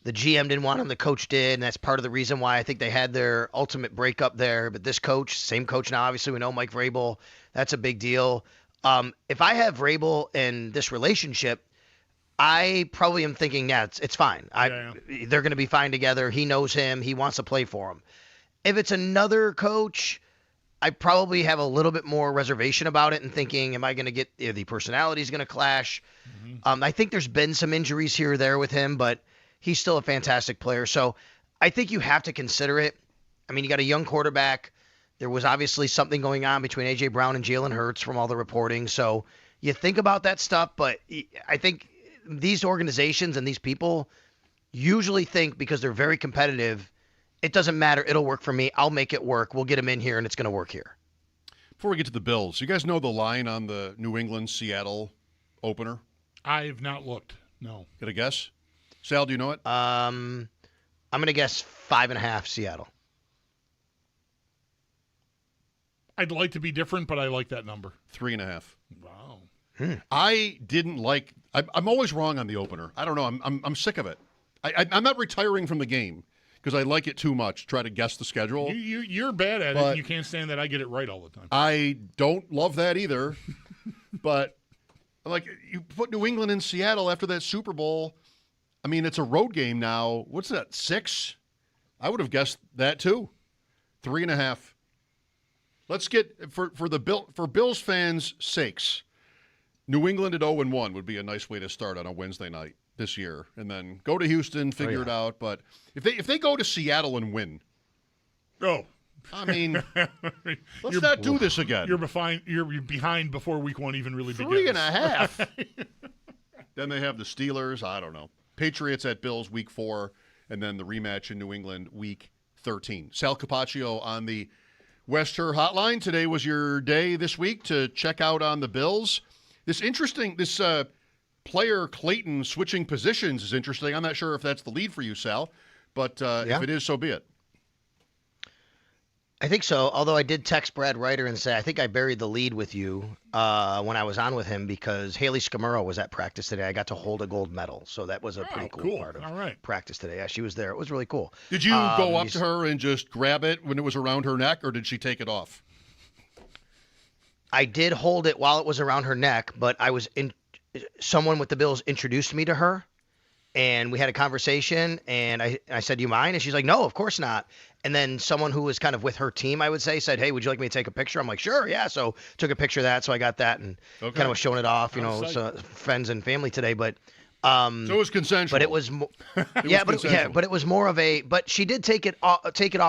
GM didn't want him, the coach did, and that's part of the reason why I think they had their ultimate breakup there. But this coach, same coach now, obviously we know Mike Vrabel, that's a big deal. If I have Vrabel in this relationship, I probably am thinking, it's fine. They're going to be fine together. He knows him. He wants to play for him. If it's another coach, I probably have a little bit more reservation about it and thinking, am I going to get the personality is going to clash? Mm-hmm. I think there's been some injuries here or there with him, but he's still a fantastic player. So I think you have to consider it. I mean, you got a young quarterback. There was obviously something going on between A.J. Brown and Jalen Hurts from all the reporting. So you think about that stuff, but I think these organizations and these people usually think, because they're very competitive, it doesn't matter. It'll work for me. I'll make it work. We'll get him in here, and it's going to work here. Before we get to the Bills, you guys know the line on the New England-Seattle opener? I've not looked, no. Got a guess? Sal, do you know it? I'm going to guess 5.5 Seattle. I'd like to be different, but I like that number. 3.5. Wow. I didn't like. I'm always wrong on the opener. I don't know. I'm sick of it. I'm not retiring from the game because I like it too much. Try to guess the schedule. You're bad at it. And you can't stand that I get it right all the time. I don't love that either. But like, you put New England in Seattle after that Super Bowl. I mean, it's a road game now. What's that? 6? I would have guessed that too. 3.5. Let's get for Bills fans' sakes. New England at 0-1 would be a nice way to start on a Wednesday night this year, and then go to Houston, figure it out. But if they go to Seattle and win, I mean, let's not do this again. You're behind before week 1 even really begins. 3.5. Then they have the Steelers. I don't know. Patriots at Bills week 4, and then the rematch in New England week 13. Sal Capaccio on the Wester Hotline. Today was your day this week to check out on the Bills. This player Clayton switching positions is interesting. I'm not sure if that's the lead for you, Sal, but if it is, so be it. I think so, although I did text Brad Ryder and say I think I buried the lead with you when I was on with him, because Haley Scamurro was at practice today. I got to hold a gold medal, so that was a pretty cool part of practice today. Yeah, she was there. It was really cool. Did you go up to her and just grab it when it was around her neck, or did she take it off? I did hold it while it was around her neck, but someone with the Bills introduced me to her, and we had a conversation, and I said, "Do you mind?" And she's like, "No, of course not." And then someone who was kind of with her team, I would say, said, "Hey, would you like me to take a picture?" I'm like, "Sure, yeah." So took a picture of that, so I got that and kind of was showing it off, so friends and family today. But so it was consensual. But it was, but it was more of a. But she did take it off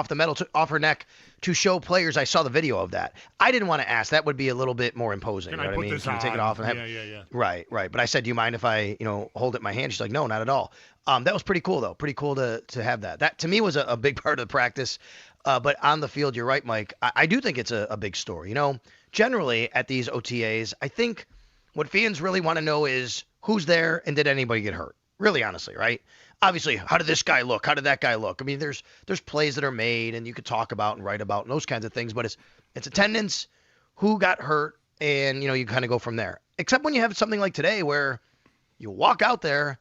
the metal, off her neck to show players. I saw the video of that. I didn't want to ask. That would be a little bit more imposing. Can you know I what I mean? This Can you take it off and have? Yeah. Right. But I said, "Do you mind if I, hold it in my hand?" She's like, "No, not at all." That was pretty cool though. Pretty cool to have that. That to me was a big part of the practice. But on the field, you're right, Mike. I do think it's a big story. Generally at these OTAs, I think what fans really want to know is who's there and did anybody get hurt? Really, honestly, right? Obviously, how did this guy look? How did that guy look? I mean, there's plays that are made and you could talk about and write about and those kinds of things, but it's attendance, who got hurt, and you kind of go from there. Except when you have something like today where you walk out there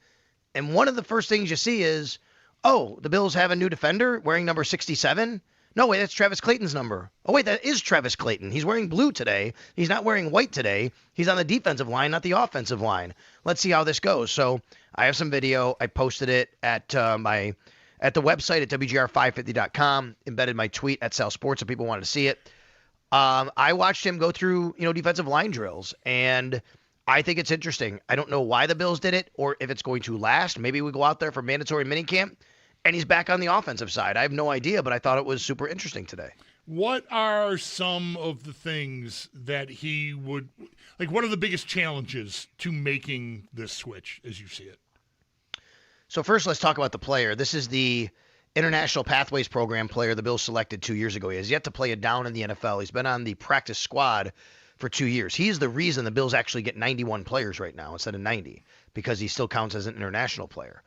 and one of the first things you see is, oh, the Bills have a new defender wearing number 67. No, wait, that's Travis Clayton's number. Oh, wait, that is Travis Clayton. He's wearing blue today. He's not wearing white today. He's on the defensive line, not the offensive line. Let's see how this goes. So I have some video. I posted it at the website at WGR550.com, embedded my tweet at Sal Sports if people wanted to see it. I watched him go through, defensive line drills, and I think it's interesting. I don't know why the Bills did it or if it's going to last. Maybe we go out there for mandatory minicamp, and he's back on the offensive side. I have no idea, but I thought it was super interesting today. What are some of the things that he would – like, what are the biggest challenges to making this switch as you see it? So first, let's talk about the player. This is the International Pathways Program player the Bills selected 2 years ago. He has yet to play a down in the NFL. He's been on the practice squad for 2 years. He's the reason the Bills actually get 91 players right now instead of 90 because he still counts as an international player.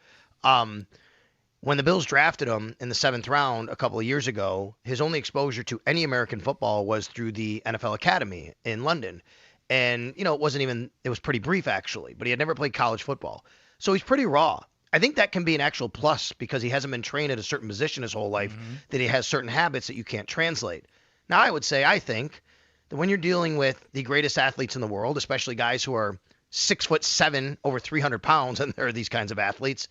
When the Bills drafted him in the 7th round a couple of years ago, his only exposure to any American football was through the NFL Academy in London. And, it was pretty brief actually, but he had never played college football. So he's pretty raw. I think that can be an actual plus because he hasn't been trained at a certain position his whole life, that he has certain habits that you can't translate. Now, I think that when you're dealing with the greatest athletes in the world, especially guys who are 6'7", over 300 pounds, and there are these kinds of athletes,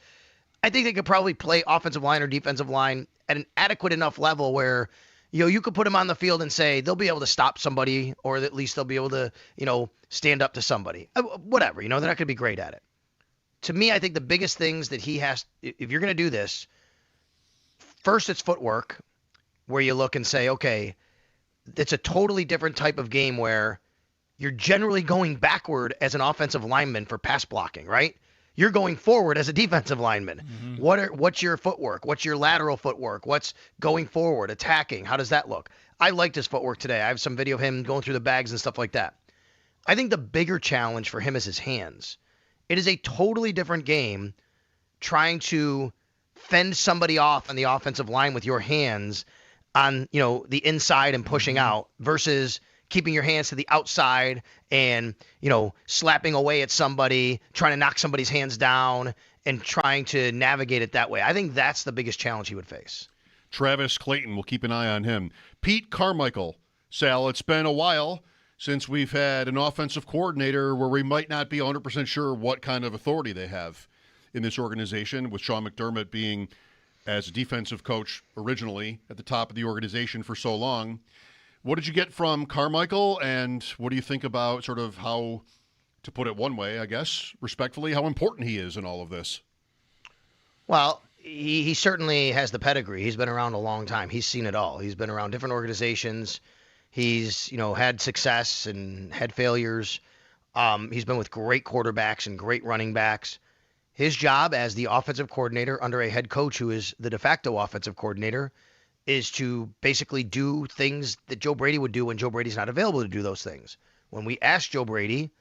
I think they could probably play offensive line or defensive line at an adequate enough level where, you could put them on the field and say they'll be able to stop somebody, or at least they'll be able to, stand up to somebody. Whatever, they're not going to be great at it. To me, I think the biggest things that he has, if you're going to do this, first it's footwork, where you look and say, okay, it's a totally different type of game where you're generally going backward as an offensive lineman for pass blocking, right? You're going forward as a defensive lineman. What's your footwork? What's your lateral footwork? What's going forward, attacking? How does that look? I liked his footwork today. I have some video of him going through the bags and stuff like that. I think the bigger challenge for him is his hands. It is a totally different game trying to fend somebody off on the offensive line with your hands on, the inside and pushing out versus keeping your hands to the outside and, slapping away at somebody, trying to knock somebody's hands down and trying to navigate it that way. I think that's the biggest challenge he would face. Travis Clayton, we'll keep an eye on him. Pete Carmichael. Sal, it's been a while since we've had an offensive coordinator where we might not be 100% sure what kind of authority they have in this organization, with Sean McDermott being, as a defensive coach originally, at the top of the organization for so long. What did you get from Carmichael, and what do you think about sort of how, to put it one way, I guess, respectfully, how important he is in all of this? Well, he certainly has the pedigree. He's been around a long time. He's seen it all. He's been around different organizations. He's, had success and had failures. He's been with great quarterbacks and great running backs. His job as the offensive coordinator under a head coach who is the de facto offensive coordinator is to basically do things that Joe Brady would do when Joe Brady's not available to do those things. When we asked Joe Brady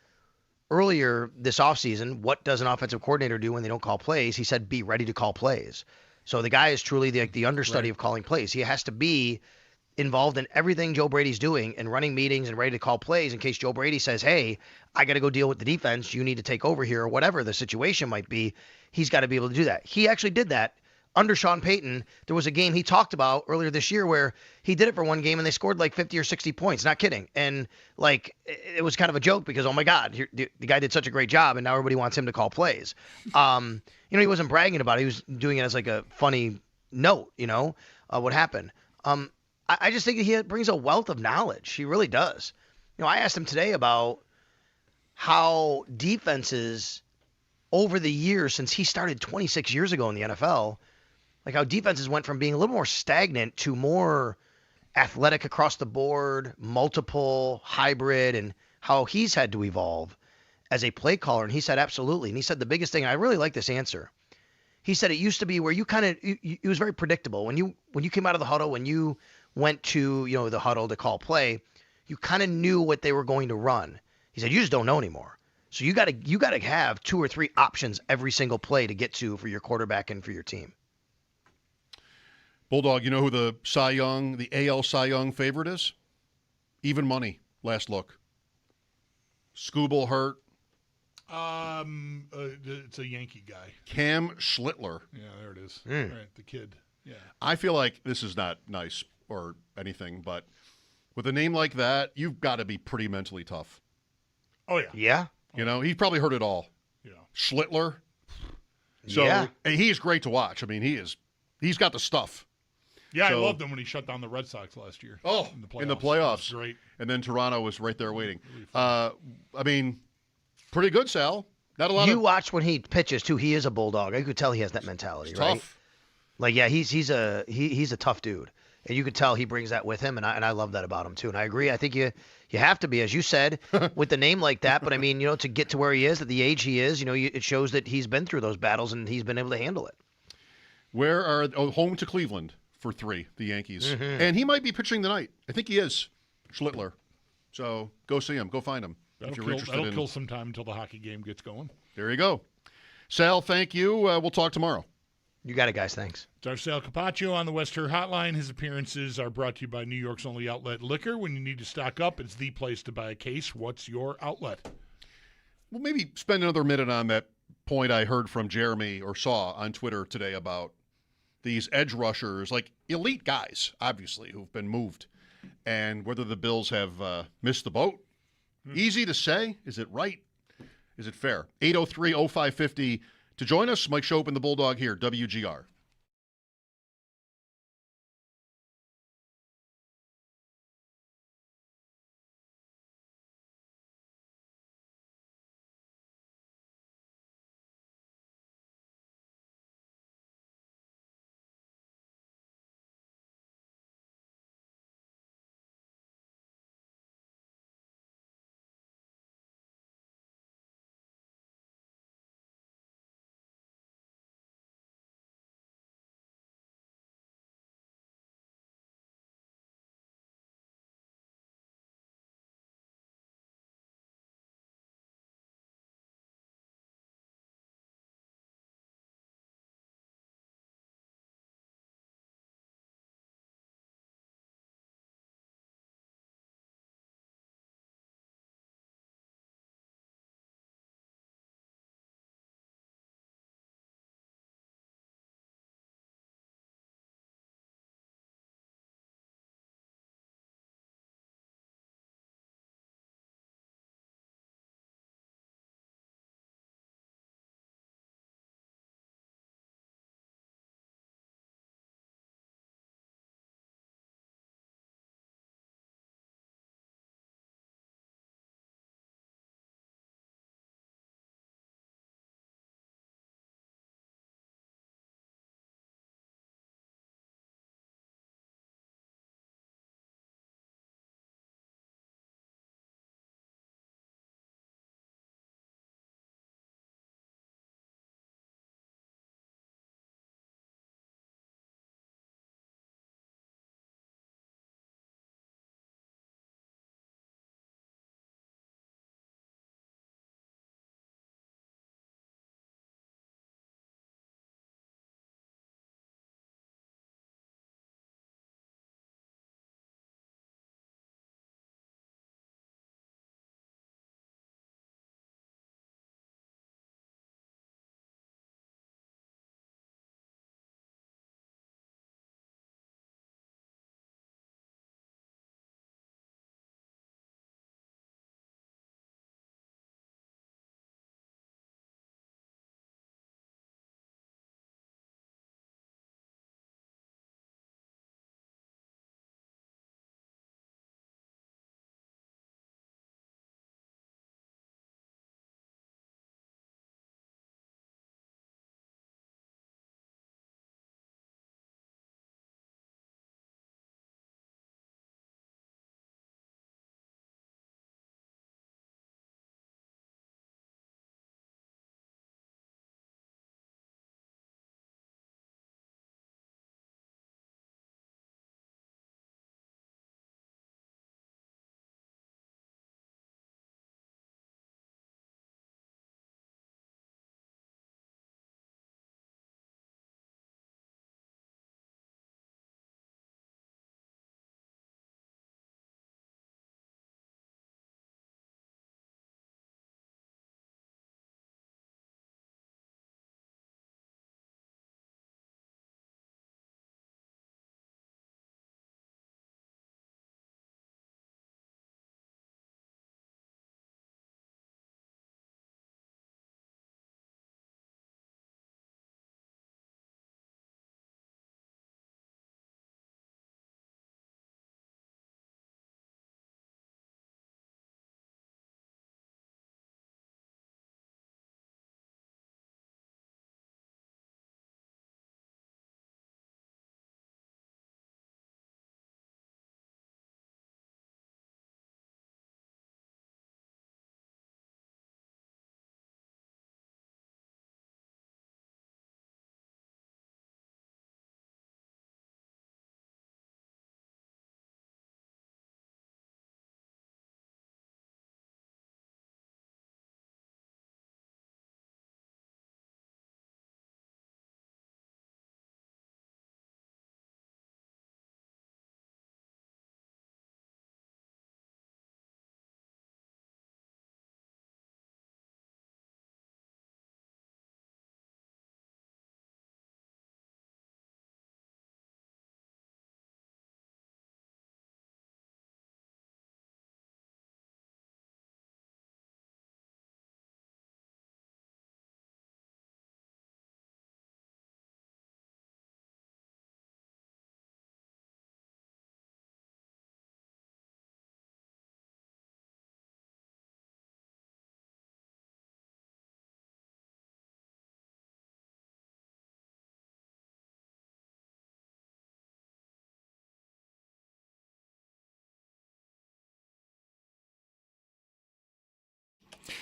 earlier this offseason, what does an offensive coordinator do when they don't call plays? He said, be ready to call plays. So the guy is truly the understudy of calling plays. He has to be involved in everything Joe Brady's doing and running meetings and ready to call plays in case Joe Brady says, hey, I got to go deal with the defense. You need to take over here, or whatever the situation might be. He's got to be able to do that. He actually did that under Sean Payton. There was a game he talked about earlier this year where he did it for one game and they scored like 50 or 60 points. Not kidding. And it was kind of a joke because, oh my God, the guy did such a great job and now everybody wants him to call plays. He wasn't bragging about it. He was doing it as like a funny note, what happened. I just think he brings a wealth of knowledge. He really does. I asked him today about how defenses over the years since he started 26 years ago in the NFL, like how defenses went from being a little more stagnant to more athletic across the board, multiple, hybrid, and how he's had to evolve as a play caller. And he said, absolutely. And he said the biggest thing, and I really like this answer. He said it used to be where you it was very predictable. When you came out of the huddle, when you went to, the huddle to call play, you kind of knew what they were going to run. He said, you just don't know anymore. So you got to have 2 or 3 options every single play to get to for your quarterback and for your team. Bulldog, you know who the AL Cy Young favorite is? Even money. Last look. Skubal hurt. It's a Yankee guy. Cam Schlittler. Yeah, there it is. Right, the kid. Yeah. I feel like this is not nice or anything, but with a name like that, you've got to be pretty mentally tough. Oh, yeah. Yeah? He probably heard it all. Yeah. Schlittler. So, and he's great to watch. I mean, he's got the stuff. Yeah, So, I loved him when he shut down the Red Sox last year. Oh, in the playoffs. playoffs. Great. And then Toronto was right there waiting. I mean, pretty good, Sal. Not a lot You of... watch when he pitches, too. He is a Bulldog. I could tell he has that mentality, It's right? tough. Like, yeah, he's a tough dude. And you could tell he brings that with him, and I love that about him, too. And I agree. I think you have to be, as you said, with the name like that. But, I mean, to get to where he is, at the age he is, it shows that he's been through those battles, and he's been able to handle it. Home to Cleveland for 3, the Yankees. Mm-hmm. And he might be pitching tonight. I think he is, Schlittler. So go see him. Go find him if you're interested That'll kill some time until the hockey game gets going. There you go. Sal, thank you. We'll talk tomorrow. You got it, guys. Thanks. It's our Sal Capaccio on the West Her Hotline. His appearances are brought to you by New York's only outlet liquor. When you need to stock up, it's the place to buy a case. What's your outlet? Well, maybe spend another minute on that point I heard from Jeremy or saw on Twitter today about these edge rushers, like elite guys, obviously, who've been moved, and whether the Bills have missed the boat. Easy to say. Is it right? Is it fair? 803-0550 to join us. Mike Schopp and the Bulldog here, WGR.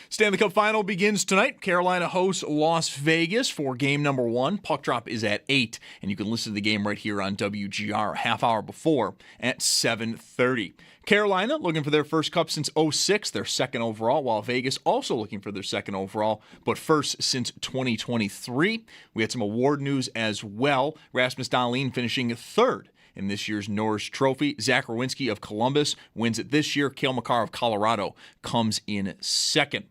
Stanley Cup Final begins tonight. Carolina hosts Las Vegas for game number 1. Puck drop is at 8, and you can listen to the game right here on WGR a half hour before at 7:30. Carolina looking for their first cup since 06, their second overall, while Vegas also looking for their second overall, but first since 2023. We had some award news as well. Rasmus Dahlin finishing third in this year's Norris Trophy. Zach Rowinski of Columbus wins it this year. Cale Makar of Colorado comes in second.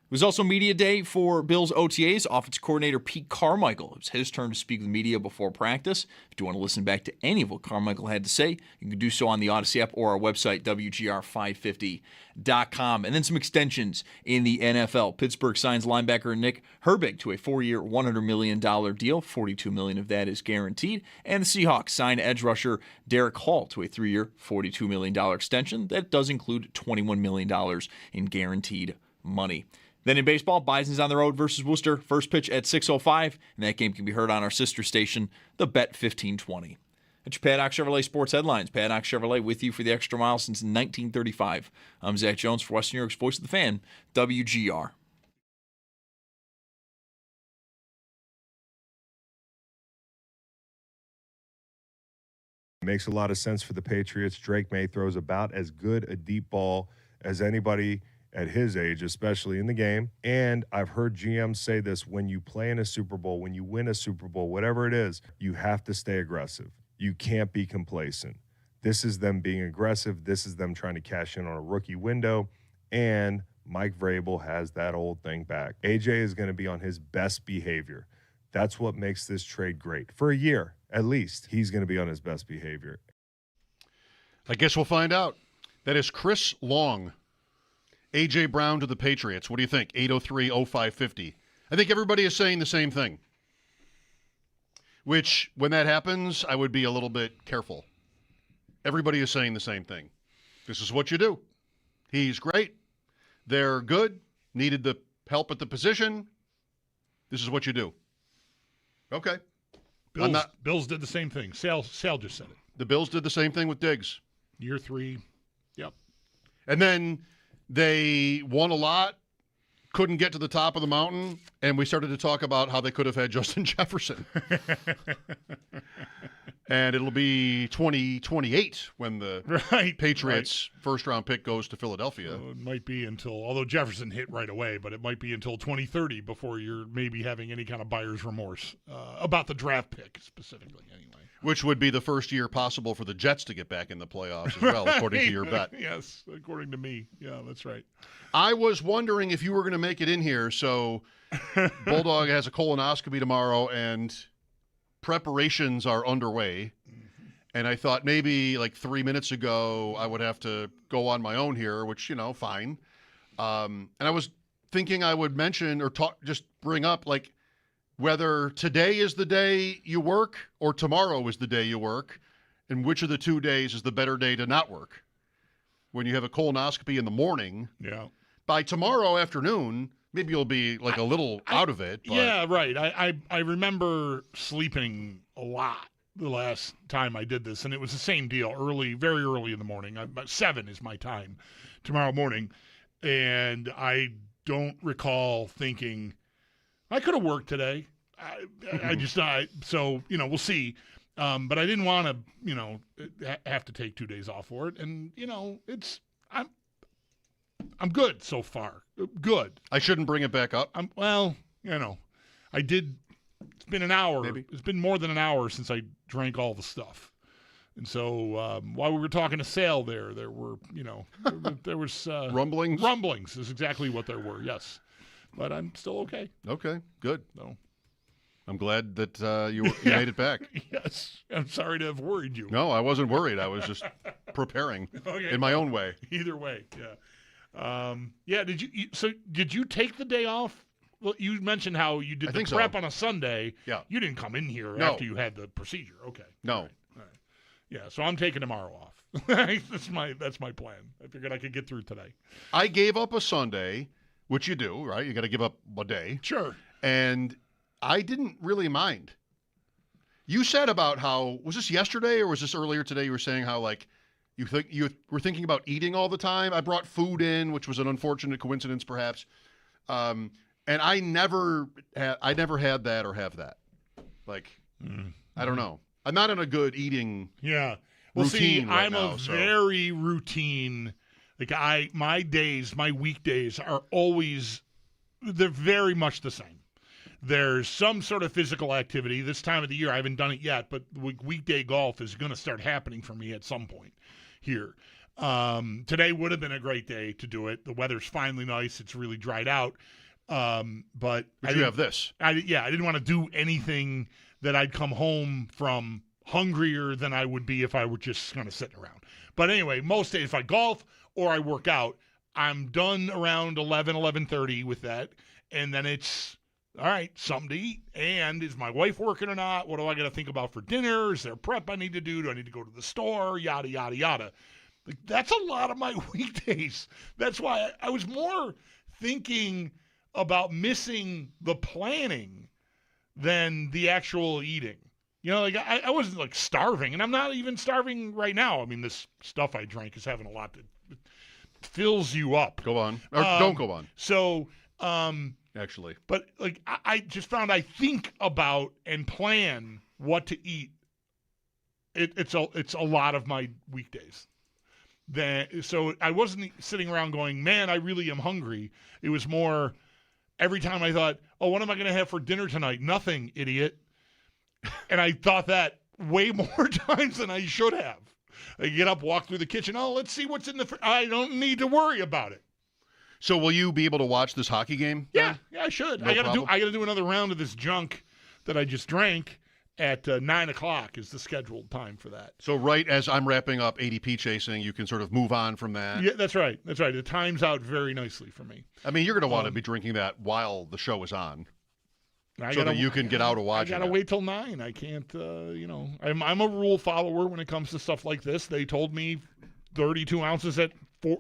It was also media day for Bills OTAs. Offensive coordinator Pete Carmichael. It was his turn to speak with media before practice. If you want to listen back to any of what Carmichael had to say, you can do so on the Odyssey app or our website, WGR550.com. And then some extensions in the NFL. Pittsburgh signs linebacker Nick Herbig to a 4-year, $100 million deal. $42 million of that is guaranteed. And the Seahawks sign edge rusher Derek Hall to a 3-year, $42 million extension. That does include $21 million in guaranteed money. Then in baseball, Bison's on the road versus Worcester. First pitch at 6:05, and that game can be heard on our sister station, the Bet 1520. That's your Paddock Chevrolet Sports Headlines. Paddock Chevrolet with you for the extra mile since 1935. I'm Zach Jones for Western New York's Voice of the Fan, WGR. It makes a lot of sense for the Patriots. Drake May throws about as good a deep ball as anybody at his age, especially in the game. And I've heard GMs say this, when you play in a Super Bowl, when you win a Super Bowl, whatever it is, you have to stay aggressive. You can't be complacent. This is them being aggressive. This is them trying to cash in on a rookie window. And Mike Vrabel has that old thing back. AJ is going to be on his best behavior. That's what makes this trade great. For a year, at least, he's going to be on his best behavior. I guess we'll find out. That is Chris Long. A.J. Brown to the Patriots. What do you think? 803-0550. I think everybody is saying the same thing. Which, when that happens, I would be a little bit careful. Everybody is saying the same thing. This is what you do. He's great. They're good. Needed the help at the position. This is what you do. Okay. Bills did the same thing. Sal just said it. The Bills did the same thing with Diggs. Year 3. Yep. And then they won a lot, couldn't get to the top of the mountain, and we started to talk about how they could have had Justin Jefferson. And it'll be 2028 when the Patriots' first-round pick goes to Philadelphia. It might be although Jefferson hit right away, but it might be until 2030 before you're maybe having any kind of buyer's remorse about the draft pick specifically, anyway. Which would be the first year possible for the Jets to get back in the playoffs as well, according to your bet. Yes, according to me. Yeah, that's right. I was wondering if you were going to make it in here. So Bulldog has a colonoscopy tomorrow, and preparations are underway. And I thought maybe like 3 minutes ago I would have to go on my own here, which, fine. And I was thinking I would mention or just bring up, like, whether today is the day you work or tomorrow is the day you work, and which of the 2 days is the better day to not work. When you have a colonoscopy in the morning, by tomorrow afternoon, maybe you'll be like a little out of it. But... Yeah, right. I remember sleeping a lot the last time I did this, and it was the same deal, very early in the morning. About 7 is my time tomorrow morning, and I don't recall thinking, I could have worked today. So, we'll see. But I didn't want to, have to take 2 days off for it. And, I'm good so far. Good. I shouldn't bring it back up. I did. It's been an hour. Maybe. It's been more than an hour since I drank all the stuff. And so while we were talking to Sal there were, there was rumblings. Rumblings is exactly what there were. Yes. But I'm still okay. Okay, good. No. I'm glad that you made it back. Yes. I'm sorry to have worried you. No, I wasn't worried. I was just preparing in my own way. Either way, yeah. Did you take the day off? Well, you mentioned how you did the prep on a Sunday. Yeah. You didn't come in here after you had the procedure. Okay. No. All right. Yeah, so I'm taking tomorrow off. That's my plan. I figured I could get through today. I gave up a Sunday, which you do, right? You got to give up a day. Sure. And I didn't really mind. You said about how, was this yesterday or was this earlier today? You were saying how, like, You think you were thinking about eating all the time? I brought food in, which was an unfortunate coincidence, perhaps. And I never had that or have that. Like, I don't know. I'm not in a good eating Yeah. Well, see, routine right I'm now, a so. very routine. Like my weekdays are always, they're very much the same. There's some sort of physical activity. This time of the year, I haven't done it yet, but weekday golf is going to start happening for me at some point here. Today would have been a great day to do it. The weather's finally nice. It's really dried out. But you have this. I didn't want to do anything that I'd come home from hungrier than I would be if I were just kind of sitting around. But anyway, most days if I golf or I work out, I'm done around 11:30 with that. And then it's, all right, something to eat. And is my wife working or not? What do I got to think about for dinner? Is there prep I need to do? Do I need to go to the store? Yada, yada, yada. Like, that's a lot of my weekdays. That's why I was more thinking about missing the planning than the actual eating. You know, like I wasn't like starving, and I'm not even starving right now. I mean, this stuff I drank is having a lot that fills you up. Go on. Or don't go on. So, actually. But like I just found I think about and plan what to eat. It's a lot of my weekdays. So I wasn't sitting around going, man, I really am hungry. It was more every time I thought, oh, what am I going to have for dinner tonight? Nothing, idiot. And I thought that way more times than I should have. I get up, walk through the kitchen. Oh, let's see what's in the I don't need to worry about it. So will you be able to watch this hockey game? Yeah, I should. No problem? I got to do another round of this junk that I just drank at 9 o'clock is the scheduled time for that. So right as I'm wrapping up ADP chasing, you can sort of move on from that. Yeah, that's right. That's right. It times out very nicely for me. I mean, you're going to want to be drinking that while the show is on. That you can get out and watch it. I got to wait till 9. I can't, I'm a rule follower when it comes to stuff like this. They told me 32 ounces at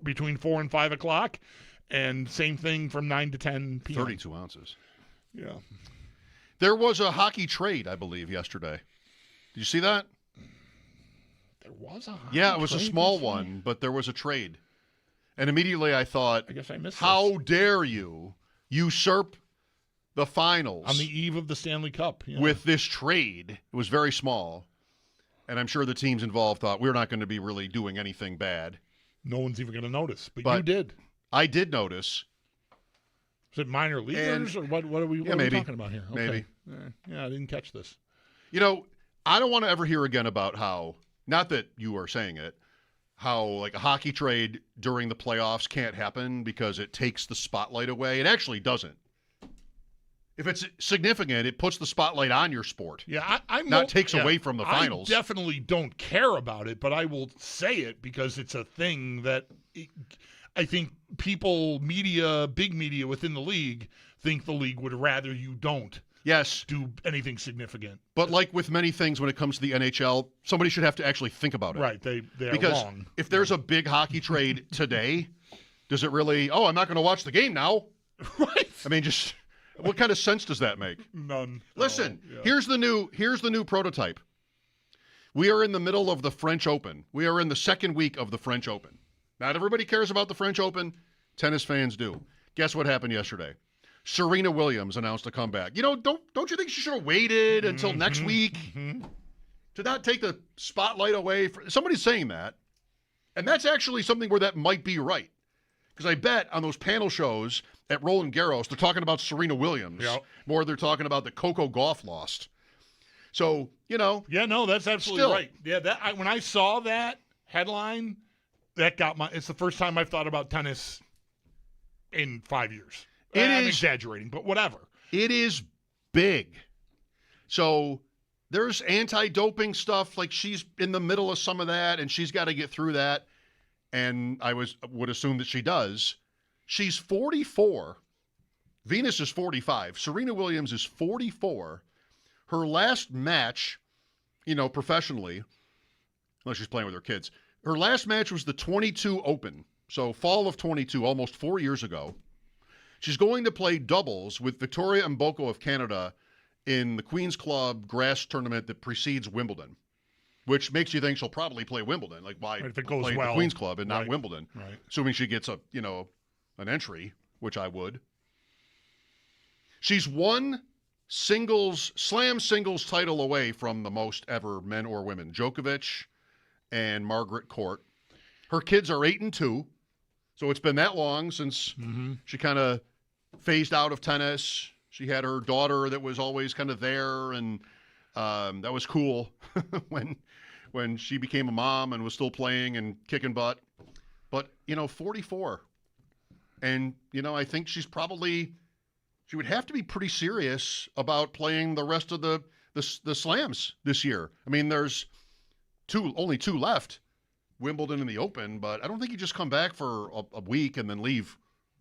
between 4 and 5 o'clock, and same thing from 9 to 10 p.m. 32 ounces. Yeah. There was a hockey trade, I believe, yesterday. Did you see that? There was a hockey Yeah, it was a trade small yesterday? one, but there was a trade. And immediately I thought, I guess I missed how dare you usurp the finals on the eve of the Stanley Cup with this trade. It was very small, and I'm sure the teams involved thought we're not going to be really doing anything bad. No one's even going to notice, but you did. I did notice. Is it minor leaguers or what are we talking about here? Okay. Maybe. Yeah, I didn't catch this. You know, I don't want to ever hear again about how, not that you are saying it, how like a hockey trade during the playoffs can't happen because it takes the spotlight away. It actually doesn't. If it's significant, it puts the spotlight on your sport. Yeah, I'm not takes away from the finals. I definitely don't care about it, but I will say it because it's a thing that I think people, big media within the league, think the league would rather you don't. Yes. Do anything significant. But like with many things when it comes to the NHL, somebody should have to actually think about it. Right. They are because wrong. If there's a big hockey trade today, does it really, I'm not going to watch the game now? Right. I mean, just what kind of sense does that make? None. Listen, here's the new prototype. We are in the middle of the French Open. We are in the second week of the French Open. Not everybody cares about the French Open. Tennis fans do. Guess what happened yesterday? Serena Williams announced a comeback. You know, don't you think she should have waited until next week to not take the spotlight away? Somebody's saying that, and that's actually something where that might be right. Because I bet on those panel shows at Roland Garros, they're talking about Serena Williams more. They're talking about the Coco Gauff lost. So, you know. Yeah, no, that's absolutely right. Yeah, when I saw that headline, that got it's the first time I've thought about tennis in 5 years. I'm exaggerating, but whatever. It is big. So there's anti-doping stuff. Like she's in the middle of some of that, and she's got to get through that. And I would assume that she does. She's 44. Venus is 45. Serena Williams is 44. Her last match, professionally, unless she's playing with her kids, her last match was the 22 Open. So fall of 22, almost 4 years ago. She's going to play doubles with Victoria Mboko of Canada in the Queen's Club grass tournament that precedes Wimbledon. which makes you think she'll probably play Wimbledon. Like, why if it goes play well, the Queen's Club and not right, Wimbledon? right. Assuming she gets an entry, which I would. She's one slam singles title away from the most ever, men or women. Djokovic and Margaret Court. Her kids are 8 and 2, so it's been that long since she kind of phased out of tennis. She had her daughter that was always kind of there, and that was cool when she became a mom and was still playing and kicking butt. But 44, and I think she would have to be pretty serious about playing the rest of the slams this year. I mean, there's only two left, Wimbledon and the Open, but I don't think you just come back for a week and then leave.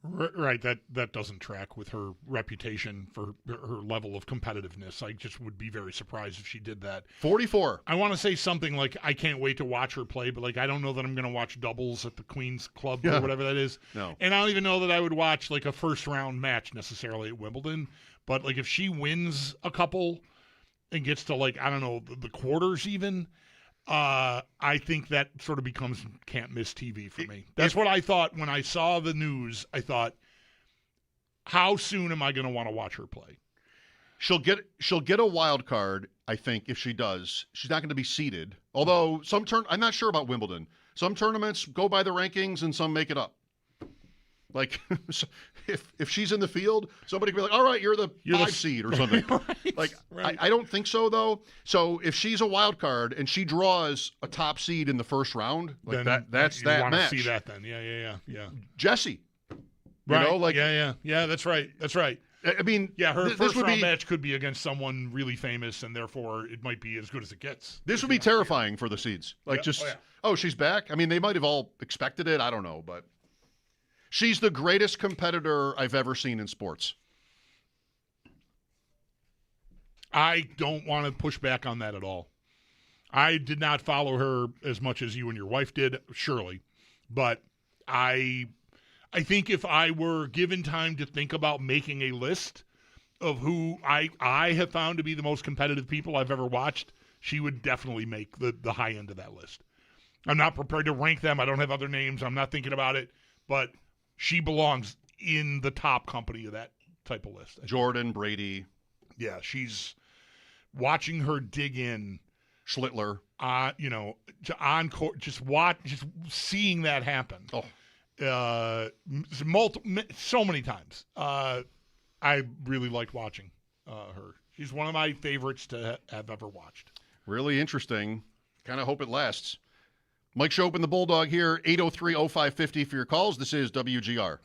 Right, that doesn't track with her reputation for her level of competitiveness. I just would be very surprised if she did that. 44. I want to say something like, I can't wait to watch her play, but I don't know that I'm going to watch doubles at the Queen's Club or whatever that is. No. And I don't even know that I would watch a first round match necessarily at Wimbledon. But if she wins a couple and gets to I don't know, the quarters even, I think that sort of becomes can't miss TV for me. That's what I thought when I saw the news. I thought, how soon am I going to want to watch her play? She'll get a wild card, I think, if she does. She's not going to be seeded. Although I'm not sure about Wimbledon. Some tournaments go by the rankings and some make it up. If she's in the field, somebody could be like, all right, you're the 5 seed or something. Right. I don't think so, though. So if she's a wild card and she draws a top seed in the first round, then that's you that want match. to see that then. Yeah. Jessie. Right. Yeah, that's right. I mean, her this first would round be, match could be against someone really famous, and therefore it might be as good as it gets. This would be terrifying for the seeds. She's back. I mean, they might have all expected it. I don't know, but she's the greatest competitor I've ever seen in sports. I don't want to push back on that at all. I did not follow her as much as you and your wife did, surely, but I think if I were given time to think about making a list of who I have found to be the most competitive people I've ever watched, she would definitely make the high end of that list. I'm not prepared to rank them. I don't have other names. I'm not thinking about it, but she belongs in the top company of that type of list. Jordan, Brady. Yeah, she's watching her dig in. Schlittler. To encore, just seeing that happen. Oh. So many times. I really liked watching her. She's one of my favorites to have ever watched. Really interesting. Kind of hope it lasts. Mike Schopp and the Bulldog here, 803-0550 for your calls. This is WGR.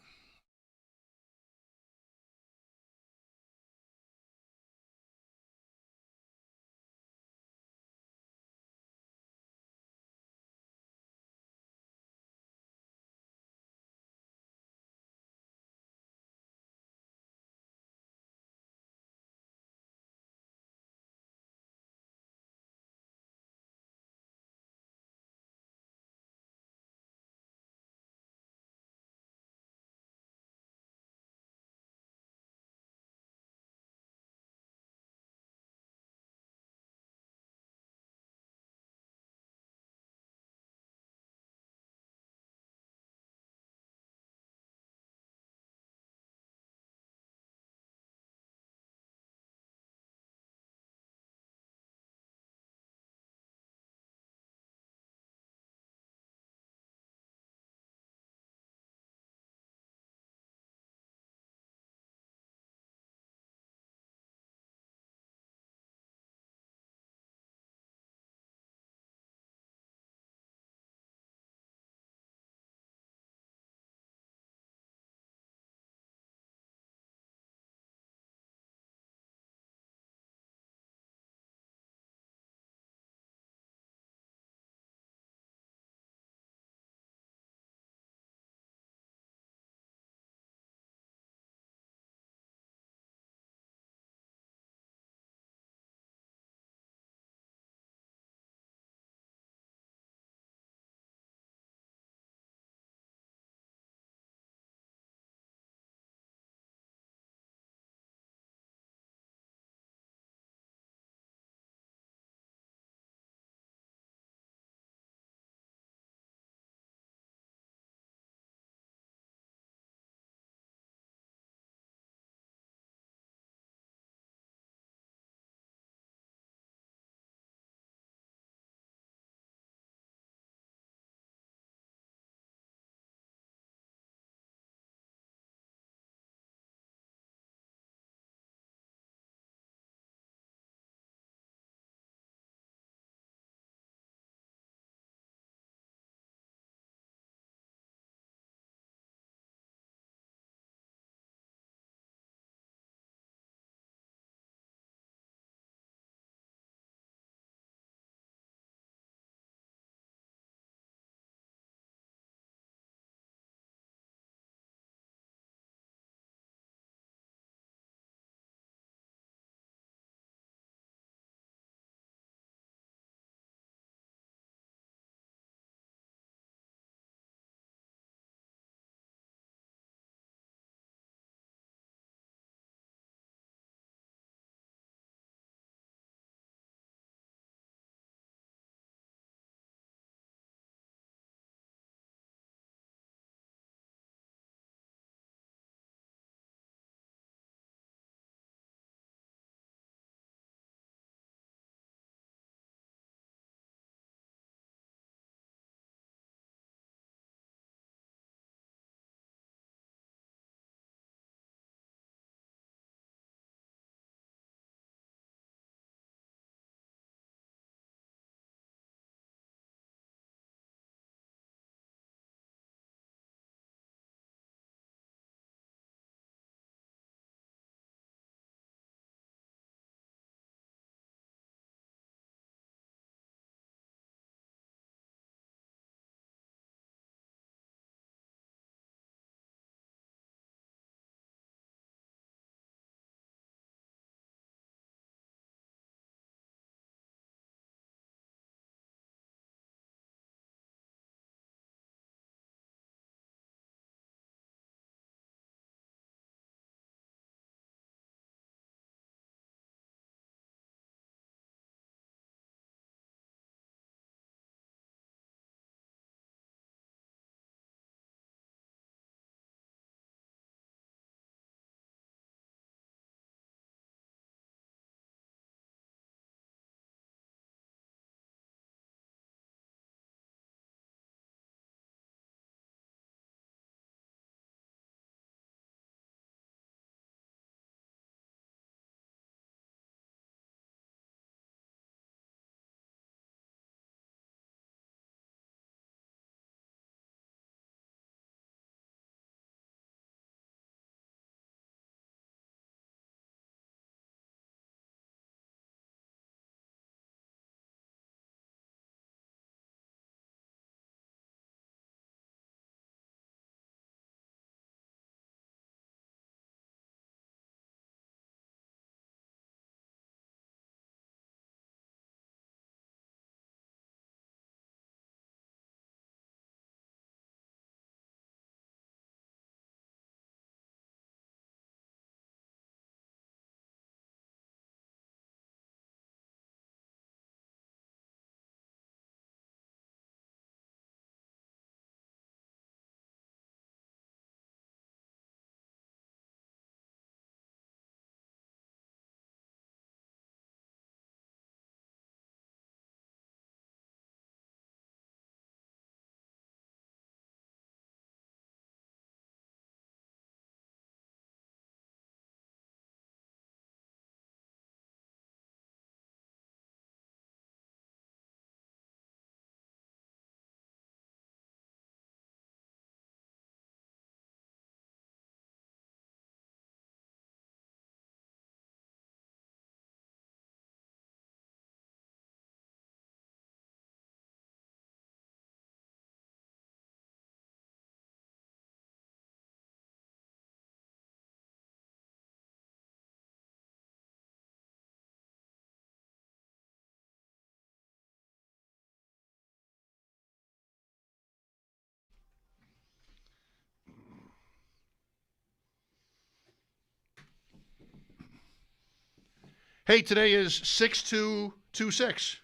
Hey, today is 6/2/26.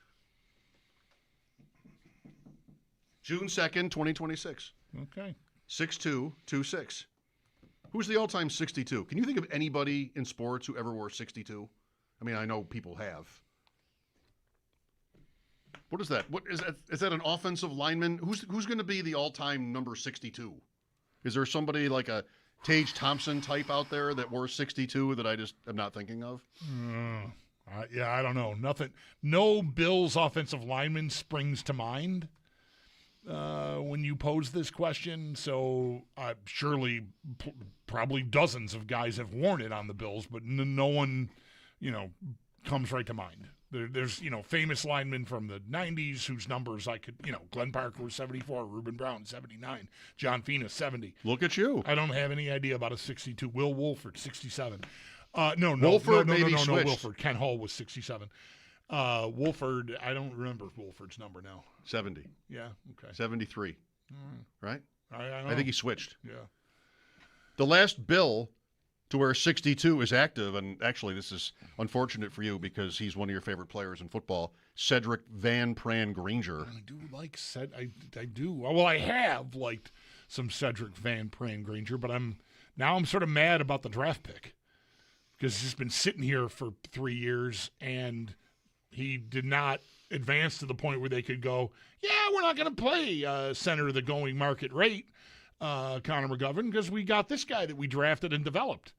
June 2nd, 2026. Okay. 6/2/26. Who's the all-time 62? Can you think of anybody in sports who ever wore 62? I mean, I know people have. What is that? What is that? Is that an offensive lineman? Who's going to be the all-time number 62? Is there somebody like a Tage Thompson type out there that wore 62 that I just am not thinking of? Yeah, I don't know. Nothing. No Bills offensive lineman springs to mind when you pose this question. So surely, probably dozens of guys have worn it on the Bills, but no one, comes right to mind. There's famous linemen from the 90s whose numbers I could, Glenn Parker was 74, Reuben Brown 79, John Fina 70. Look at you. I don't have any idea about a 62. Will Wolford 67. No, Wolford no, maybe switched. Wolford. Ken Hull was 67. Wolford, I don't remember Wolford's number now. 70. Yeah, okay. 73. Right? I think he switched. Yeah. The last Bill to wear 62 is active, and actually this is unfortunate for you because he's one of your favorite players in football, Cedric Van Pran Granger. I do like I do. Well, I have liked some Cedric Van Pran Granger, but I'm sort of mad about the draft pick because he's been sitting here for 3 years and he did not advance to the point where they could go, yeah, we're not going to play center the going market rate, Connor McGovern, because we got this guy that we drafted and developed.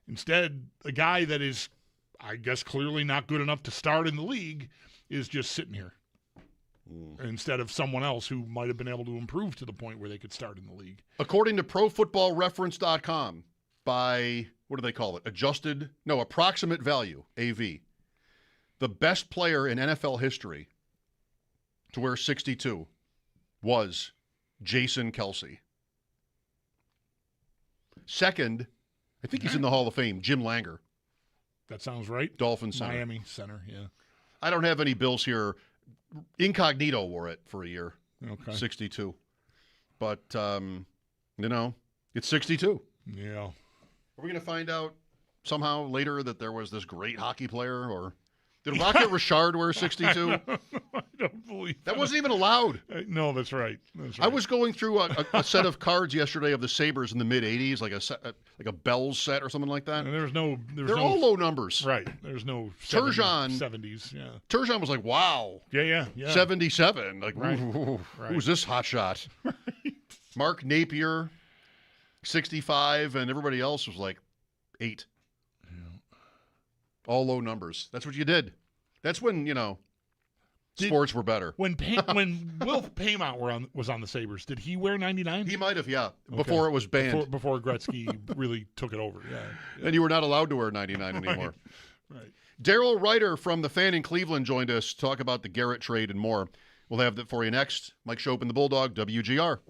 Instead, a guy that is, I guess, clearly not good enough to start in the league is just sitting here instead of someone else who might have been able to improve to the point where they could start in the league. According to ProFootballReference.com, by, what do they call it? Approximate value, AV. The best player in NFL history to wear 62 was Jason Kelce. Second, I think he's in the Hall of Fame, Jim Langer. That sounds right. Dolphin center. Miami center, yeah. I don't have any Bills here. Incognito wore it for a year. Okay. 62. But, it's 62. Yeah. Are we going to find out somehow later that there was this great hockey player? Or did Rocket Richard wear 62? I don't believe that. Wasn't even allowed. No, that's right. I was going through a set of cards yesterday of the Sabres in the mid-'80s, like a Bells set or something like that. And they're all low numbers. Right. There's no Turgeon 70s. Yeah. Turgeon was like, wow. Yeah. 77. Like, right. Who's this hot shot? Right. Mark Napier, 65, and everybody else was like 8. Yeah. All low numbers. That's what you did. That's when, sports were better. When Wilf Paymont was on the Sabres, did he wear 99? He might have, yeah, before it was banned. Before Gretzky really took it over, yeah. And you were not allowed to wear 99 anymore. Right. Daryl Ryder from the Fan in Cleveland joined us to talk about the Garrett trade and more. We'll have that for you next. Mike Schopp and the Bulldog, WGR.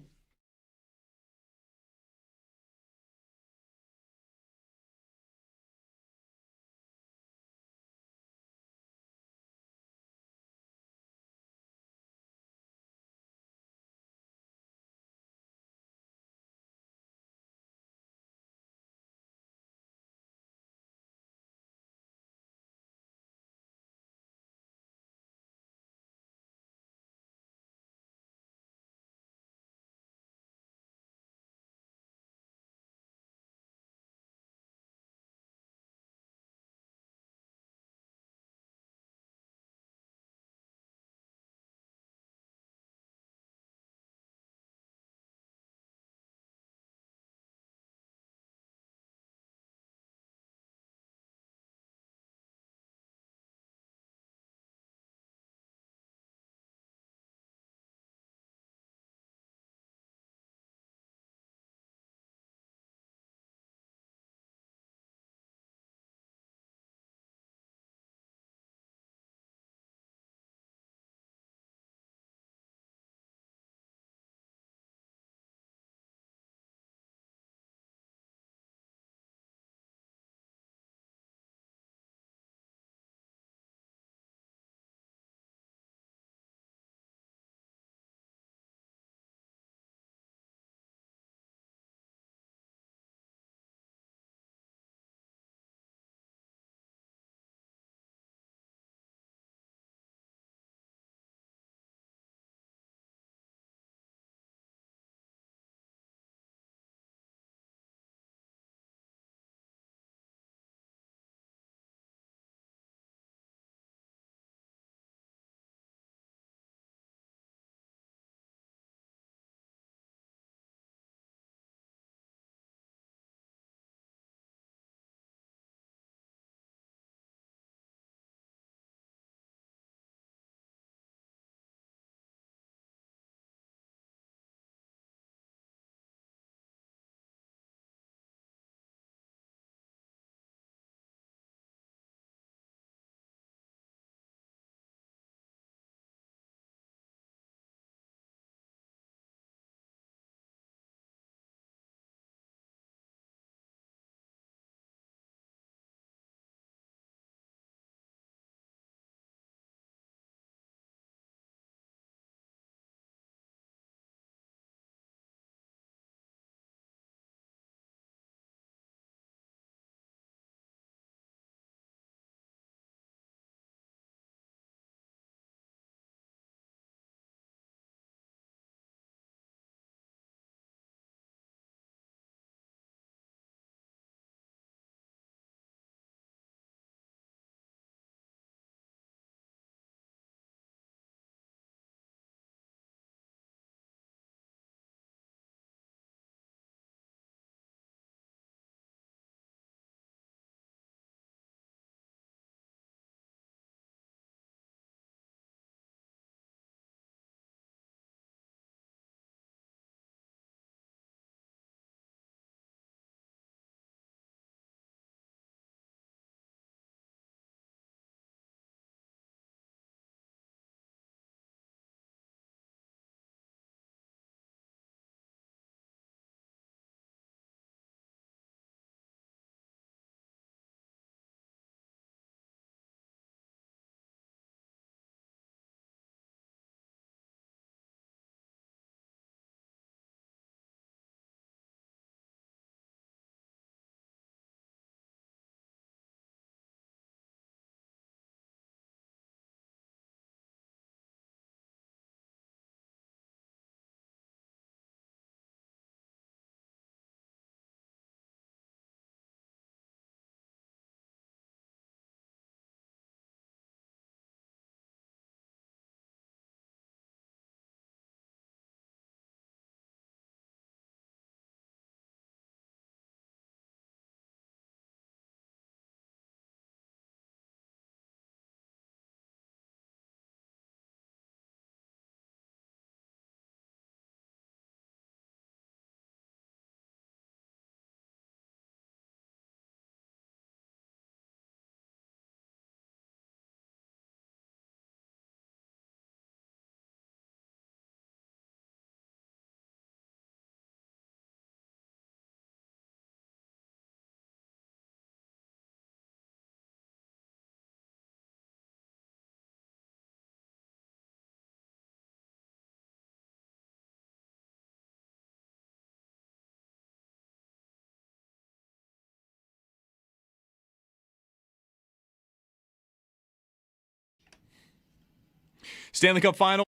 Stanley Cup Final.